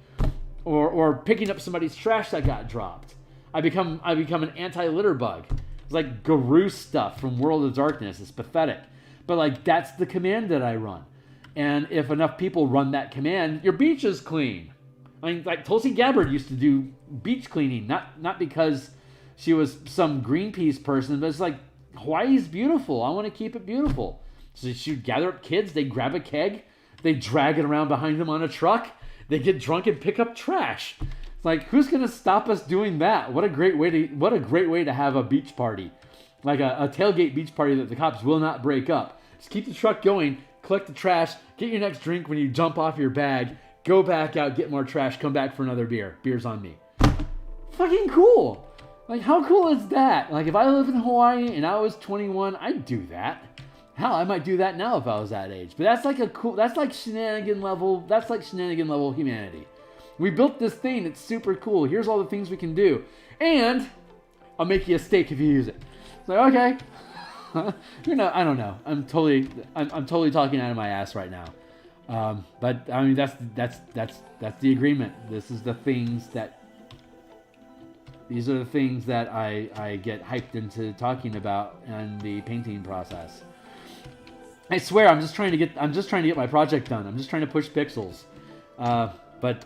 or picking up somebody's trash that got dropped. I become an anti-litter bug. It's like Guru stuff from World of Darkness. It's pathetic. But that's the command that I run. And if enough people run that command, your beach is clean. Tulsi Gabbard used to do beach cleaning, not because she was some Greenpeace person, but it's like, Hawaii's beautiful. I want to keep it beautiful. So she'd gather up kids, they grab a keg, they drag it around behind them on a truck, they get drunk and pick up trash. It's like, who's going to stop us doing that? What a great way to have a beach party. like a tailgate beach party that the cops will not break up. Just keep the truck going, collect the trash, get your next drink when you jump off your bag, go back out, get more trash, come back for another beer. Beer's on me. Fucking cool. Like, how cool is that? Like, if I lived in Hawaii and I was 21, I'd do that. Hell, I might do that now if I was that age. But that's like shenanigan level humanity. We built this thing, it's super cool. Here's all the things we can do. And I'll make you a steak if you use it. It's like, okay. I don't know. I'm totally talking out of my ass right now. But I mean, that's the agreement. These are the things that I get hyped into talking about in the painting process. I swear, I'm just trying to get my project done. I'm just trying to push pixels. But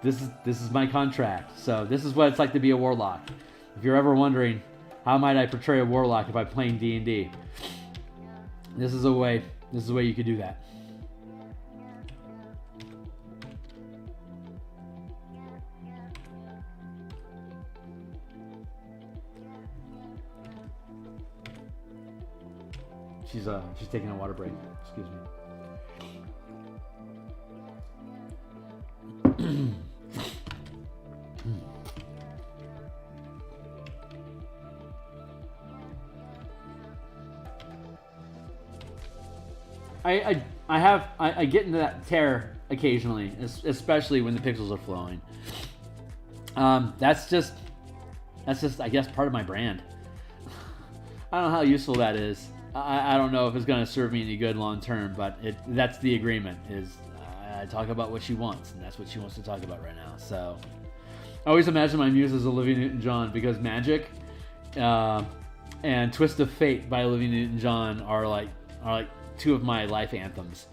this is my contract. So this is what it's like to be a warlock. If you're ever wondering, how might I portray a warlock if I'm playing D&D? This is a way you could do that. She's taking a water break. Excuse me. I get into that tear occasionally, especially when the pixels are flowing. That's just I guess part of my brand. I don't know how useful that is. I don't know if it's going to serve me any good long term, but that's the agreement. Is I talk about what she wants, and that's what she wants to talk about right now. So I always imagine my muse as Olivia Newton-John, because Magic and Twist of Fate by Olivia Newton-John are like two of my life anthems.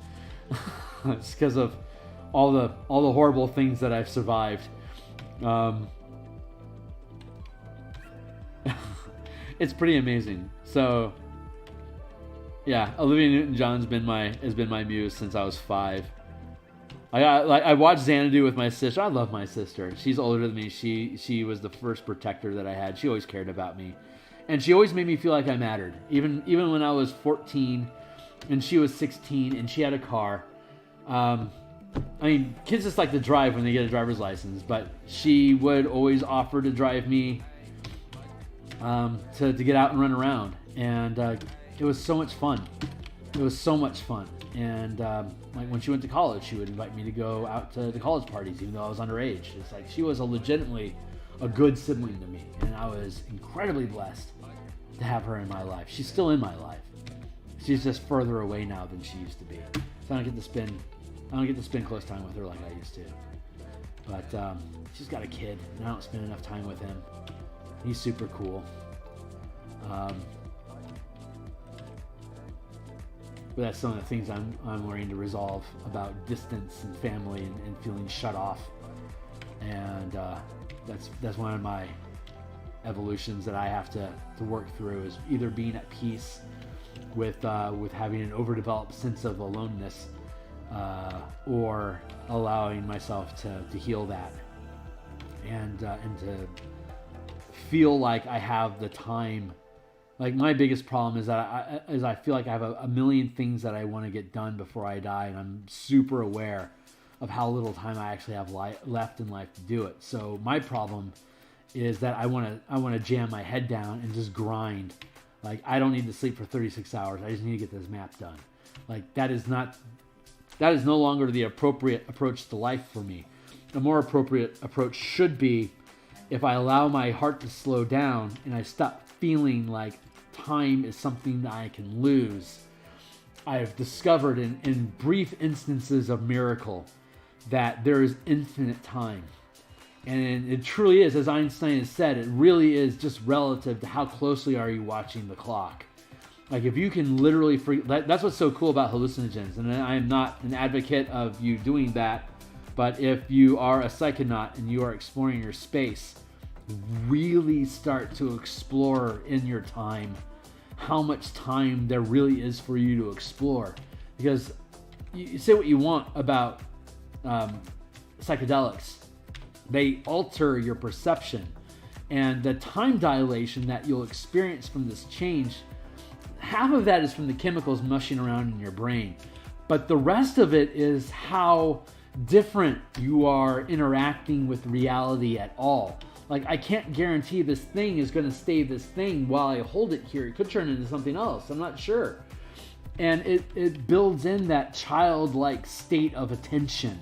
It's because of all the horrible things that I've survived. It's pretty amazing. So yeah, Olivia Newton-John's has been my muse since I was 5. I watched Xanadu with my sister. I love my sister. She's older than me. She was the first protector that I had. She always cared about me, and she always made me feel like I mattered. Even when I was 14, and she was 16, and she had a car. I mean, kids just like to drive when they get a driver's license, but she would always offer to drive me to get out and run around, and it was so much fun. And like when she went to college, she would invite me to go out to the college parties, even though I was underage. It's like she was legitimately a good sibling to me, and I was incredibly blessed to have her in my life. She's still in my life. She's just further away now than she used to be. So I don't get to spend close time with her like I used to. But she's got a kid, and I don't spend enough time with him. He's super cool. But that's some of the things I'm learning to resolve about distance and family and feeling shut off. And that's one of my evolutions that I have to work through, is either being at peace with having an overdeveloped sense of aloneness, or allowing myself to heal that and to feel like I have the time. Like, my biggest problem is that I feel like I have a million things that I want to get done before I die, and I'm super aware of how little time I actually have left in life to do it. So my problem is that I want to jam my head down and just grind. Like, I don't need to sleep for 36 hours. I just need to get this map done. Like, that is no longer the appropriate approach to life for me. The more appropriate approach should be, if I allow my heart to slow down and I stop feeling like time is something that I can lose. I have discovered in brief instances of miracle that there is infinite time. And it truly is, as Einstein has said, it really is just relative to how closely are you watching the clock. Like, if you can literally that's what's so cool about hallucinogens. And I am not an advocate of you doing that, but if you are a psychonaut and you are exploring your space, really start to explore in your time how much time there really is for you to explore. Because you say what you want about psychedelics, they alter your perception And the time dilation that you'll experience from this change, half of that is from the chemicals mushing around in your brain. But the rest of it is how different you are interacting with reality at all. Like, I can't guarantee this thing is going to stay this thing while I hold it here. It could turn into something else. I'm not sure. And it builds in that childlike state of attention.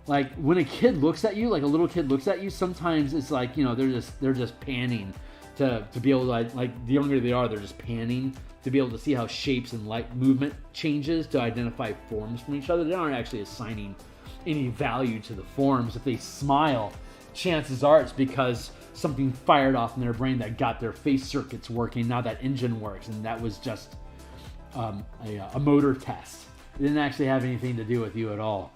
Like, when a kid looks at you, like a little kid looks at you, sometimes it's like, you know, they're just panning to be able to, like the younger they are, they're just panning to be able to see how shapes and light movement changes to identify forms from each other. They aren't actually assigning any value to the forms. If they smile, chances are it's because something fired off in their brain that got their face circuits working. Now that engine works, and that was just a motor test. It didn't actually have anything to do with you at all.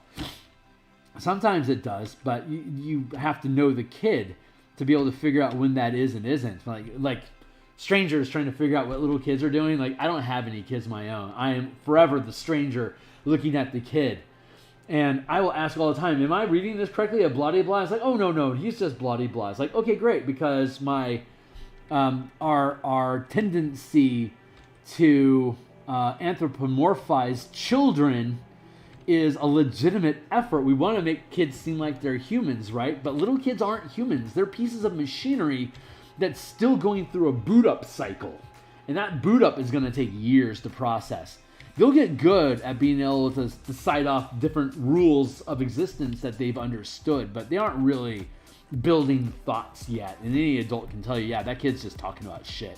Sometimes it does, but you have to know the kid to be able to figure out when that is and isn't. Like strangers trying to figure out what little kids are doing. Like, I don't have any kids of my own. I am forever the stranger looking at the kid. And I will ask all the time, am I reading this correctly? A blah, blah. It's like, oh, no, he's just blah, blah. It's like, okay, great, because my our tendency to anthropomorphize children is a legitimate effort. We want to make kids seem like they're humans, right? But little kids aren't humans. They're pieces of machinery that's still going through a boot up cycle. And that boot up is going to take years to process. You'll get good at being able to decide off different rules of existence that they've understood, but they aren't really building thoughts yet. And any adult can tell you, yeah, that kid's just talking about shit.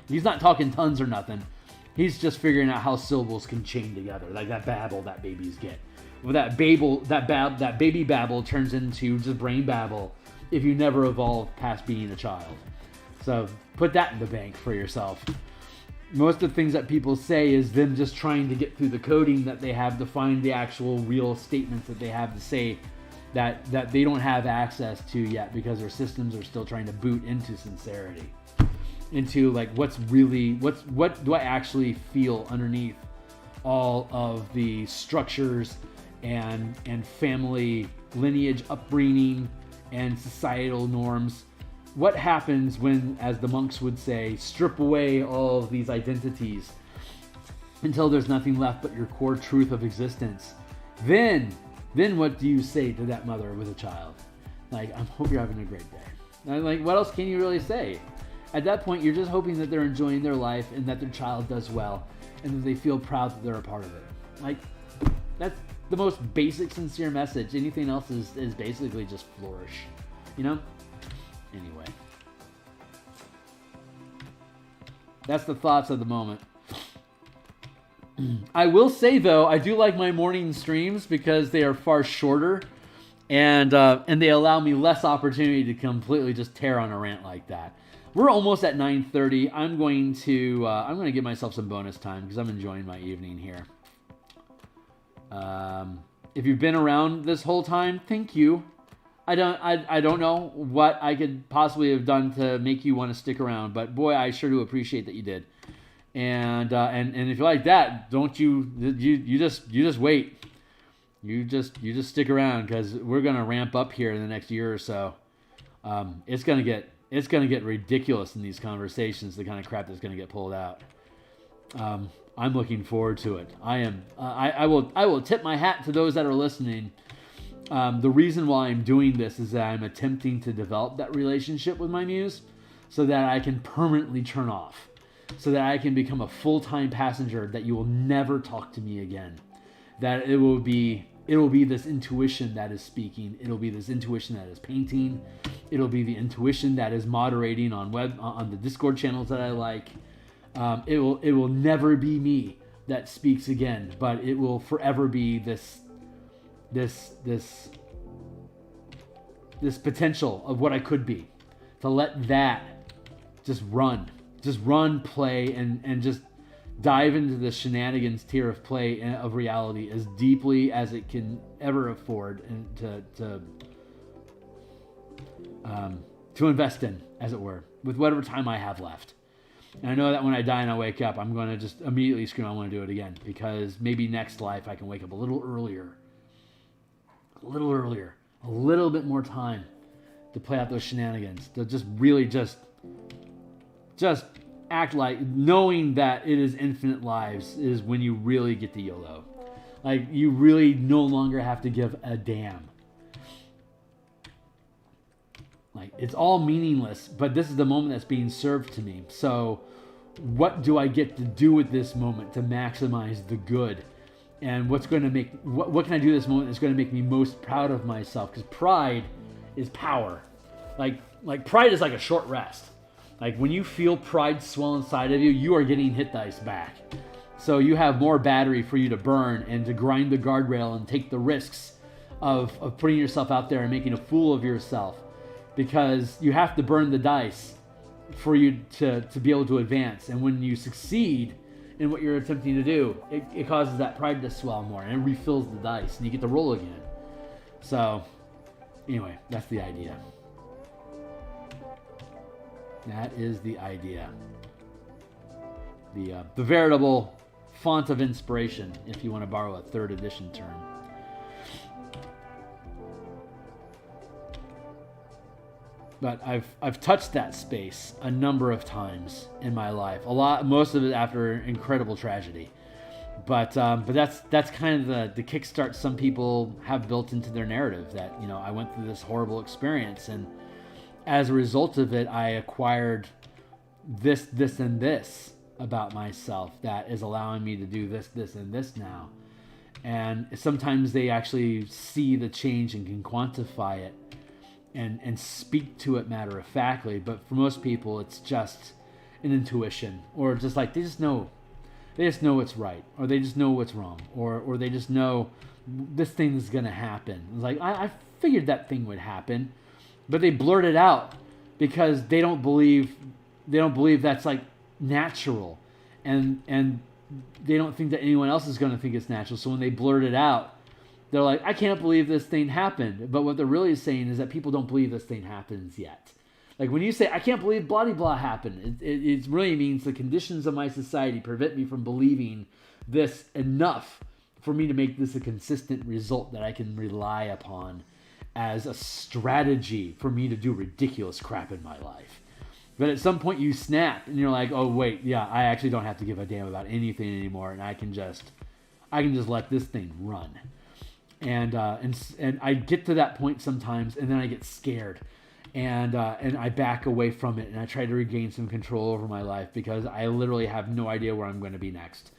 He's not talking tons or nothing. He's just figuring out how syllables can chain together, like that babble that babies get. Well, that baby babble turns into just brain babble if you never evolved past being a child. So put that in the bank for yourself. Most of the things that people say is them just trying to get through the coding that they have to find the actual real statements that they have to say that they don't have access to yet, because their systems are still trying to boot into sincerity, into like what do I actually feel underneath all of the structures and family lineage upbringing and societal norms. What happens when, as the monks would say, strip away all of these identities until there's nothing left but your core truth of existence? Then what do you say to that mother with a child? Like, I hope you're having a great day. And like, what else can you really say? At that point, you're just hoping that they're enjoying their life and that their child does well and that they feel proud that they're a part of it. Like, that's the most basic, sincere message. Anything else is basically just flourish, you know? Anyway. That's the thoughts of the moment. I will say, though, I do like my morning streams because they are far shorter and they allow me less opportunity to completely just tear on a rant like that. We're almost at 9:30. I'm going to give myself some bonus time because I'm enjoying my evening here. If you've been around this whole time, thank you. I don't know what I could possibly have done to make you want to stick around, but boy, I sure do appreciate that you did. And if you like that, don't you just wait. You just stick around because we're gonna ramp up here in the next year or so. It's gonna get ridiculous in these conversations. The kind of crap that's gonna get pulled out. I'm looking forward to it. I will tip my hat to those that are listening. The reason why I'm doing this is that I'm attempting to develop that relationship with my muse so that I can permanently turn off, so that I can become a full-time passenger, that you will never talk to me again, that it will be this intuition that is speaking. It'll be this intuition that is painting. It'll be the intuition that is moderating on the Discord channels that I like. It will never be me that speaks again, but it will forever be this potential of what I could be, to let that just run, play, and just dive into the shenanigans tier of play of reality as deeply as it can ever afford, and to invest in, as it were, with whatever time I have left. And I know that when I die and I wake up, I'm going to just immediately scream, I want to do it again, because maybe next life I can wake up a little earlier, a little bit more time to play out those shenanigans, to just really just act like knowing that it is infinite lives is when you really get to YOLO. Like, you really no longer have to give a damn. Like, it's all meaningless, but this is the moment that's being served to me. So what do I get to do with this moment to maximize the good? And what's going to make, what can I do this moment that's going to make me most proud of myself? Because pride is power. Like pride is like a short rest. Like, when you feel pride swell inside of you, you are getting hit dice back. So you have more battery for you to burn and to grind the guardrail and take the risks of putting yourself out there and making a fool of yourself. Because you have to burn the dice for you to be able to advance. And when you succeed in what you're attempting to do, it causes that pride to swell more, and it refills the dice, and you get to roll again. So, anyway, that's the idea. That is the idea. The veritable font of inspiration, if you want to borrow a 3rd edition term. But I've touched that space a number of times in my life. Most of it after incredible tragedy. But that's kind of the kickstart some people have built into their narrative, that, you know, I went through this horrible experience, and as a result of it, I acquired this, and this about myself that is allowing me to do this, and this now. And sometimes they actually see the change and can quantify it and speak to it matter-of-factly. But for most people, it's just an intuition, or just like they just know what's right, or they just know what's wrong, or they just know this thing's gonna happen. It's like, I figured that thing would happen, but they blurt it out because they don't believe that's like natural, and they don't think that anyone else is gonna think it's natural. So when they blurt it out, they're like, I can't believe this thing happened. But what they're really saying is that people don't believe this thing happens yet. Like, when you say, I can't believe blah, blah, blah happened, it really means the conditions of my society prevent me from believing this enough for me to make this a consistent result that I can rely upon as a strategy for me to do ridiculous crap in my life. But at some point you snap and you're like, oh wait, yeah, I actually don't have to give a damn about anything anymore, and I can just let this thing run. And I get to that point sometimes, and then I get scared, and I back away from it, and I try to regain some control over my life, because I literally have no idea where I'm going to be next,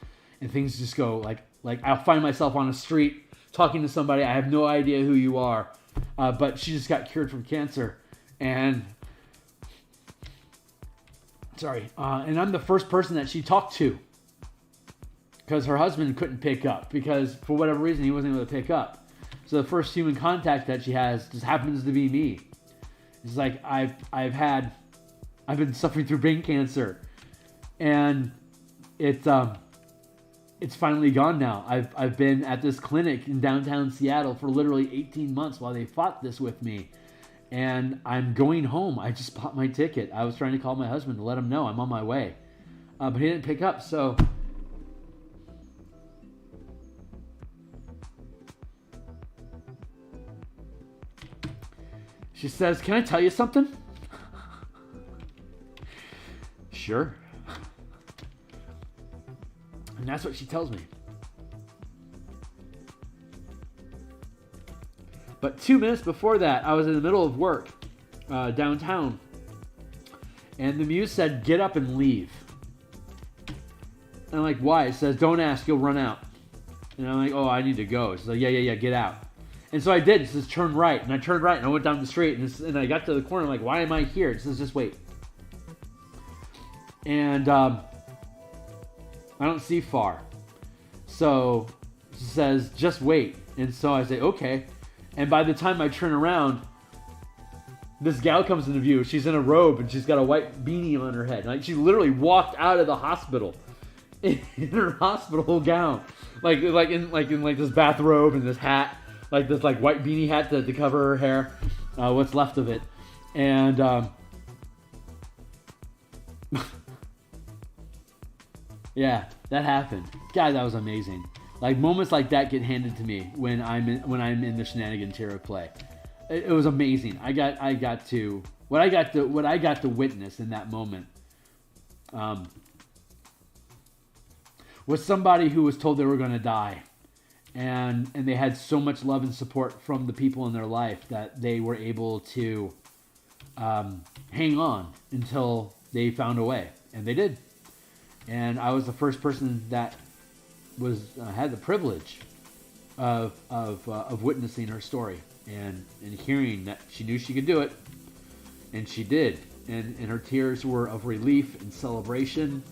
and things just go like I'll find myself on a street talking to somebody, I have no idea who you are, but she just got cured from cancer, and I'm the first person that she talked to. Because her husband couldn't pick up, because for whatever reason he wasn't able to pick up. So the first human contact that she has just happens to be me. It's like, I've been suffering through brain cancer, and it's finally gone now. I've been at this clinic in downtown Seattle for literally 18 months while they fought this with me, and I'm going home. I just bought my ticket. I was trying to call my husband to let him know I'm on my way, but he didn't pick up. So she says, can I tell you something? Sure. And that's what she tells me. But 2 minutes before that, I was in the middle of work downtown. And the muse said, get up and leave. And I'm like, why? It says, don't ask, you'll run out. And I'm like, oh, I need to go. She's like, yeah, get out. And so I did. It says, turn right. And I turned right, and I went down the street. And I got to the corner. I'm like, why am I here? It says, just wait. And I don't see far. So it says, just wait. And so I say, okay. And by the time I turn around, this gal comes into view. She's in a robe, and she's got a white beanie on her head. Like, she literally walked out of the hospital in her hospital gown. Like in this bathrobe and this hat. Like this white beanie hat to cover her hair, what's left of it. And yeah, that happened. God, that was amazing. Like, moments like that get handed to me when I'm in the shenanigans here at play. it was amazing. I got to witness in that moment was somebody who was told they were going to die, and they had so much love and support from the people in their life that they were able to hang on until they found a way, and they did. And I was the first person that had the privilege of witnessing her story and hearing that she knew she could do it, and she did. And her tears were of relief and celebration.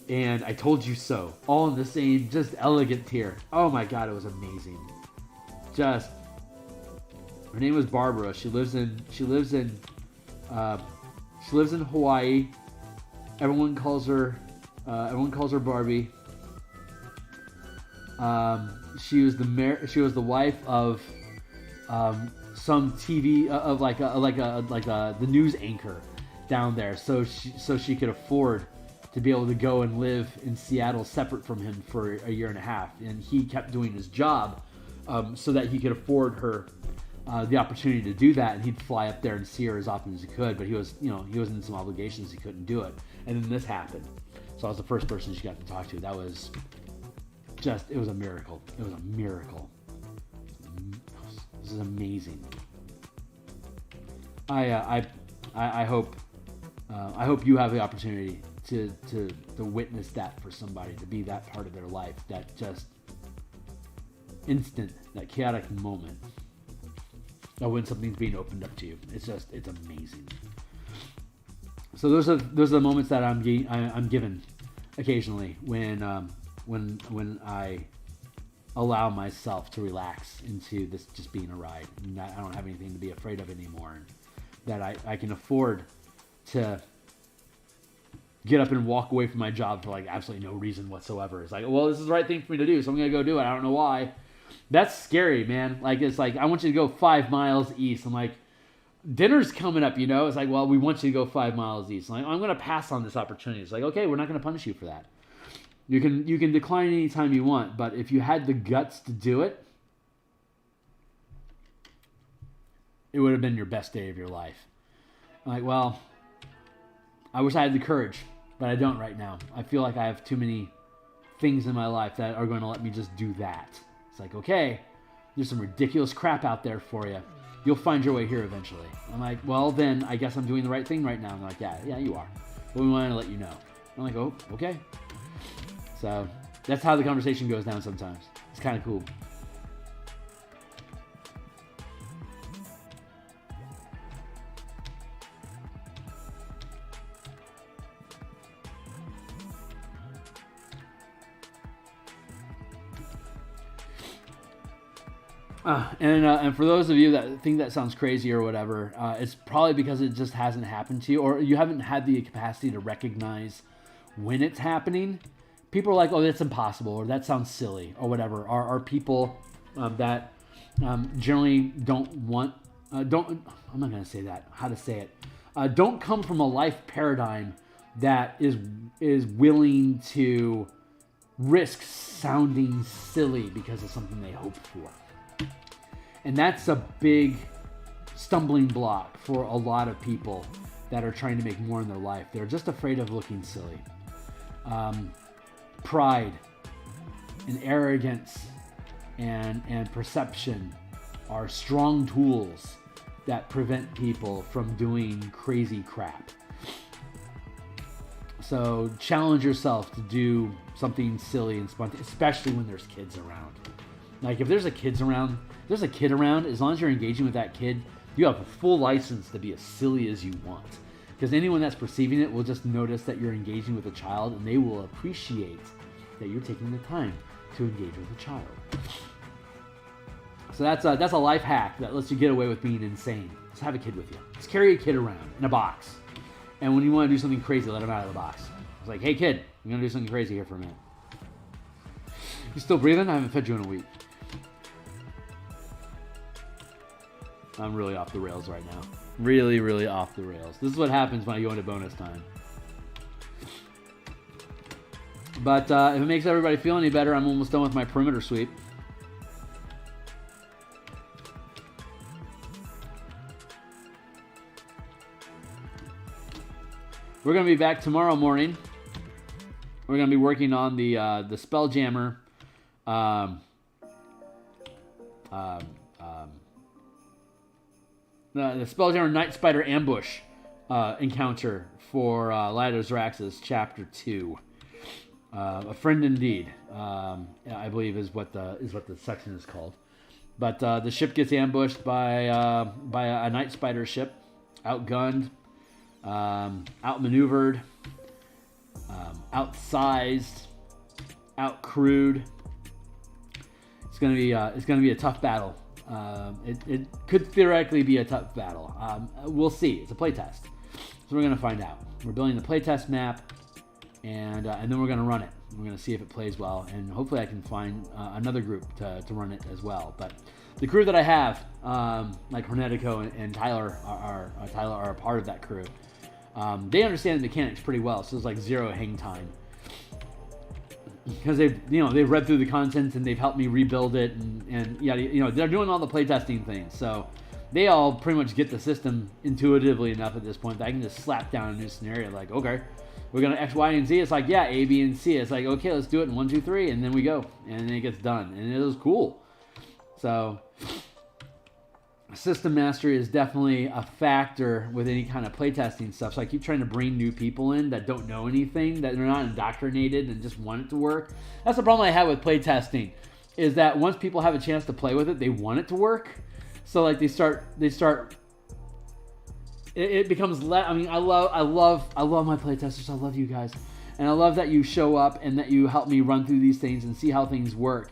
And I told you so, all in the same, just elegant tear. Oh my God, it was amazing. Her name was Barbara. She lives in Hawaii. Everyone calls her Barbie. She was the wife of some TV of the news anchor down there. So she could afford to be able to go and live in Seattle separate from him for a year and a half, and he kept doing his job so that he could afford her the opportunity to do that, and he'd fly up there and see her as often as he could. But he was in some obligations, he couldn't do it, and then this happened. So I was the first person she got to talk to. That was it was a miracle. It was a miracle. This is amazing. I hope you have the opportunity to witness that for somebody, to be that part of their life, that just instant, that chaotic moment of when something's being opened up to you. It's amazing. So those are the moments that I'm given occasionally when I allow myself to relax into this just being a ride, and that I don't have anything to be afraid of anymore, and that I can afford to get up and walk away from my job for like absolutely no reason whatsoever. It's like, well, this is the right thing for me to do, so I'm gonna go do it. I don't know why. That's scary, man. Like, it's like, I want you to go 5 miles east. I'm like, dinner's coming up, It's like, well, we want you to go 5 miles east. I'm like, I'm gonna pass on this opportunity. It's like, okay, we're not gonna punish you for that. You can decline anytime you want, but if you had the guts to do it, it would have been your best day of your life. I'm like, well, I wish I had the courage, but I don't right now. I feel like I have too many things in my life that are going to let me just do that. It's like, okay, there's some ridiculous crap out there for you. You'll find your way here eventually. I'm like, well, then I guess I'm doing the right thing right now. I'm like, yeah, you are. But we wanted to let you know. I'm like, oh, okay. So that's how the conversation goes down sometimes. It's kind of cool. And for those of you that think that sounds crazy or whatever, it's probably because it just hasn't happened to you, or you haven't had the capacity to recognize when it's happening. People are like, oh, that's impossible, or that sounds silly, or whatever. Are people that generally don't want, I'm not going to say that, how to say it, don't come from a life paradigm that is willing to risk sounding silly because of something they hope for. And that's a big stumbling block for a lot of people that are trying to make more in their life. They're just afraid of looking silly. Pride and arrogance and perception are strong tools that prevent people from doing crazy crap. So challenge yourself to do something silly and spontaneous, especially when there's kids around. Like, if there's a kid around, as long as you're engaging with that kid, you have a full license to be as silly as you want. Because anyone that's perceiving it will just notice that you're engaging with a child, and they will appreciate that you're taking the time to engage with a child. So that's a life hack that lets you get away with being insane. Just have a kid with you. Just carry a kid around in a box. And when you want to do something crazy, let him out of the box. It's like, hey kid, I'm going to do something crazy here for a minute. You still breathing? I haven't fed you in a week. I'm really off the rails right now. Really, really off the rails. This is what happens when I go into bonus time. But if it makes everybody feel any better, I'm almost done with my perimeter sweep. We're going to be back tomorrow morning. We're going to be working on the Spelljammer the Spelljammer Night Spider ambush encounter for Ladder's Raxus Chapter 2. A friend indeed, I believe is what the section is called. But the ship gets ambushed by a Night Spider ship, outgunned, outmaneuvered, outsized, outcrewed. It's gonna be a tough battle. It could theoretically be a tough battle. We'll see. It's a playtest, so we're gonna find out. We're building the playtest map, and then we're gonna run it. We're gonna see if it plays well, and hopefully I can find another group to run it as well. But the crew that I have, like Hornetico and Tyler are a part of that crew. They understand the mechanics pretty well, so it's like zero hang time. Because they've read through the content and they've helped me rebuild it, and they're doing all the playtesting things, so they all pretty much get the system intuitively enough at this point that I can just slap down a new scenario like, okay, we're gonna X, Y, and Z. It's like, yeah, A, B, and C. It's like, okay, let's do it in 1, 2, 3, and then we go, and then it gets done, and it was cool. So system mastery is definitely a factor with any kind of playtesting stuff. So I keep trying to bring new people in that don't know anything, that they're not indoctrinated and just want it to work. That's the problem I have with playtesting, is that once people have a chance to play with it, they want it to work. So like they start. It becomes less. I mean, I love my playtesters. I love you guys, and I love that you show up and that you help me run through these things and see how things work.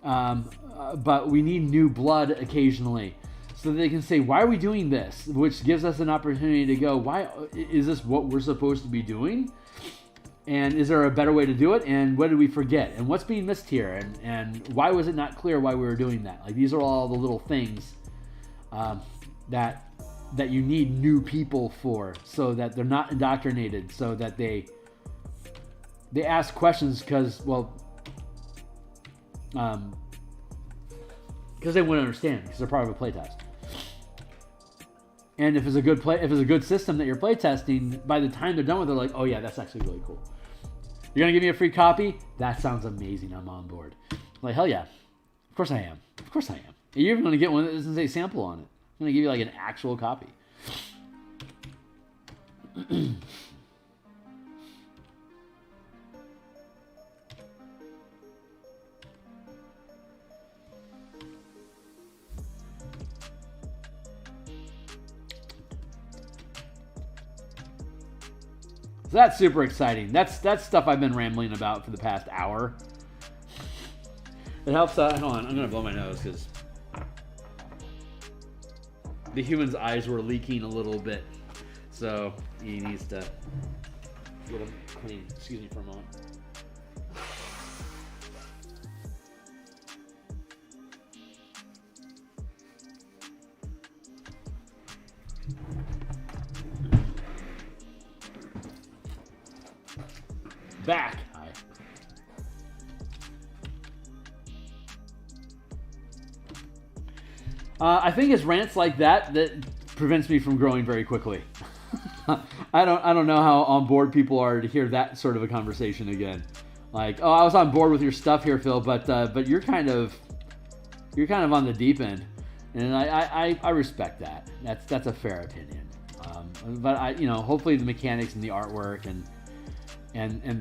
But we need new blood occasionally, so they can say, why are we doing this? Which gives us an opportunity to go, why is this what we're supposed to be doing? And is there a better way to do it? And what did we forget? And what's being missed here? And why was it not clear why we were doing that? Like, these are all the little things that you need new people for, so that they're not indoctrinated, so that they ask questions because they wouldn't understand, because they're part of a playtest. And if it's a good system that you're playtesting, by the time they're done with it, they're like, oh yeah, that's actually really cool. You're gonna give me a free copy? That sounds amazing. I'm on board. I'm like, hell yeah, of course I am. Of course I am. You're even gonna get one that doesn't say sample on it. I'm gonna give you like an actual copy. So that's super exciting. That's stuff I've been rambling about for the past hour. It helps. Hold on, I'm gonna blow my nose because the human's eyes were leaking a little bit, so he needs to get them clean. Excuse me for a moment. Back. Hi. I think it's rants like that prevents me from growing very quickly. I don't know how on board people are to hear that sort of a conversation again. Like, oh, I was on board with your stuff here, Phil, but you're kind of on the deep end, and I respect that. That's a fair opinion. But hopefully the mechanics and the artwork and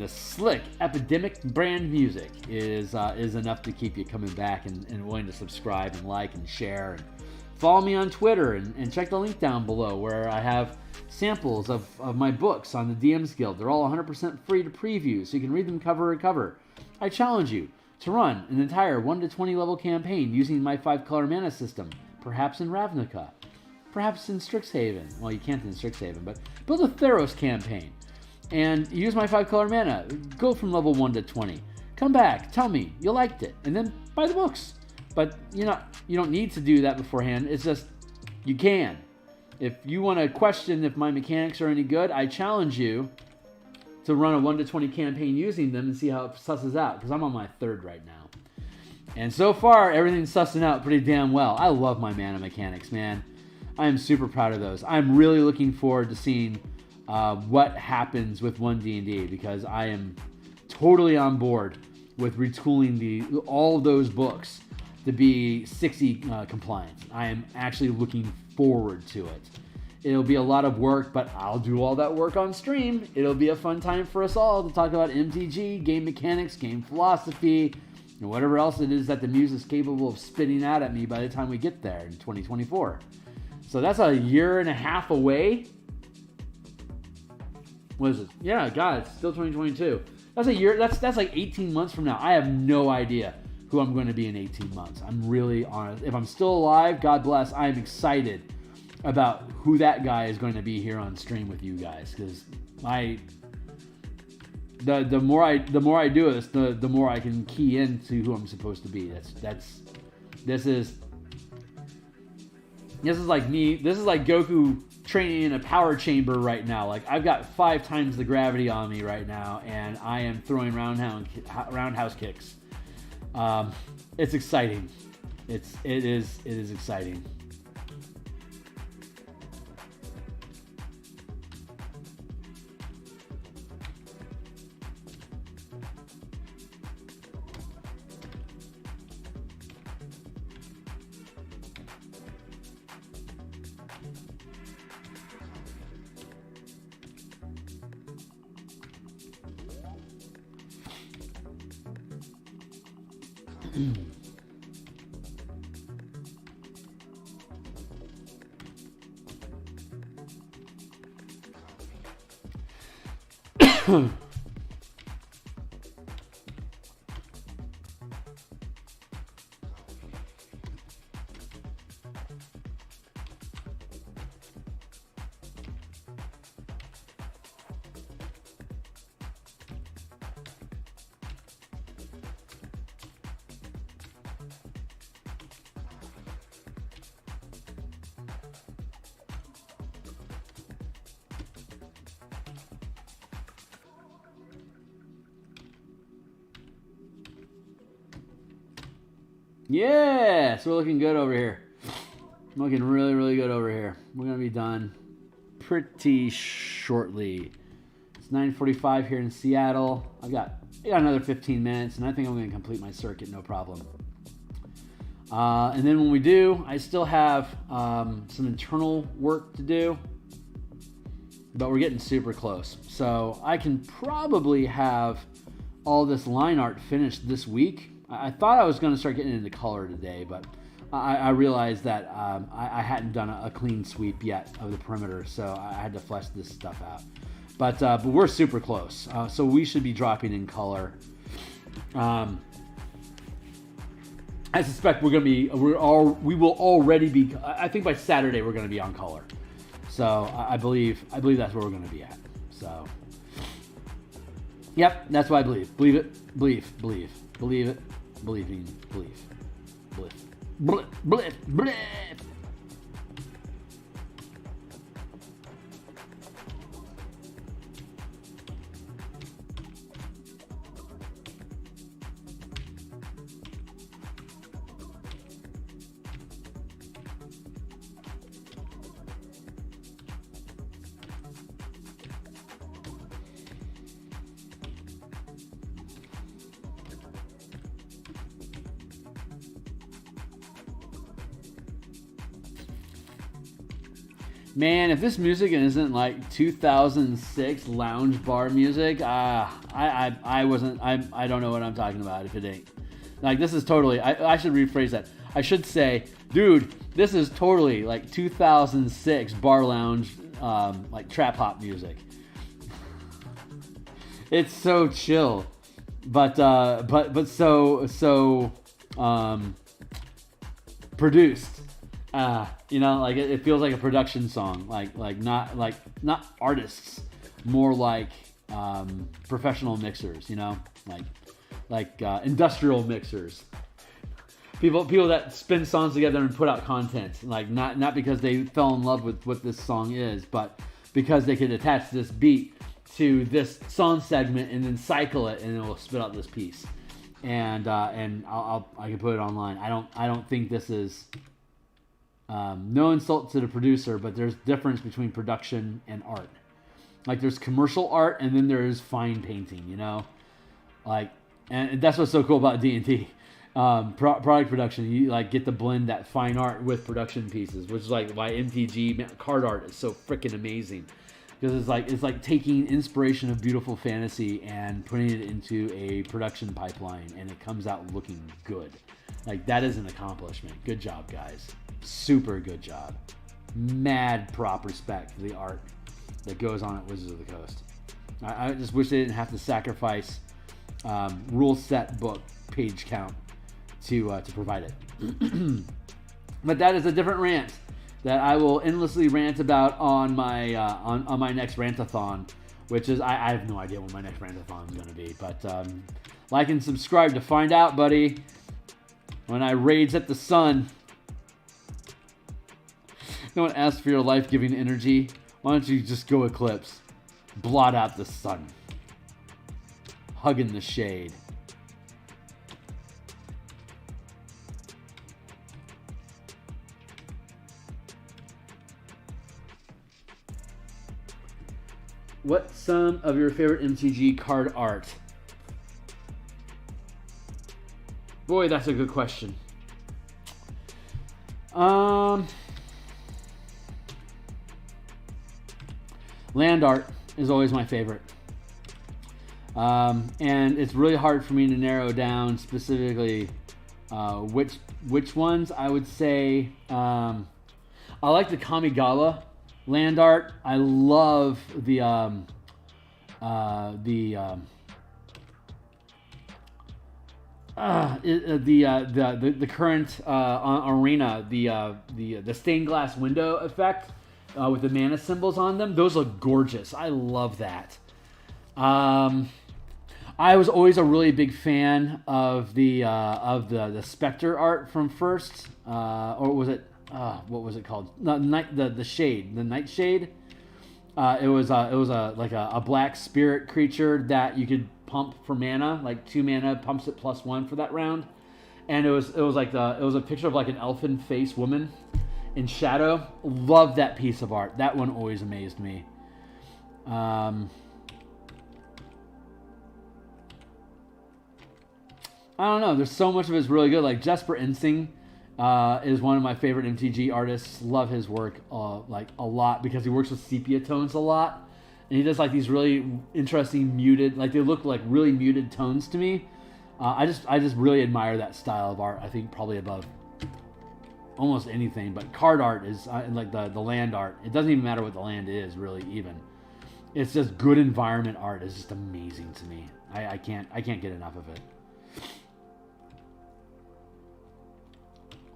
the slick epidemic brand music is enough to keep you coming back and willing to subscribe and like and share, and follow me on Twitter and check the link down below where I have samples of my books on the DMsGuild. They're all 100% free to preview, so you can read them cover to cover. I challenge you to run an entire 1 to 20 level campaign using my 5-color mana system, perhaps in Ravnica, perhaps in Strixhaven. Well, you can't in Strixhaven, but build a Theros campaign. And use my 5-color mana. Go from level 1 to 20. Come back, tell me you liked it, and then buy the books. But you don't need to do that beforehand. It's just, you can. If you want to question if my mechanics are any good, I challenge you to run a 1 to 20 campaign using them and see how it susses out, because I'm on my 3rd right now. And so far, everything's sussing out pretty damn well. I love my mana mechanics, man. I am super proud of those. I'm really looking forward to seeing what happens with 1D&D, because I am totally on board with retooling all of those books to be 60 compliant. I am actually looking forward to it. It'll be a lot of work, but I'll do all that work on stream. It'll be a fun time for us all to talk about MTG, game mechanics, game philosophy, and whatever else it is that the muse is capable of spitting out at me by the time we get there in 2024. So that's a year and a half away. What is it? Yeah, God, it's still 2022. That's a year. That's like 18 months from now. I have no idea who I'm going to be in 18 months. I'm really honest. If I'm still alive, God bless. I am excited about who that guy is going to be here on stream with you guys, because the more I do this, the more I can key into who I'm supposed to be. This is like me. This is like Goku training in a power chamber right now. Like, I've got 5 times the gravity on me right now, and I am throwing roundhouse kicks. It's exciting. It is exciting. Yeah, so we're looking good over here. I'm looking really, really good over here. We're going to be done pretty shortly. It's 9:45 here in Seattle. I got another 15 minutes, and I think I'm going to complete my circuit, no problem. And then when we do, I still have some internal work to do, but we're getting super close. So I can probably have all this line art finished this week. I thought I was going to start getting into color today, but I realized that I hadn't done a clean sweep yet of the perimeter, so I had to flesh this stuff out. But we're super close, so we should be dropping in color. I suspect we will already be. I think by Saturday we're going to be on color, so I believe that's where we're going to be at. So, yep, that's what I believe. Believe it. Believe it. Believing, believe. Blip. Man, if this music isn't like 2006 lounge bar music, I don't know what I'm talking about if it ain't. Like, this is totally, I should rephrase that. I should say, dude, this is totally like 2006 bar lounge, like trap hop music. It's so chill, but so produced. Like it feels like a production song, not artists, more like professional mixers, like industrial mixers. People that spin songs together and put out content, like not because they fell in love with what this song is, but because they could attach this beat to this song segment and then cycle it, and it will spit out this piece. And I can put it online. I don't think this is. No insult to the producer, but there's difference between production and art. Like there's commercial art and then there's fine painting, you know? Like, and that's what's so cool about D&D. Product production, you like get to blend that fine art with production pieces, which is like why MTG card art is so freaking amazing. Because it's like taking inspiration of beautiful fantasy and putting it into a production pipeline, and it comes out looking good. Like that is an accomplishment. Good job, guys. Super good job. Mad prop respect for the art that goes on at Wizards of the Coast. I just wish they didn't have to sacrifice rule set book page count to provide it. But that is a different rant that I will endlessly rant about on my on my next rantathon, which is I have no idea when my next rantathon is going to be. But like and subscribe to find out, buddy. When I rage at the sun. No one asks for your life-giving energy. Why don't you just go eclipse? Blot out the sun. Hugging the shade. What's some of your favorite MTG card art? Boy, that's a good question. Land art is always my favorite. And it's really hard for me to narrow down specifically which ones. I would say I like the Kamigawa land art. I love the current arena, the stained glass window effect with the mana symbols on them. Those look gorgeous. I love that. I was always a really big fan of the Spectre art from First, or was it what was it called? The Shade, the Nightshade. It was a black spirit creature that you could pump for mana, like 2 mana, pumps it +1 for that round, and it was a picture of like an elfin face woman in shadow. Love that piece of art. That one always amazed me. I don't know. There's so much of it's really good. Like Jesper Ensing is one of my favorite MTG artists. Love his work like a lot because he works with sepia tones a lot, and he does like these really interesting muted, like they look like really muted tones to me. I just really admire that style of art. I think probably above almost anything. But card art is like the land art. It doesn't even matter what the land is really even. It's just good environment art is just amazing to me. I can't get enough of it.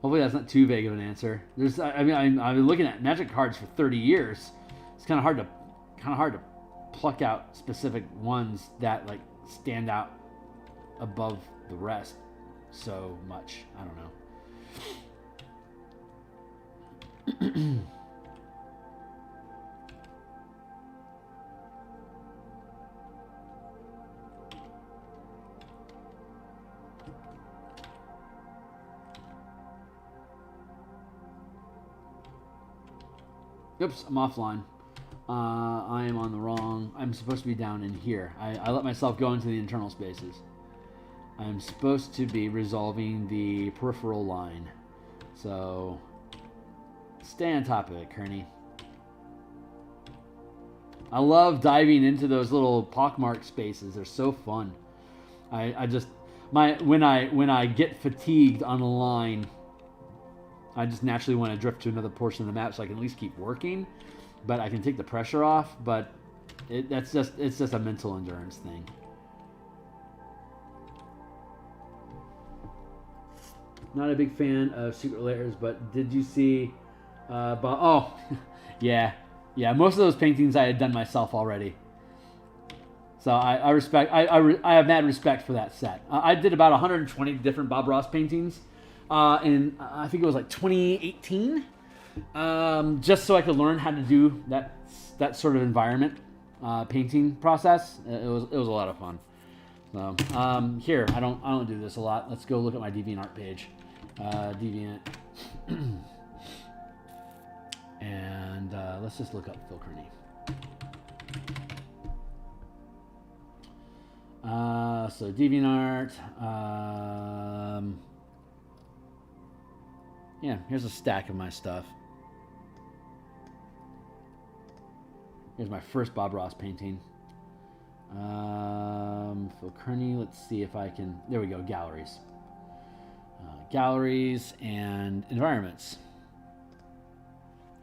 Hopefully that's not too vague of an answer. I've been looking at Magic cards for 30 years. It's kind of hard to pluck out specific ones that like stand out above the rest so much. I don't know. Oops, I'm offline. I am on the wrong... I'm supposed to be down in here. I let myself go into the internal spaces. I'm supposed to be resolving the peripheral line. So, stay on top of it, Kearney. I love diving into those little pockmark spaces. They're so fun. When I get fatigued on a line, I just naturally want to drift to another portion of the map so I can at least keep working, but I can take the pressure off. But it's just a mental endurance thing. Not a big fan of Secret Lairs, but did you see? Oh, yeah. Most of those paintings I had done myself already. So I respect. I have mad respect for that set. I did about 120 different Bob Ross paintings. In I think it was like 2018, just so I could learn how to do that sort of environment painting process. It was a lot of fun. So here I don't do this a lot. Let's go look at my DeviantArt page, Deviant, and let's just look up Phil Kearney. So DeviantArt. Yeah, here's a stack of my stuff. Here's my first Bob Ross painting. Phil Kearney, let's see if I can... There we go, galleries. Galleries and environments.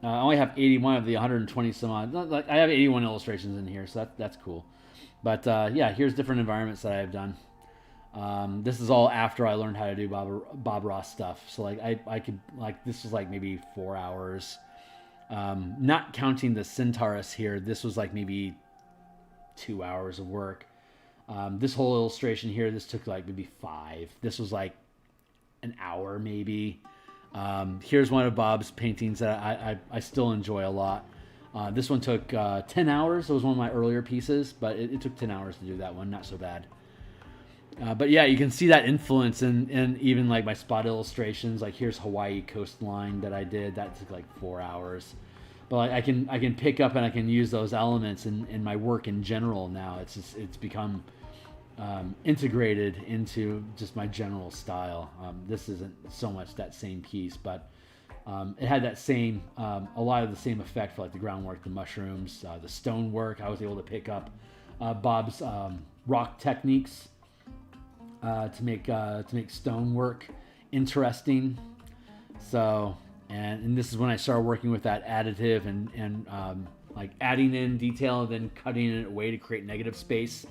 I only have 81 of the 120 some odd. Like, I have 81 illustrations in here, so that's cool. But yeah, here's different environments that I've done. This is all after I learned how to do Bob Ross stuff. So like I could, like, this was like maybe 4 hours. Not counting the Centaurus here, this was like maybe 2 hours of work. This whole illustration here, this took like maybe 5. This was like an hour maybe. Here's one of Bob's paintings that I still enjoy a lot. This one took 10 hours. It was one of my earlier pieces, but it took 10 hours to do that one. Not so bad. But yeah, you can see that influence in even like my spot illustrations. Like here's Hawaii coastline that I did. That took like 4 hours. But like I can pick up and I can use those elements in my work in general now. It's become integrated into just my general style. This isn't so much that same piece, but it had that same, a lot of the same effect for like the groundwork, the mushrooms, the stonework. I was able to pick up Bob's rock techniques to make stonework interesting. So, and this is when I started working with that additive and like adding in detail and then cutting it away to create negative space.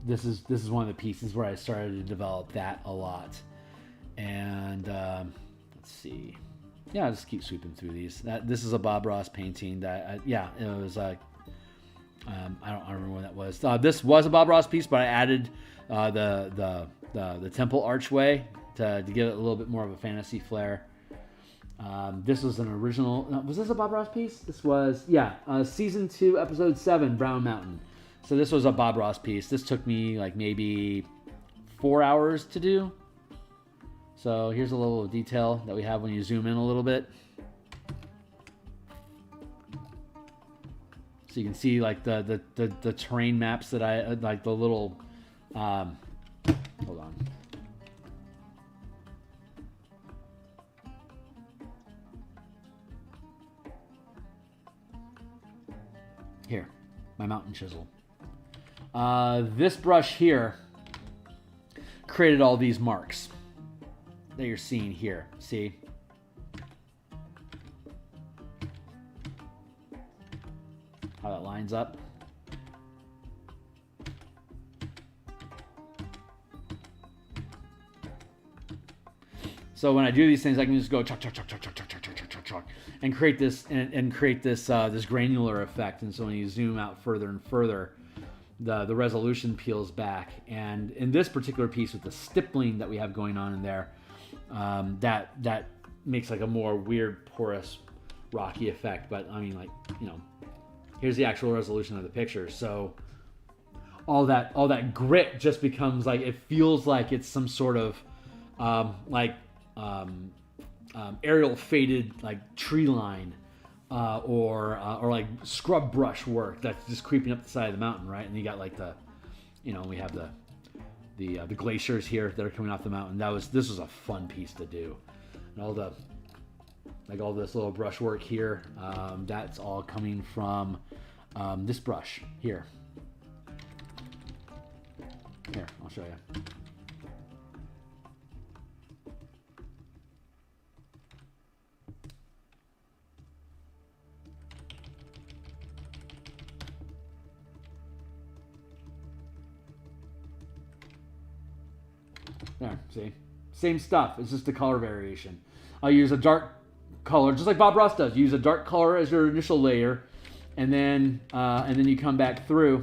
This is one of the pieces where I started to develop that a lot. And let's see. Yeah, I'll just keep sweeping through these. This is a Bob Ross painting that, it was I don't remember when that was. This was a Bob Ross piece, but I added the temple archway to give it a little bit more of a fantasy flair. This was an original. Was this a Bob Ross piece? This was, season 2, episode 7, Brown Mountain. So this was a Bob Ross piece. This took me like maybe 4 hours to do. So here's a level of detail that we have when you zoom in a little bit. So you can see like the terrain maps that I like, the little hold on. Here, my mountain chisel. This brush here created all these marks that you're seeing here. See? How that lines up. So when I do these things, I can just go chalk, chalk, chalk, chalk, chalk, chalk, chalk, chalk, chalk, chalk, and create this and create this this granular effect. And so when you zoom out further and further, the resolution peels back. And in this particular piece with the stippling that we have going on in there, that makes like a more weird porous rocky effect. But I mean, like, you know, here's the actual resolution of the picture. So all that grit just becomes like, it feels like it's some sort of aerial faded like tree line, or like scrub brush work that's just creeping up the side of the mountain, right? And you got like we have the glaciers here that are coming off the mountain. This was a fun piece to do, and all this little brush work here, that's all coming from this brush here. Here, I'll show you. There, see? Same stuff. It's just a color variation. I'll use a dark color, just like Bob Ross does. You use a dark color as your initial layer, and then you come back through,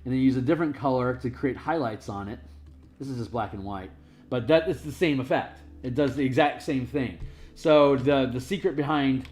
and then use a different color to create highlights on it. This is just black and white, but that is the same effect. It does the exact same thing. So the secret behind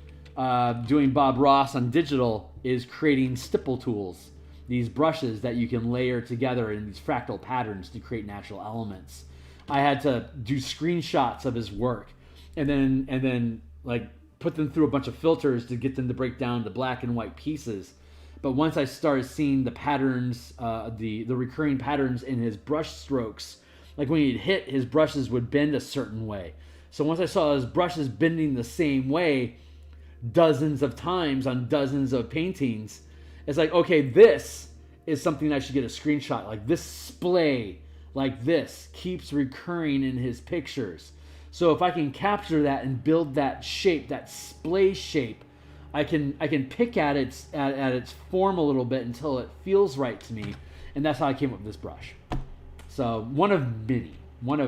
doing Bob Ross on digital is creating stipple tools. These brushes that you can layer together in these fractal patterns to create natural elements. I had to do screenshots of his work and then like put them through a bunch of filters to get them to break down to black and white pieces. But once I started seeing the patterns, the recurring patterns in his brush strokes, like when he'd hit, his brushes would bend a certain way. So once I saw his brushes bending the same way dozens of times on dozens of paintings, it's like, okay, this is something I should get a screenshot. Like this splay, like this, keeps recurring in his pictures. So if I can capture that and build that shape, that splay shape, I can pick at its form a little bit until it feels right to me, and that's how I came up with this brush. So one of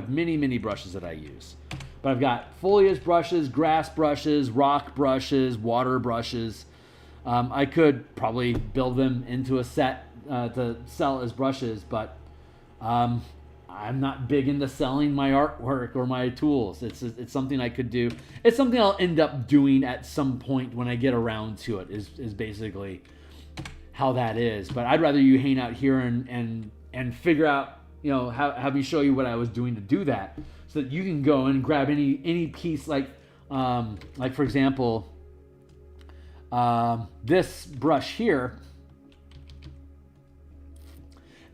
many brushes that I use. But I've got foliage brushes, grass brushes, rock brushes, water brushes. I could probably build them into a set to sell as brushes, but I'm not big into selling my artwork or my tools. It's something I could do. It's something I'll end up doing at some point when I get around to it, is basically how that is. But I'd rather you hang out here and figure out, have me show you what I was doing to do that, so that you can go and grab any piece, like for example, this brush here,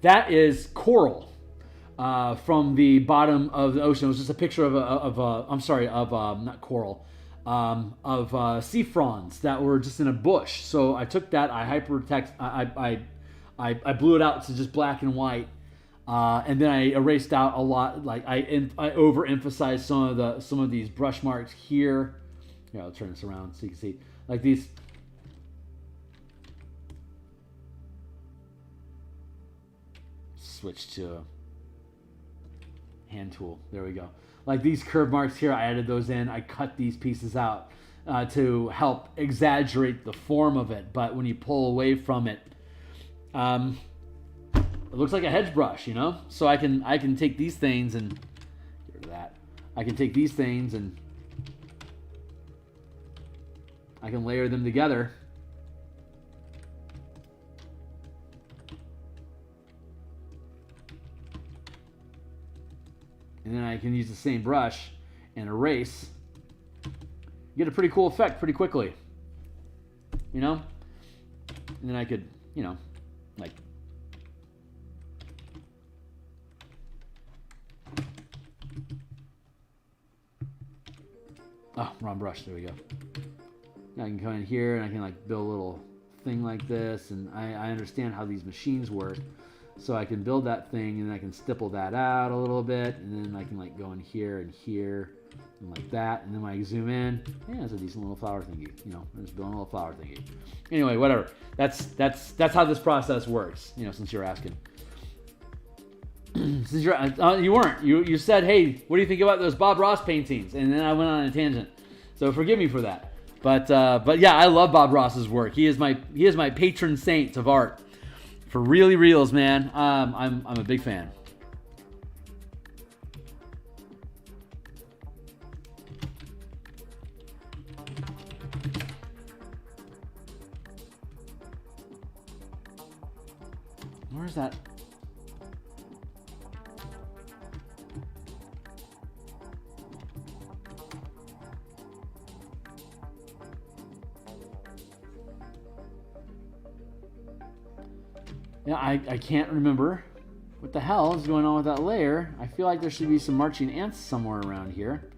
that is coral. From the bottom of the ocean. It was just a picture of sea fronds that were just in a bush. So I took that, I blew it out to just black and white, and then I erased out a lot. Like I overemphasized some of these brush marks here. Here, I'll turn this around so you can see, like these. Switch to hand tool. There we go. Like these curve marks here, I added those in. I cut these pieces out to help exaggerate the form of it. But when you pull away from it, it looks like a hedge brush, So I can take these things and get rid of that. I can take these things and I can layer them together. And then I can use the same brush and erase. Get a pretty cool effect pretty quickly. And then I could, like. Oh, wrong brush. There we go. Now I can come in here and I can like build a little thing like this. And I understand how these machines work. So I can build that thing and I can stipple that out a little bit, and then I can like go in here and here and like that, and then when I zoom in, yeah, it's a decent little flower thingy. I'm just building a little flower thingy. Anyway, whatever. That's how this process works. Since you're asking. Since you weren't. You said, hey, what do you think about those Bob Ross paintings? And then I went on a tangent. So forgive me for that. But yeah, I love Bob Ross's work. He is my patron saint of art. For really reals, man. I'm a big fan. Where's that? Yeah, I can't remember what the hell is going on with that layer. I feel like there should be some marching ants somewhere around here.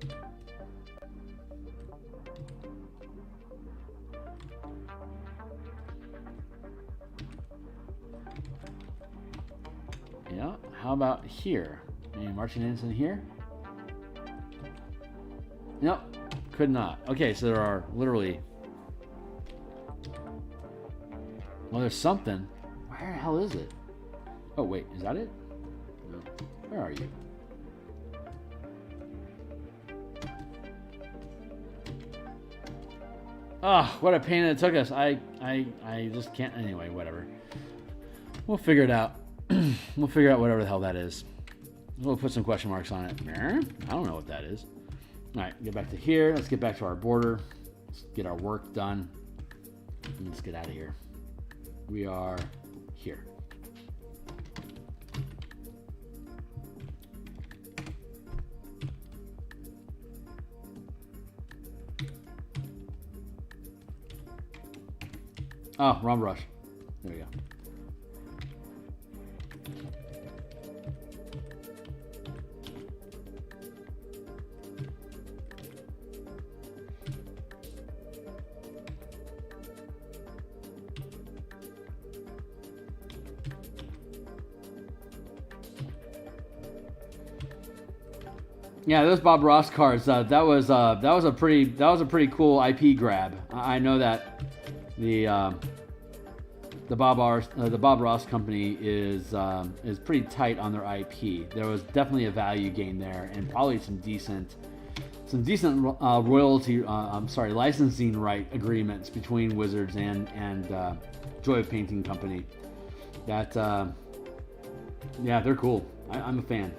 Yeah, how about here? Any marching ants in here? Nope, could not. Okay, so there are literally... Well, there's something. Where the hell is it? Oh, wait, is that it? No. Where are you? Oh, what a pain it took us. I just can't. Anyway, whatever. We'll figure it out. We'll figure out whatever the hell that is. We'll put some question marks on it. I don't know what that is. All right, get back to here. Let's get back to our border. Let's get our work done. And let's get out of here. We are here. Oh, wrong brush. Yeah, those Bob Ross cards. That was a pretty cool IP grab. I know that the Bob Ross company is pretty tight on their IP. There was definitely a value gain there, and probably some decent licensing right agreements between Wizards and Joy of Painting Company. That yeah, they're cool. I'm a fan.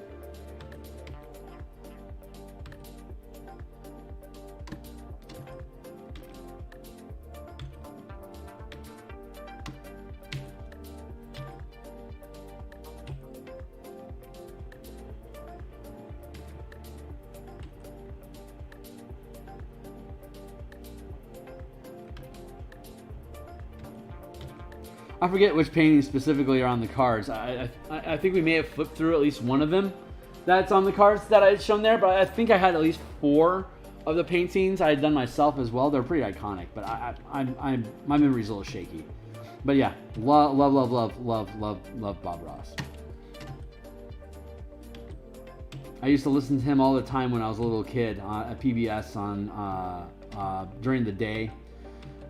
I forget which paintings specifically are on the cards. I think we may have flipped through at least one of them that's on the cards that I had shown there, but I think I had at least 4 of the paintings I had done myself as well. They're pretty iconic, but my memory's a little shaky. But yeah, love Bob Ross. I used to listen to him all the time when I was a little kid at PBS on during the day.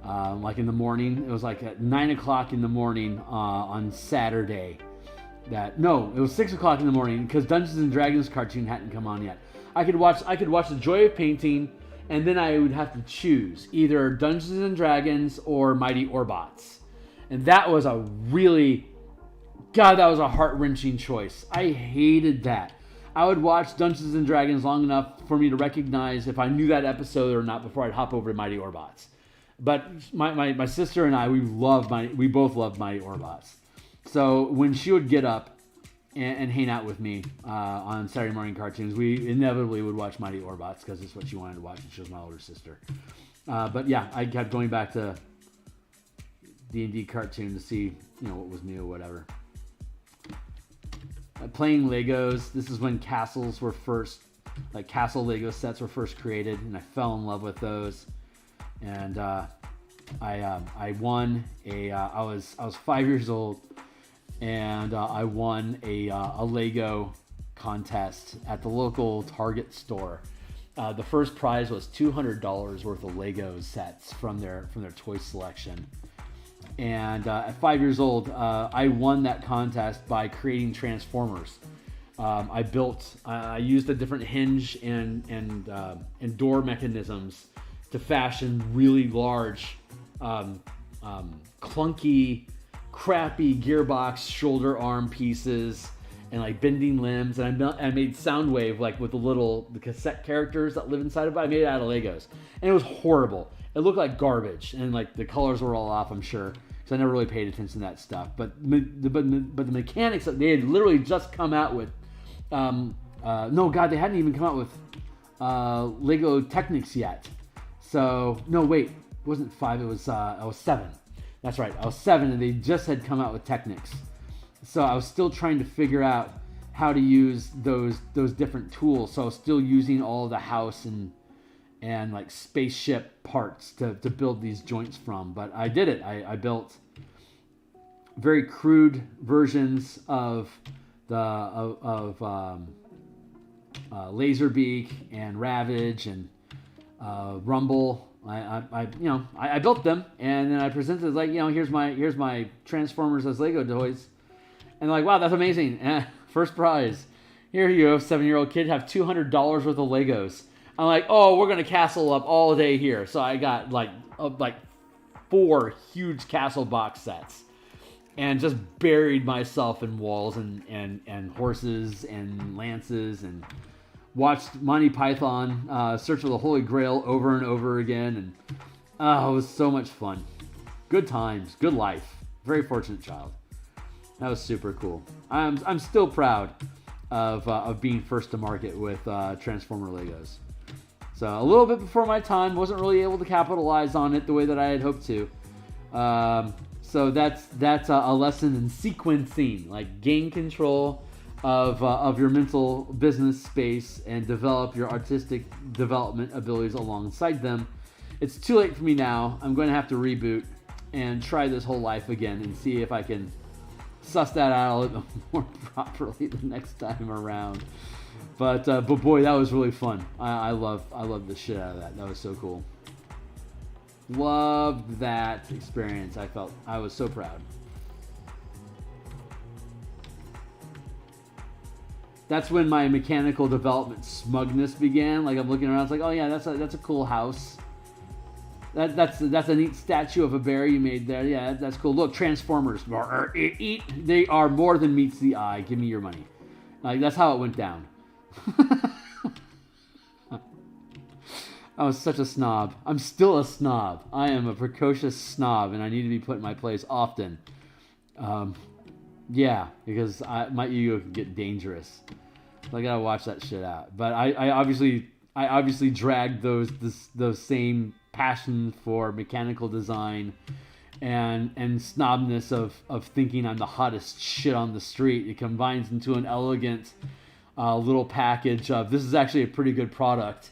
Like in the morning, it was like at 9 o'clock in the morning on Saturday. It was 6 o'clock in the morning because Dungeons and Dragons cartoon hadn't come on yet. I could watch the Joy of Painting, and then I would have to choose either Dungeons and Dragons or Mighty Orbots, and that was a heart-wrenching choice. I hated that. I would watch Dungeons and Dragons long enough for me to recognize if I knew that episode or not before I'd hop over to Mighty Orbots. But my sister and I, we both loved Mighty Orbots. So when she would get up and hang out with me on Saturday morning cartoons, we inevitably would watch Mighty Orbots because it's what she wanted to watch, and she was my older sister. But yeah, I kept going back to D&D cartoon to see what was new or whatever. Playing Legos. This is when castles were first, like castle Lego sets were first created, and I fell in love with those. And I won I was 5 years old, and I won a Lego contest at the local Target store. The first prize was $200 worth of Lego sets from their toy selection. And at 5 years old, I won that contest by creating Transformers. I used the different hinge and door mechanisms to fashion really large, clunky, crappy gearbox shoulder arm pieces and like bending limbs. And I made Soundwave like with the cassette characters that live inside of it. I made it out of Legos, and it was horrible. It looked like garbage, and like the colors were all off, I'm sure, because I never really paid attention to that stuff. But the mechanics that they had literally just come out with. They hadn't even come out with Lego Technics yet. So, no, wait, it wasn't 5, I was 7. That's right, I was 7, and they just had come out with Technics. So I was still trying to figure out how to use those different tools. So I was still using all the house and like spaceship parts to build these joints from. But I did it. I built very crude versions of Laserbeak and Ravage and Rumble. I built them, and then I presented it like, here's my Transformers as Lego toys, and they're like, wow, that's amazing. First prize. Here you go, 7-year-old kid, have $200 worth of Legos. I'm like, oh, we're gonna castle up all day here. So I got like 4 huge castle box sets, and just buried myself in walls and horses and lances, and watched Monty Python Search for the Holy Grail over and over again, and it was so much fun. Good times, good life. Very fortunate child. That was super cool. I'm still proud of being first to market with Transformer Legos. So a little bit before my time, wasn't really able to capitalize on it the way that I had hoped to. So that's a lesson in sequencing, like gain control of your mental business space and develop your artistic development abilities alongside them. It's too late for me now. I'm going to have to reboot and try this whole life again and see if I can suss that out a little bit more properly the next time around. But boy, that was really fun. I love the shit out of that. That was so cool. Loved that experience. I was so proud. That's when my mechanical development smugness began. Like I'm looking around, it's like, oh yeah, that's a cool house. That's a neat statue of a bear you made there. Yeah, that's cool. Look, Transformers. They are more than meets the eye. Give me your money. Like that's how it went down. I was such a snob. I'm still a snob. I am a precocious snob, and I need to be put in my place often. Yeah, because my ego can get dangerous. So I gotta watch that shit out. But I obviously dragged those same passion for mechanical design and snobness of thinking I'm the hottest shit on the street. It combines into an elegant little package of this is actually a pretty good product.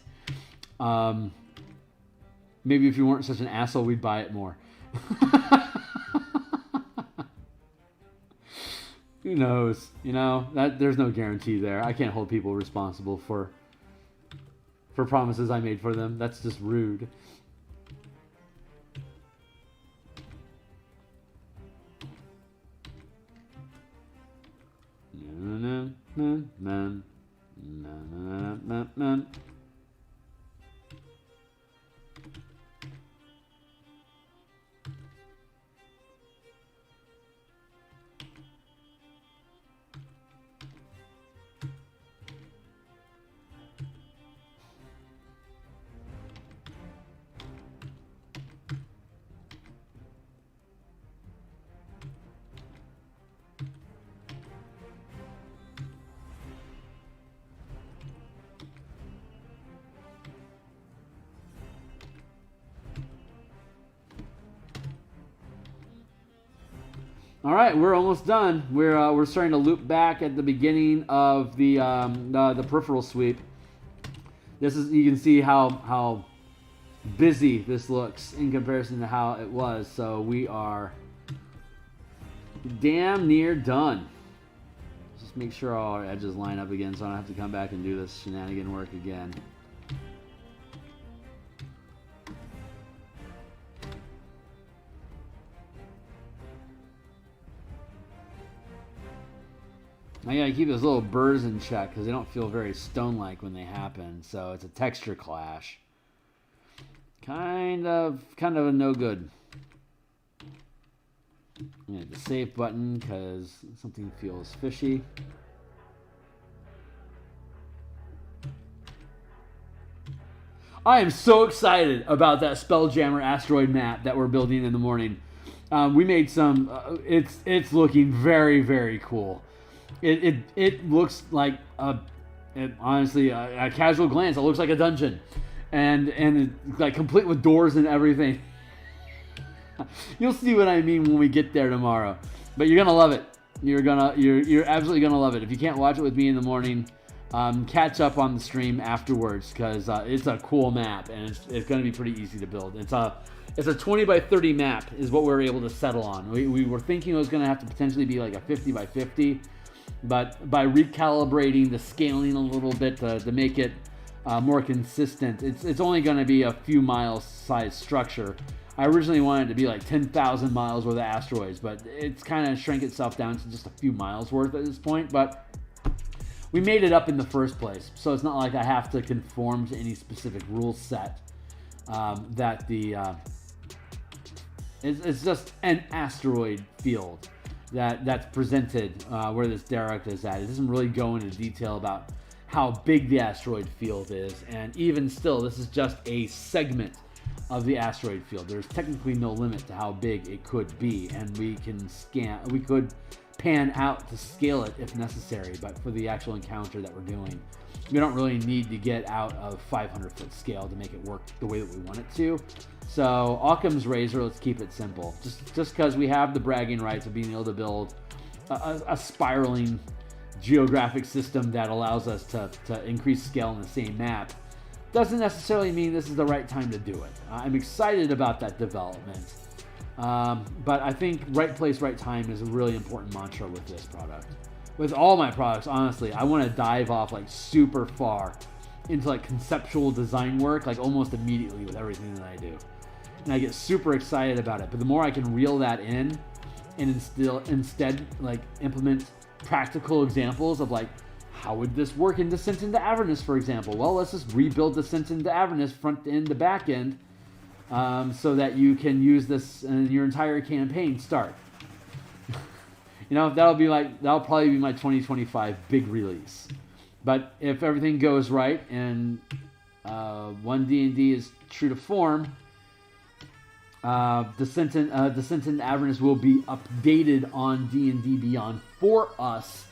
Maybe if you weren't such an asshole, we'd buy it more. Who knows? You know, there's no guarantee there. I can't hold people responsible for promises I made for them. That's just rude. All right, we're almost done. We're starting to loop back at the beginning of the peripheral sweep. This is, you can see how busy this looks in comparison to how it was. So we are damn near done. Just make sure all our edges line up again, so I don't have to come back and do this shenanigan work again. I gotta keep those little burrs in check because they don't feel very stone-like when they happen. So it's a texture clash. Kind of a no good. I'm gonna hit the save button because something feels fishy. I am so excited about that Spelljammer asteroid map that we're building in the morning. We made some. It's looking very, very cool. It looks like honestly a casual glance. It looks like a dungeon, and it's like complete with doors and everything. You'll see what I mean when we get there tomorrow. But you're gonna love it. You're absolutely gonna love it. If you can't watch it with me in the morning, catch up on the stream afterwards because it's a cool map and it's gonna be pretty easy to build. It's a 20 by 30 map is what we were able to settle on. We were thinking it was gonna have to potentially be like a 50 by 50. But by recalibrating the scaling a little bit to make it more consistent, it's only going to be a few miles size structure. I originally wanted it to be like 10,000 miles worth of asteroids, but it's kind of shrank itself down to just a few miles worth at this point. But we made it up in the first place, so it's not like I have to conform to any specific rule set. It's just an asteroid field that's presented where this derelict is at. It doesn't really go into detail about how big the asteroid field is, and even still, this is just a segment of the asteroid field. There's technically no limit to how big it could be, and we could pan out to scale it if necessary, but for the actual encounter that we're doing, we don't really need to get out of 500-foot scale to make it work the way that we want it to. So Occam's razor, let's keep it simple. Just because we have the bragging rights of being able to build a spiraling geographic system that allows us to increase scale in the same map, doesn't necessarily mean this is the right time to do it. I'm excited about that development. But I think right place, right time is a really important mantra with this product. with all my products, honestly, I want to dive off like super far into like conceptual design work, like almost immediately with everything that I do. And I get super excited about it. But the more I can reel that in and instead like implement practical examples of like, how would this work in Descent into Avernus, for example? Well, let's just rebuild Descent into Avernus front end to back end so that you can use this in your entire campaign start. You know, that'll probably be my 2025 big release. But if everything goes right and one D&D is true to form, Descent into Avernus will be updated on D&D Beyond for us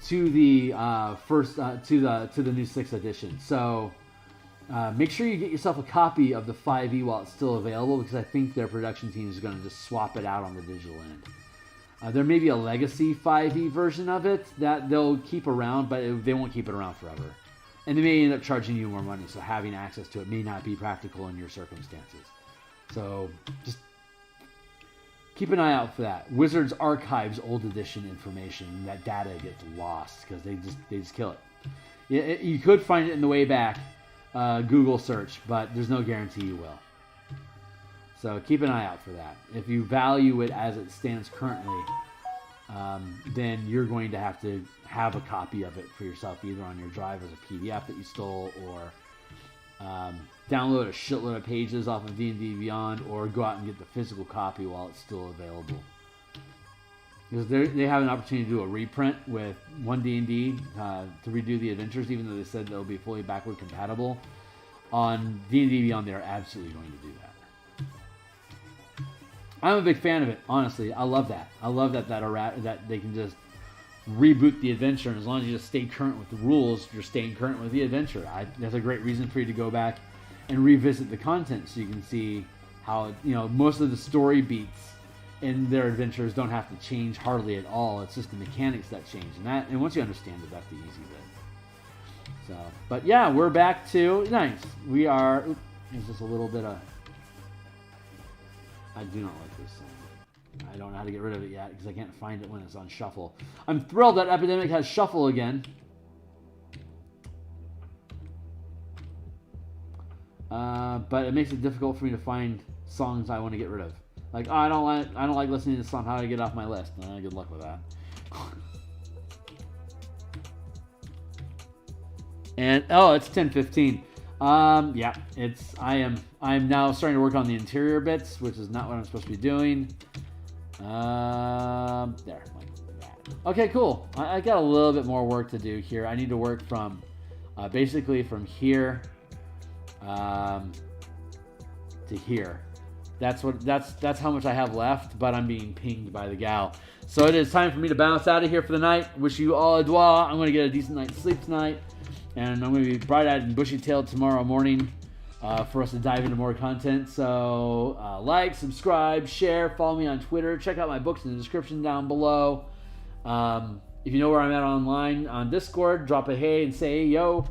to the to the new 6th edition. So make sure you get yourself a copy of the 5e while it's still available, because I think their production team is going to just swap it out on the digital end. There may be a legacy 5e version of it that they'll keep around, but they won't keep it around forever. And they may end up charging you more money, so having access to it may not be practical in your circumstances. So just keep an eye out for that. Wizards archives old edition information, and that data gets lost because they just kill it. You could find it in the way back Google search, but there's no guarantee you will. So keep an eye out for that. If you value it as it stands currently, then you're going to have a copy of it for yourself, either on your drive as a PDF that you stole, or download a shitload of pages off of D&D Beyond, or go out and get the physical copy while it's still available. Because they have an opportunity to do a reprint with 1D&D to redo the adventures, even though they said they'll be fully backward compatible. On D&D Beyond, they're absolutely going to do that. I'm a big fan of it, honestly. I love that. I love that they can just reboot the adventure, and as long as you just stay current with the rules, you're staying current with the adventure. That's a great reason for you to go back and revisit the content, so you can see how most of the story beats in their adventures don't have to change hardly at all. It's just the mechanics that change, and once you understand it, that's the easy bit. So, but yeah, we're back to nice. We are. There's just a little bit of. I do not like this song. I don't know how to get rid of it yet because I can't find it when it's on shuffle. I'm thrilled that Epidemic has shuffle again. But it makes it difficult for me to find songs I want to get rid of. Like, I don't like listening to this song. How do I get off my list? Good luck with that. And it's 10:15. Yeah, I'm now starting to work on the interior bits, which is not what I'm supposed to be doing. There, like that. Okay, cool. I got a little bit more work to do here. I need to work from, basically from here, to here. That's how much I have left, but I'm being pinged by the gal. So it is time for me to bounce out of here for the night. Wish you all a dwa. I'm going to get a decent night's sleep tonight. And I'm going to be bright-eyed and bushy-tailed tomorrow morning for us to dive into more content. So like, subscribe, share, follow me on Twitter. Check out my books in the description down below. If you know where I'm at online on Discord, drop a hey and say, hey, yo.